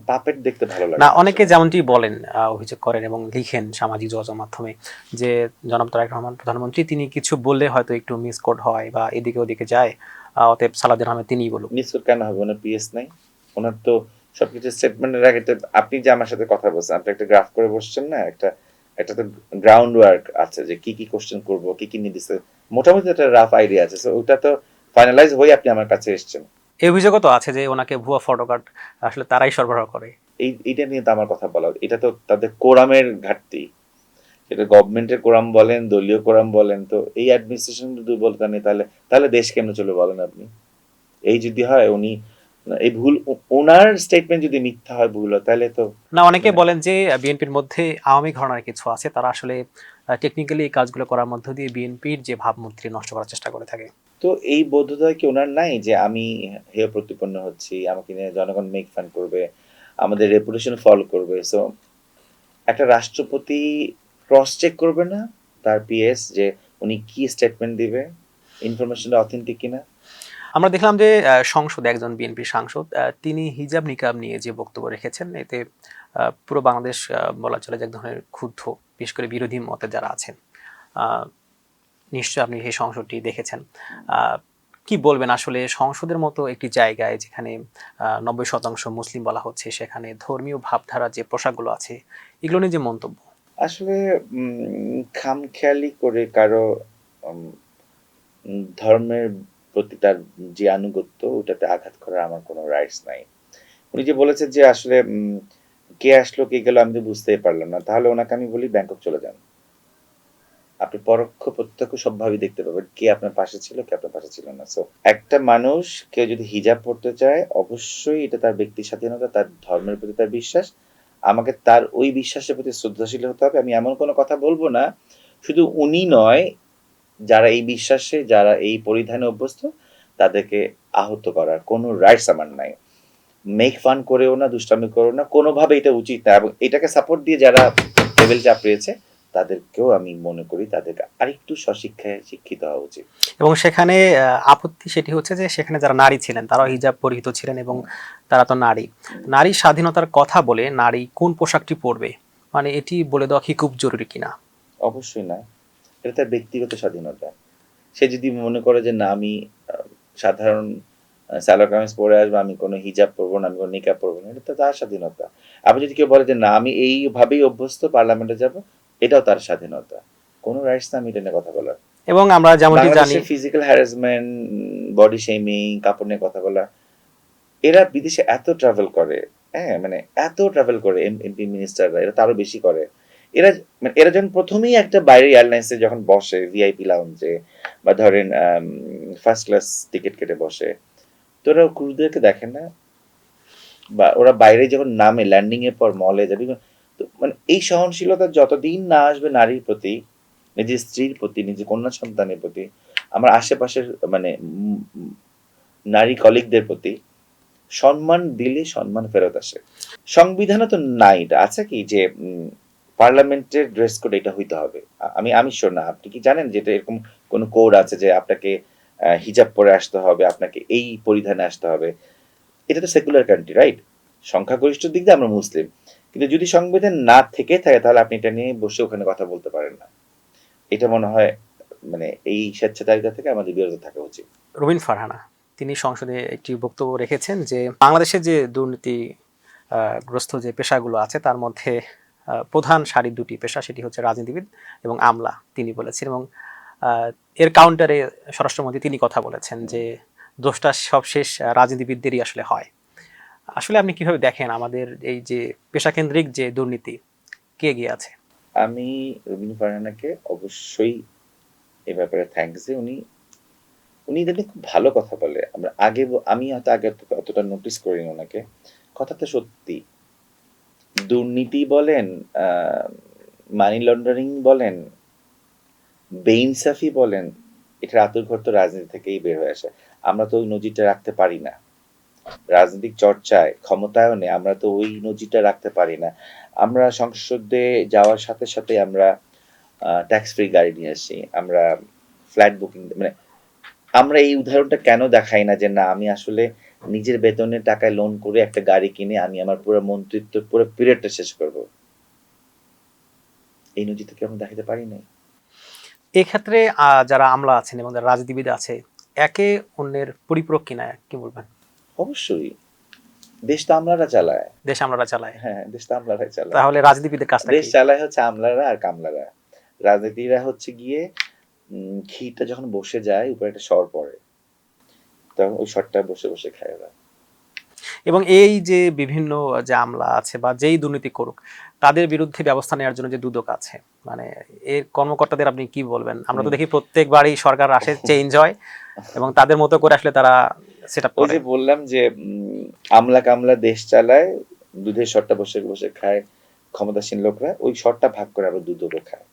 পাপেট দেখতে ভালো লাগে না, না অনেকে আসলে। যেমনটি বলেন, অভিযোগ করেন এবং লিখেন সামাজিক যোগাযোগ মাধ্যমে যে জনাব তারেক রহমান প্রধানমন্ত্রী, তিনি কিছু বললে হয়তো একটু মিসকোড হয় বা এদিকে ওদিকে যায়, অতএব সালাউদ্দিন আহমেদ তিনিই বলুক। নিশ্চয় কেন হবে, ওনার পিএস নাই? ওনার তো সবকিছু স্টেটমেন্টের আগে আপনি যে আমার সাথে কথা বলছেন, আপনি একটা গ্রাফ করে বসছেন না, একটা একটা তো গ্রাউন্ড ওয়ার্ক আছে যে কি কি কোশ্চেন করব, কি কি নির্দিষ্ট মোটামুটি একটা রাফ আইডিয়া আছে, সো ওটা তো ফাইনালাইজ হয়ে আপনি আমার কাছে এসেছেন। এই অভিযোগও তো আছে যে ওনাকে ভুয়া ফটো কার্ড আসলে তারাই সরবরাহ করে। এইটা নিয়ে তো আমার কথা বলা, এটা তো তাদের কোরামের ঘাটতি। সেটা গভর্নমেন্টের কোরাম বলেন, দলীয় কোরাম বলেন, তো এই অ্যাডমিনিস্ট্রেশনের দুর্বলতা নেই, তাহলে তাহলে দেশ কেমনে চলে বলেন আপনি? এই যদি হয় উনি এই ভুল, ওনার স্টেটমেন্ট যদি মিথ্যা হয়, ভুল হয়, তাহলে তো না, অনেকে মানে বলেন যে বিএনপির মধ্যে আওয়ামী ঘরানার কিছু আছে, তারা আসলে টেকনিক্যালি এই কাজগুলো করার মধ্য দিয়ে বিএনপির যে ভাবমূর্তি নষ্ট করার চেষ্টা করে থাকে। তো এই বোধতা কি ওনার নাই যে আমি হেয় প্রতিপন্ন হচ্ছি, আমাকে নিয়ে জনগণ মেক ফান করবে, আমাদের রেপুটেশন ফল করবে, সো একটা রাষ্ট্রপতি ক্রস চেক করবে না তার পিএস যে উনি কি স্টেটমেন্ট দিবে, ইনফরমেশনটা অথেন্টিক কিনা? আমরা দেখলাম যে সংসদে একজন বিএনপি সাংসদ, তিনি হিজাব নিকাব নিয়ে যে বক্তব্য রেখেছেন, এতে পুরো বাংলাদেশ বলা চলে যে এক ধরনের ক্ষুব্ধ, বিশেষ করে বিরোধী মতে যারা আছেন। আহ, নিশ্চয়ই আপনি সেই সংসদটি দেখেছেন। আহ, কি বলবেন আসলে সংসদের মতো একটি জায়গায় যেখানে 90% মুসলিম বলা হচ্ছে, সেখানে ধর্মীয় ভাবধারা যে পোশাকগুলো আছে, এগুলো নিয়ে যে মন্তব্য? আসলে খামখেয়ালি করে কারো ধর্মের প্রতি তার যে আনুগত্য, ওটাতে আঘাত করার আমার কোনো রাইটস নাই। উনি যে বলেছে যে আসলে কে আসলো কে গেল আমি তো বুঝতেই পারলাম না, তাহলে ওনাকে আমি বলি ব্যাংকক চলে যান, আপনি পরোক্ষ প্রত্যক্ষ সবভাবে দেখতে পাবেন কে আপনার পাশে ছিল, কে আপনার পাশে ছিল না। সো একটা মানুষ কেউ যদি হিজাব পড়তে চায়, অবশ্যই এটা তার ব্যক্তি স্বাধীনতা, তার ধর্মের প্রতি তার বিশ্বাস, আমাকে তার ওই বিশ্বাসের প্রতি শ্রদ্ধাশীল হতে হবে। আমি এমন কোনো কথা বলবো না, শুধু উনি নয়, যারা এই বিশ্বাসে, যারা এই পরিধানে অভ্যস্ত, তাদেরকে আহত করার কোনো রাইটস আমার নাই। মেক ফান করেও না, দুষ্টামি করো না, কোনোভাবে এটা উচিত না। এবং এটাকে সাপোর্ট দিয়ে যারা লেভেল চাপিয়েছে, তাদেরকেও আমি মনে করি তাদেরকে আরেকটু স্বশিক্ষায় শিক্ষিত হওয়া উচিত। এবং সেখানে আপত্তি সেটি হচ্ছে যে সেখানে যারা নারী ছিলেন তারাও হিজাব পরিহিত ছিলেন, এবং তারা তো নারী। নারী স্বাধীনতার কথা বলে নারী কোন পোশাকটি পরবে, মানে এটি বলে দেওয়া কি খুব জরুরি কিনা? অবশ্যই না, এটা তার ব্যক্তিগত স্বাধীনতা। সে যদি মনে করে যে না আমি সাধারণ সালোয়ার কামিজ পরে আসবো, আমি কোনো হিজাব পরবো না, আমি কোনো নিকাব পরবো না, এটা তো তার স্বাধীনতা। আবার যদি কেউ বলে যে না আমি এইভাবেই অভ্যস্ত, পার্লামেন্টে যাব, এটাও তার স্বাধীনতা। কোনো রাইটস না আমি এটা নিয়ে কথা বলার। এবং আমরা যেমনটি জানি, বাংলাদেশে ফিজিক্যাল হ্যারাসমেন্ট, বডি শেমিং, কাপড় নিয়ে কথা বলা, এরা বিদেশে এত ট্রাভেল করে, হ্যাঁ মানে এত ট্রাভেল করে, এমপি মিনিস্টাররা এরা তারও বেশি করে। এরা মানে এরা যখন প্রথমেই একটা বাইরে এয়ারলাইন্সে যখন বসে ভিআইপি লাউঞ্জে, বা ধরেন ফার্স্ট ক্লাস টিকিট কেটে বসে, তো ওরা ক্রুদেরকে দেখে না? বা ওরা বাইরে যখন নামে ল্যান্ডিং এর পর মলে যাবে, তো মানে এই সহনশীলতা যতদিন না আসবে নারীর প্রতি, নিজের স্ত্রীর প্রতি, নিজের কন্যা সন্তানের প্রতি, আমার আশেপাশের মানে নারী কলিগদের প্রতি সম্মান দিলে সম্মান ফেরত আসে। সংবিধানে তো নাই, এটা আছে কি যে পার্লামেন্টের ড্রেস কোড এটা হইতে হবে। আমি শিওর না, আপনি কি জানেন যে এটা এরকম কোন কোড আছে যে আপনাকে হিজাব পরে আসতে হবে, আপনাকে এই পরিধানে আসতে হবে? এটা তো সেকুলার কান্ট্রি, রাইট? সংখ্যাগরিষ্ঠ দিক দিয়ে আমরা মুসলিম, কিন্তু যদি সংবিধান না থেকে থাকে তাহলে আপনি এটা নিয়ে বসে ওখানে কথা বলতে পারেন না। এটা মনে হয় মানে এই স্বেচ্ছাচারিতা থেকে আমাদের বিরত থাকা উচিত। রুবিন ফারহানা তিনি সংসদে একটি বক্তব্য রেখেছেন যে বাংলাদেশে যে দুর্নীতি গ্রস্ত যে পেশাগুলো আছে তার মধ্যে প্রধান সারির দুটি পেশা, সেটি হচ্ছে রাজনীতিবিদ এবং আমলা, তিনি বলেছেন। এবং এর কাউন্টারে স্বরাষ্ট্রমন্ত্রী তিনি কথা বলেছেন যে দোষটা সব শেষ রাজনীতিবিদদেরই আসলে হয়। আসলে আপনি কিভাবে দেখেন আমাদের এই যে পেশাকেন্দ্রিক যে দুর্নীতি, কে এগিয়ে আছে? আমি রবীন্দ্র ফারহানাকে অবশ্যই এ ব্যাপারে থ্যাঙ্কস দিই। উনি উনি ইদানিং খুব ভালো কথা বলে। আমি হয়তো আগে অতটা নোটিস করিনি ওনাকে। কথাটা সত্যি। দুর্নীতি বলেন, মানি লন্ডারিং বলেন, বেইনসাফি বলেন, এটার আঁতুড়ঘর তো রাজনীতি থেকেই বের হয়ে আসে। আমরা তো ওই নজিরটা রাখতে পারি না। রাজনৈতিক চর্চায়, ক্ষমতায়নে আমরা তো ওই নজিরটা রাখতে পারি না। আমরা সংসদে যাওয়ার সাথে সাথে আমরা ট্যাক্স ফ্রি গাড়ি নিয়ে আসি। আমরা ফ্ল্যাট বুকিং মানে আমরা এই উদাহরণটা কেন দেখাই না যে না আমি আসলে নিজের বেতনের টাকায় লোন করে একটা গাড়ি কিনে আমি আমার পুরো মন্ত্রিত্ব পুরো পিরিয়ডটা শেষ করব? এই নজিরটা কি আমরা দেখাতে পারি নাই? এক্ষেত্রে যারা আমলা আছেন এবং যারা রাজনীতিবিদ আছে, একে অন্যের পরিপূরক কিনা, কি বলবেন? অবশ্যই। দেশ তো আমলারা চালায়। দেশ আমলারা চালায়, হ্যাঁ, দেশ তো আমলারাই চালায়। তাহলে রাজনীতিবিদের কাজটা দেশ কি? চালায় হচ্ছে আমলারা আর কামলারা। রাজনীতিরা হচ্ছে গিয়ে ক্ষীরটা যখন বসে যায় উপরে একটা সর পড়ে, তখন ওই সরটা বসে বসে খায় ওরা। এবং এই যে বিভিন্ন যে আমলা আছে বা যেই দুর্নীতি করুক, তাদের বিরুদ্ধে ব্যবস্থা নেওয়ার জন্য যে দুদক আছে, মানে এর কর্মকর্তাদের আপনি কি বলবেন? আমরা তো দেখি প্রত্যেকবারই সরকার আসে, চেঞ্জ হয় এবং তাদের মতো করে আসলে তারা সেট আপ ওই করে। যে বললাম যে আমলা কামলা দেশ চালায়, দুধের সরটা বসে বসে খায় ক্ষমতাসীন লোকরা, ওই সরটা ভাগ করে আবার দুদকও খায়।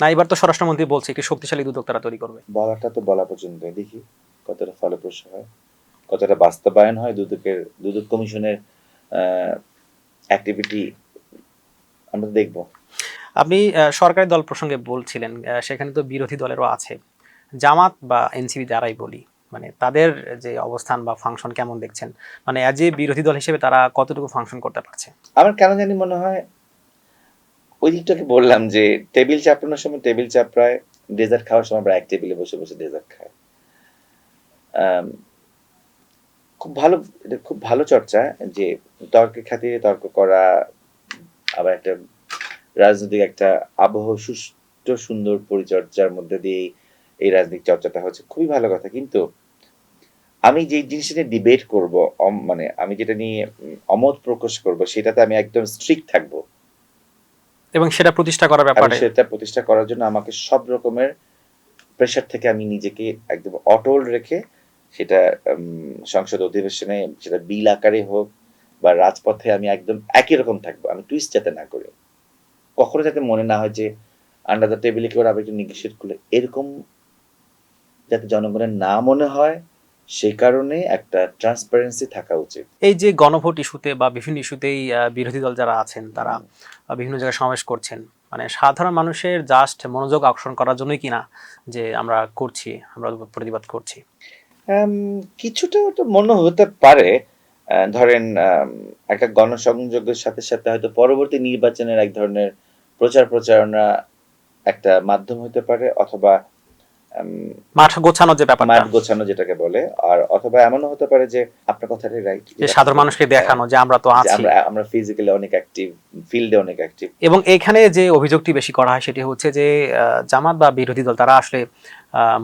না, এবার তো স্বরাষ্ট্রমন্ত্রী বলছে একটি শক্তিশালী দুদক তারা তৈরি করবে। বলাটা তো বলা পর্যন্ত, দেখি কতটা ফলপ্রসূ হয়, কতটা বাস্তবায়ন হয় দুদক কমিশনের অ্যাক্টিভিটি আমরা দেখব। আপনি সরকারি দল প্রসঙ্গে বলছিলেন, সেখানে তো বিরোধী দলেরও আছে। জামাত বা এনসিপি যারাই বলি, মানে তাদের যে অবস্থান বা ফাংশন কেমন দেখছেন? মানে অ্যাজ এ বিরোধী দল হিসেবে তারা কতটুকু ফাংশন করতে পারছে? আমার কেন জানি মনে হয় ওই দিকটাকে বললাম যে টেবিল চাপড়ানোর সময় টেবিল চাপড়ায়, ডেজার্ট খাওয়ার সময় আমরা এক টেবিলে বসে বসে ডেজার্ট খাই। খুব ভালো, এটা খুব ভালো চর্চা যে তর্কের খাতিরে তর্ক করা, আবার একটা রাজনৈতিক একটা আবহ সুষ্ঠু সুন্দর পরিচর্যার মধ্যে দিয়ে এই রাজনৈতিক চর্চাটা হচ্ছে, খুবই ভালো কথা। কিন্তু আমি যে জিনিসটা নিয়ে ডিবেট করব, মানে আমি যেটা নিয়ে অমত প্রকাশ করব, সেটাতে আমি একদম স্ট্রিক্ট থাকবো এবং সেটা প্রতিষ্ঠা করার এবং ব্যাপারে সেটা প্রতিষ্ঠা করার জন্য আমাকে সব রকমের প্রেশার থেকে আমি নিজেকে একদম অটল রেখে সেটা সংসদ অধিবেশনে, সেটা বিল আকারে হোক বা রাজপথে, আমি একদম একই রকম থাকবো। আমি টুইস্ট যাতে না করি, কখনো যাতে মনে না হয় যে আন্ডার দ্য টেবিলে কেউ আবার একটু নেগোশিয়েট করলে, এরকম যাতে জনগণের না মনে হয়, সেই কারণে একটা ট্রান্সপারেন্সি থাকা উচিত। এই যে গণভোট ইস্যুতে বা বিভিন্ন ইস্যুতেই বিরোধী দল যারা আছেন তারা বিভিন্ন জায়গায় সমাবেশ করছেন, মানে সাধারণ মানুষের জাস্ট মনোযোগ আকর্ষণ করার জন্যই কিনা যে আমরা করছি, আমরা প্রতিবাদ করছি? কিছুটা তো মনে হতে পারে। ধরেন একটা গণসংযোগের সাথে সাথে হয়তো পরবর্তী নির্বাচনের এক ধরনের প্রচার প্রচারণা একটা মাধ্যম হতে পারে, অথবা মাঠ গোছানোর যে ব্যাপারটা, মাঠ গোছানো যেটাকে বলে, আর অথবা এমনও হতে পারে যে আপনার কথাটাই রাইট, যে সাধারণ মানুষকে দেখানো যে আমরা তো যে আছি। আমরা ফিজিক্যালি অনেক অ্যাক্টিভ, ফিল্ডে অনেক অ্যাক্টিভ। এবং এখানে যে অভিযোগটি বেশি করা হয় সেটি হচ্ছে যে জামাত বা বিরোধী দল তারা আসলে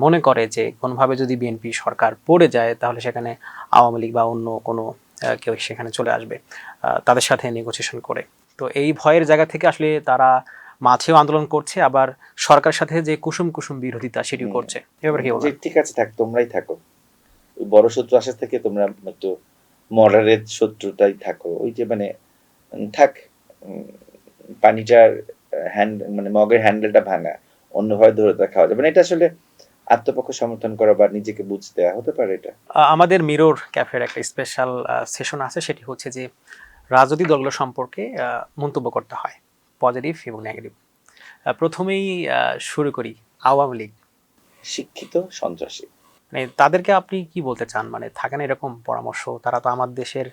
মনে করে যে কোনোভাবে যদি বিএনপি সরকার পড়ে যায় তাহলে সেখানে আওয়ামী লীগ বা অন্য কোনো কেউ সেখানে চলে আসবে তাদের সাথে নেগোসিয়েশন করে। তো এই ভয়ের জায়গা থেকে আসলে তারা মাঠেও আন্দোলন করছে, আবার সরকারের সাথে যে কুসুম কুসুম বিরোধিতা সেটিও করছে। এবার কি যে বলেন? ঠিক আছে, থাক, তোমরাই থাকো, ওই বড় শত্রু আসার থেকে তোমরা একটু মডারেট শত্রুতাই থাকো, ওই যে মানে থাক, পানিটার মানে মগের হ্যান্ডেলটা ভাঙা, অন্যভাবে ধরে তা খাওয়া যায়, মানে এটা আসলে আত্মপক্ষ সমর্থন করা বা নিজেকে বুঝ দেওয়া হতে পারে এটা। আমাদের মিরর ক্যাফের একটা স্পেশাল সেশন আছে, সেটি হচ্ছে যে রাজনৈতিক দলগুলো সম্পর্কে মন্তব্য করতে হয়, পজিটিভ এবং নেগেটিভ। প্রথমেই শুরু করি আওয়ামী লীগ। শিক্ষিত সন্ত্রাসী। মানে তাদেরকে আপনি কি বলতে চান? মানে থাকে না এরকম পরামর্শ, তারা তো আমার দেশের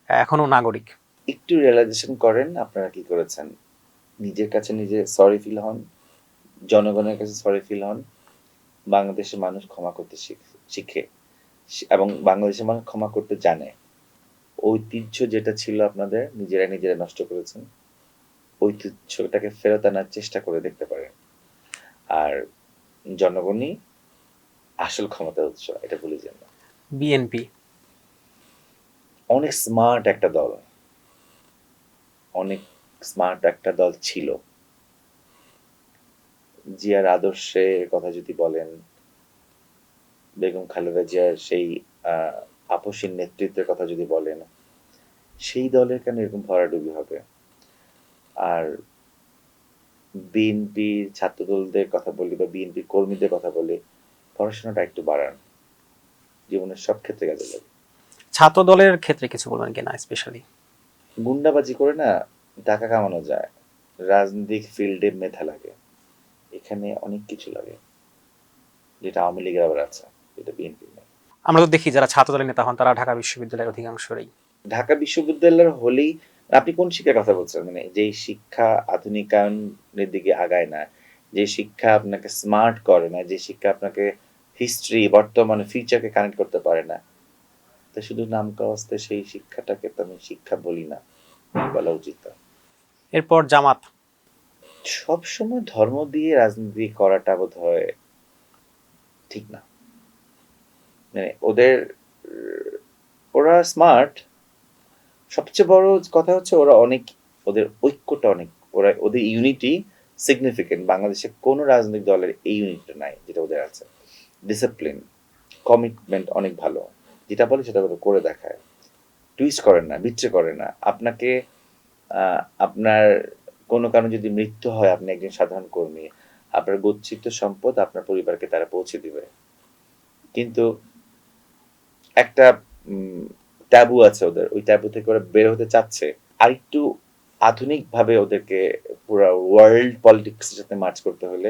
এখনো নাগরিক। একটু রিয়েলাইজেশন করেন আপনারা কি করেছেন, নিজের কাছে নিজে সরি ফিল হন, জনগণের কাছে সরি ফিল হন। বাংলাদেশের মানুষ ক্ষমা করতে শিখে এবং বাংলাদেশের মানুষ ক্ষমা করতে জানে। ঐতিহ্য যেটা ছিল আপনাদের, নিজেরা নিজেরা নষ্ট করেছেন, ঐতিহ্যটাকে ফেরত আনার চেষ্টা করে দেখতে পারেন। আর জনগণই আসল ক্ষমতার উৎস, এটা ভুলে যান না। বিএনপি অনেক স্মার্ট একটা দল, অনেক স্মার্ট একটা দল ছিল। জিয়ার আদর্শের কথা যদি বলেন, বেগম খালেদা জিয়ার সেই আপসীন নেতৃত্বের কথা যদি বলেন, সেই দলের কেন এরকম ভরাডুবি হবে? আর বিএনপির ছাত্রদলদের কথা বলি বা বিএনপির কর্মীদের কথা বলি, পড়াশোনাটা একটু বাড়ান, জীবনের সব ক্ষেত্রে কাজে লাগে। ছাত্র দলের ক্ষেত্রে কিছু বলবেন কিনা স্পেশালি? গুন্ডাবাজি করে না টাকা কামানো যায়, রাজনৈতিক ফিল্ডে মেধা লাগে, এখানে অনেক কিছু লাগে, যেটা আওয়ামী লীগের আবার আছে, যেটা বিএনপির নেই। আমরা তো দেখি যারা ছাত্র দলের নেতা হন তারা ঢাকা বিশ্ববিদ্যালয়ের অধিকাংশই। ঢাকা বিশ্ববিদ্যালয়ের হলেই, আপনি কোন শিক্ষার কথা বলছেন? মানে যেই শিক্ষা আধুনিকায়নের দিকে আগায় না, যে শিক্ষা আপনাকে স্মার্ট করে না, যে শিক্ষা আপনাকে হিস্ট্রি, বর্তমানে, ফিউচারকে কানেক্ট করতে পারে না, তা শুধু নাম কাওয়াস্তে সেই শিক্ষাটাকে তো আমি শিক্ষা বলি না, বলা উচিত না। এরপর জামাত। সবসময় ধর্ম দিয়ে রাজনীতি করাটা বোধ হয় ঠিক না। মানে ওদের, ওরা স্মার্ট, সবচেয়ে বড় কথা হচ্ছে ওরা অনেক, ওদের ঐক্যটা অনেক, ওরা ওদের ইউনিটি সিগনিফিকেন্ট। বাংলাদেশে কোনো রাজনৈতিক দলের এই ইউনিটটা নাই যেটা ওদের আছে। ডিসিপ্লিন, কমিটমেন্ট অনেক ভালো, যেটা বলে সেটা করে দেখায়, টুইস্ট করে না, বিচ্ছে করে না। আপনাকে আপনার কোনো কারণে যদি মৃত্যু হয়, আপনি একজন সাধারণ কর্মী, আপনার গচ্ছিত সম্পদ আপনার পরিবারকে তারা পৌঁছে দিবে। কিন্তু একটা ট্যাবু আছে ওদের, ওই ট্যাবু থেকে ওরা বের হতে চাচ্ছে, আরেকটু আধুনিকভাবে ওদেরকে পুরো ওয়ার্ল্ড পলিটিক্সের সাথে মার্চ করতে হলে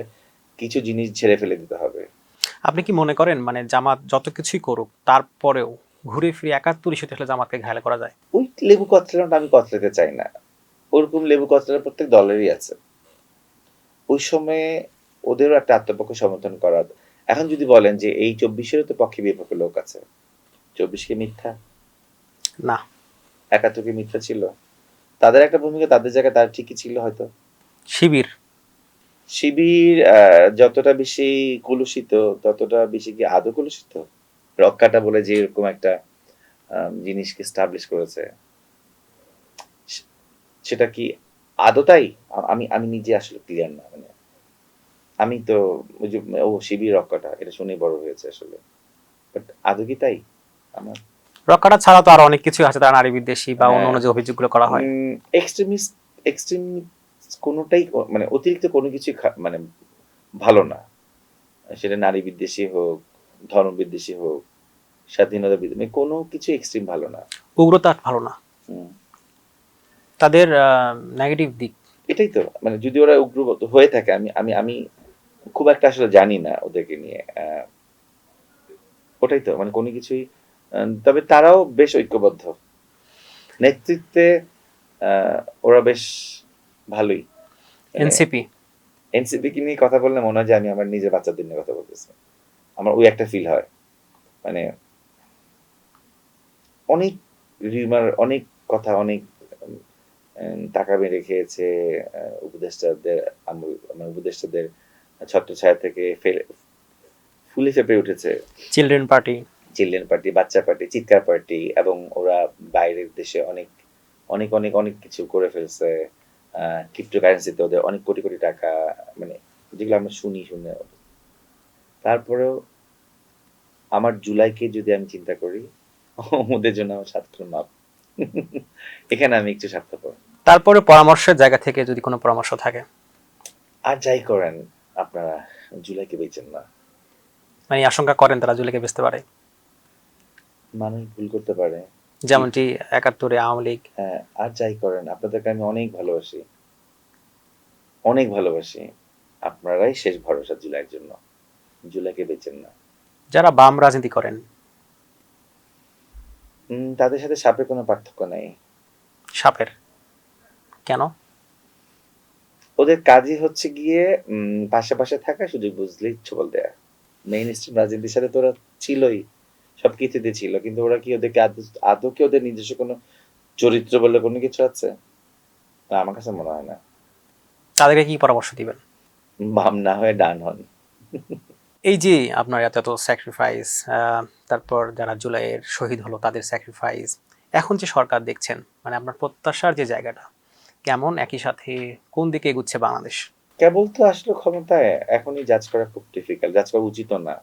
কিছু জিনিস ঝেড়ে ফেলে দিতে হবে। আপনি কি মনে করেন মানে জামাত যত কিছুই করুক তারপরেও ঘুরে ফিরে ৭১ ইস্যুতে আসলে জামাতকে ঘায়ল করা যায়? ওই লেবু কতলাটা আমি কতলাতে চাই না, ওরকম লেবু কতলা প্রত্যেক দলেরই আছে। ওই সময়ে ওদেরও একটা আত্মপক্ষ সমর্থন করা। এখন যদি বলেন যে এই ২৪-এরও তো পক্ষে বিপক্ষে লোক আছে, ২৪ কি মিথ্যা? না। ৭১ কি মিথ্যা ছিল? তাদের একটা ভূমিকা তাদের জায়গায় তার ঠিকই ছিল হয়তো। শিবির। শিবির যতটা বেশি কলুষিত, ততটা বেশি কি আদৌ কলুষিত? রক্ষাটা বলে যে এরকম একটা জিনিসকে এস্টাবলিশ করেছে, সেটা কি আদৌ তাই? আমি আমি নিজে আসলে ক্লিয়ার না। মানে আমি তো ওই যে ও শিবির রক্ষাটা এটা শুনেই বড় হয়েছে আসলে। বাট আদৌ কি তাই? আমার রক্ষাটা ছাড়া তো আরো অনেক কিছু আছে, তারা নারী বিদ্বেষী বা অন্য হ্যাঁ, অন্য যে অভিযোগগুলো করা হয়। এক্সট্রিমিস্ট, এক্সট্রিমিস্ট কোনটাই মানে অতিরিক্ত কোনো কিছুই মানে ভালো না। সেটা নারী বিদ্বেষী হোক, ধর্ম বিদ্বেষী হোক, স্বাধীনতা বিদ্বেষী, মানে কোনো কিছু এক্সট্রিম ভালো না। উগ্রতা ভালো না। হুম। তাদের নেগেটিভ দিক। এটাই তো, মানে যদি ওরা উগ্র হয়ে থাকে, আমি আমি আমি খুব একটা আসলে জানি না ওদেরকে নিয়ে। ওটাই তো, মানে কোনো কিছুই, তবে তারাও বেশ ঐক্যবদ্ধ। নেতৃত্বে ওরা বেশ ভালোই। মানে এনসিপি। এনসিপি কে নিয়ে কথা বললে মনে হয় যে আমি আমার নিজের বাচ্চাদের নিয়ে কথা বলতেছি। আমার ওই একটা ফিল হয়। মানে অনেক রিউমার, অনেক কথা, অনেক টাকা মেরে খেয়েছে উপদেষ্টাদের আমল, মানে উপদেষ্টাদের ছত্রছায়া থেকে ফুলে ফেঁপে উঠেছে। Children party. চিলড্রেন পার্টি, বাচ্চা পার্টি, চিৎকার পার্টি, এবং ওরা বাইরের দেশে অনেক অনেক অনেক অনেক কিছু করে ফেলছে। ক্রিপ্টোকারেন্সিতে ওদের অনেক কোটি কোটি টাকা, মানে যেগুলো আমরা শুনে তারপরেও আমার জুলাইকে যদি আমি চিন্তা করি, ওদের জন্য আমার স্বার্থের মাপ। এখানে আমি একটু স্বার্থপর। তারপরে পরামর্শের জায়গা থেকে যদি কোনো পরামর্শ থাকে, আর যাই করেন আপনারা জুলাইকে বেচেন না। মানে আশঙ্কা করেন তারা জুলাইকে বেচতে পারে, মানুষ ভুল করতে পারে। যেমনটি ৭১-এ আওয়ামী লীগ। হ্যাঁ, আর যাই করেন আপনাদেরকে আমি অনেক ভালোবাসি, অনেক ভালোবাসি। আপনারাই শেষ ভরসা জুলাইয়ের জন্য। জুলাইকে বেচেন না। যারা বাম রাজনীতি করেন, তাদের সাথে সাপের কোনো পার্থক্য নাই। সাপের কেন? ওদের কাজই হচ্ছে গিয়ে পাশে পাশে থাকা, সুযোগ বুঝলেই ছবল দেয়া। মেইন স্ট্রিম রাজনীতির সাথে তো ওরা ছিলই, সবকিছুতে ছিল, কিন্তু ওরা কি ওদেরকে আদৌ কি ওদের নিজস্ব কোনো চরিত্র বলে কোনো কিছু আছে? না, আমার কাছে মনে হয় না। তাদেরকে কি পরামর্শ দিবেন? বাম না হয়ে ডান হন। এই যে আপনার এত এত স্যাক্রিফাইস, তারপর যারা জুলাইয়ের শহীদ হলো তাদের স্যাক্রিফাইস, এখন যে সরকার দেখছেন, মানে আপনার প্রত্যাশার যে জায়গাটা কেমন, একই সাথে কোন দিকে এগুচ্ছে বাংলাদেশ? কেবল তো আসলে ক্ষমতায় এখনই জাজ করা খুব ডিফিকাল্ট, জাজ করা উচিত না।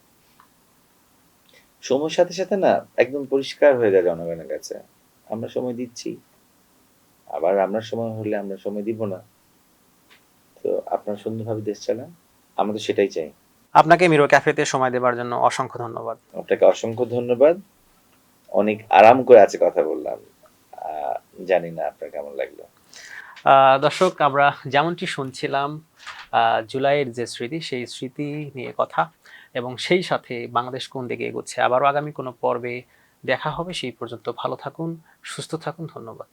সময়ের সাথে সাথে না একদম পরিষ্কার হয়ে যায় জনগণের কাছে। আমরা সময় দিচ্ছি, আবার আমরা সময় হলে আমরা সময় দিব না। তো আপনারা সুন্দরভাবে দেশ চালান, আমরা তো সেটাই চাই। আপনাকে মিরর ক্যাফেতে সময় দেওয়ার জন্য অসংখ্য ধন্যবাদ। আপনাকে অসংখ্য ধন্যবাদ। অনেক আরাম করে আছে কথা বললাম। জানি না আপনার কেমন লাগলো। দর্শক, আমরা যেমনটি শুনছিলাম জুলাইয়ের যে স্মৃতি, সেই স্মৃতি নিয়ে কথা, এবং সেই সাথে বাংলাদেশ কোন দিকে এগোচ্ছে। আবারও আগামী কোনো পর্বে দেখা হবে। সেই পর্যন্ত ভালো থাকুন, সুস্থ থাকুন। ধন্যবাদ।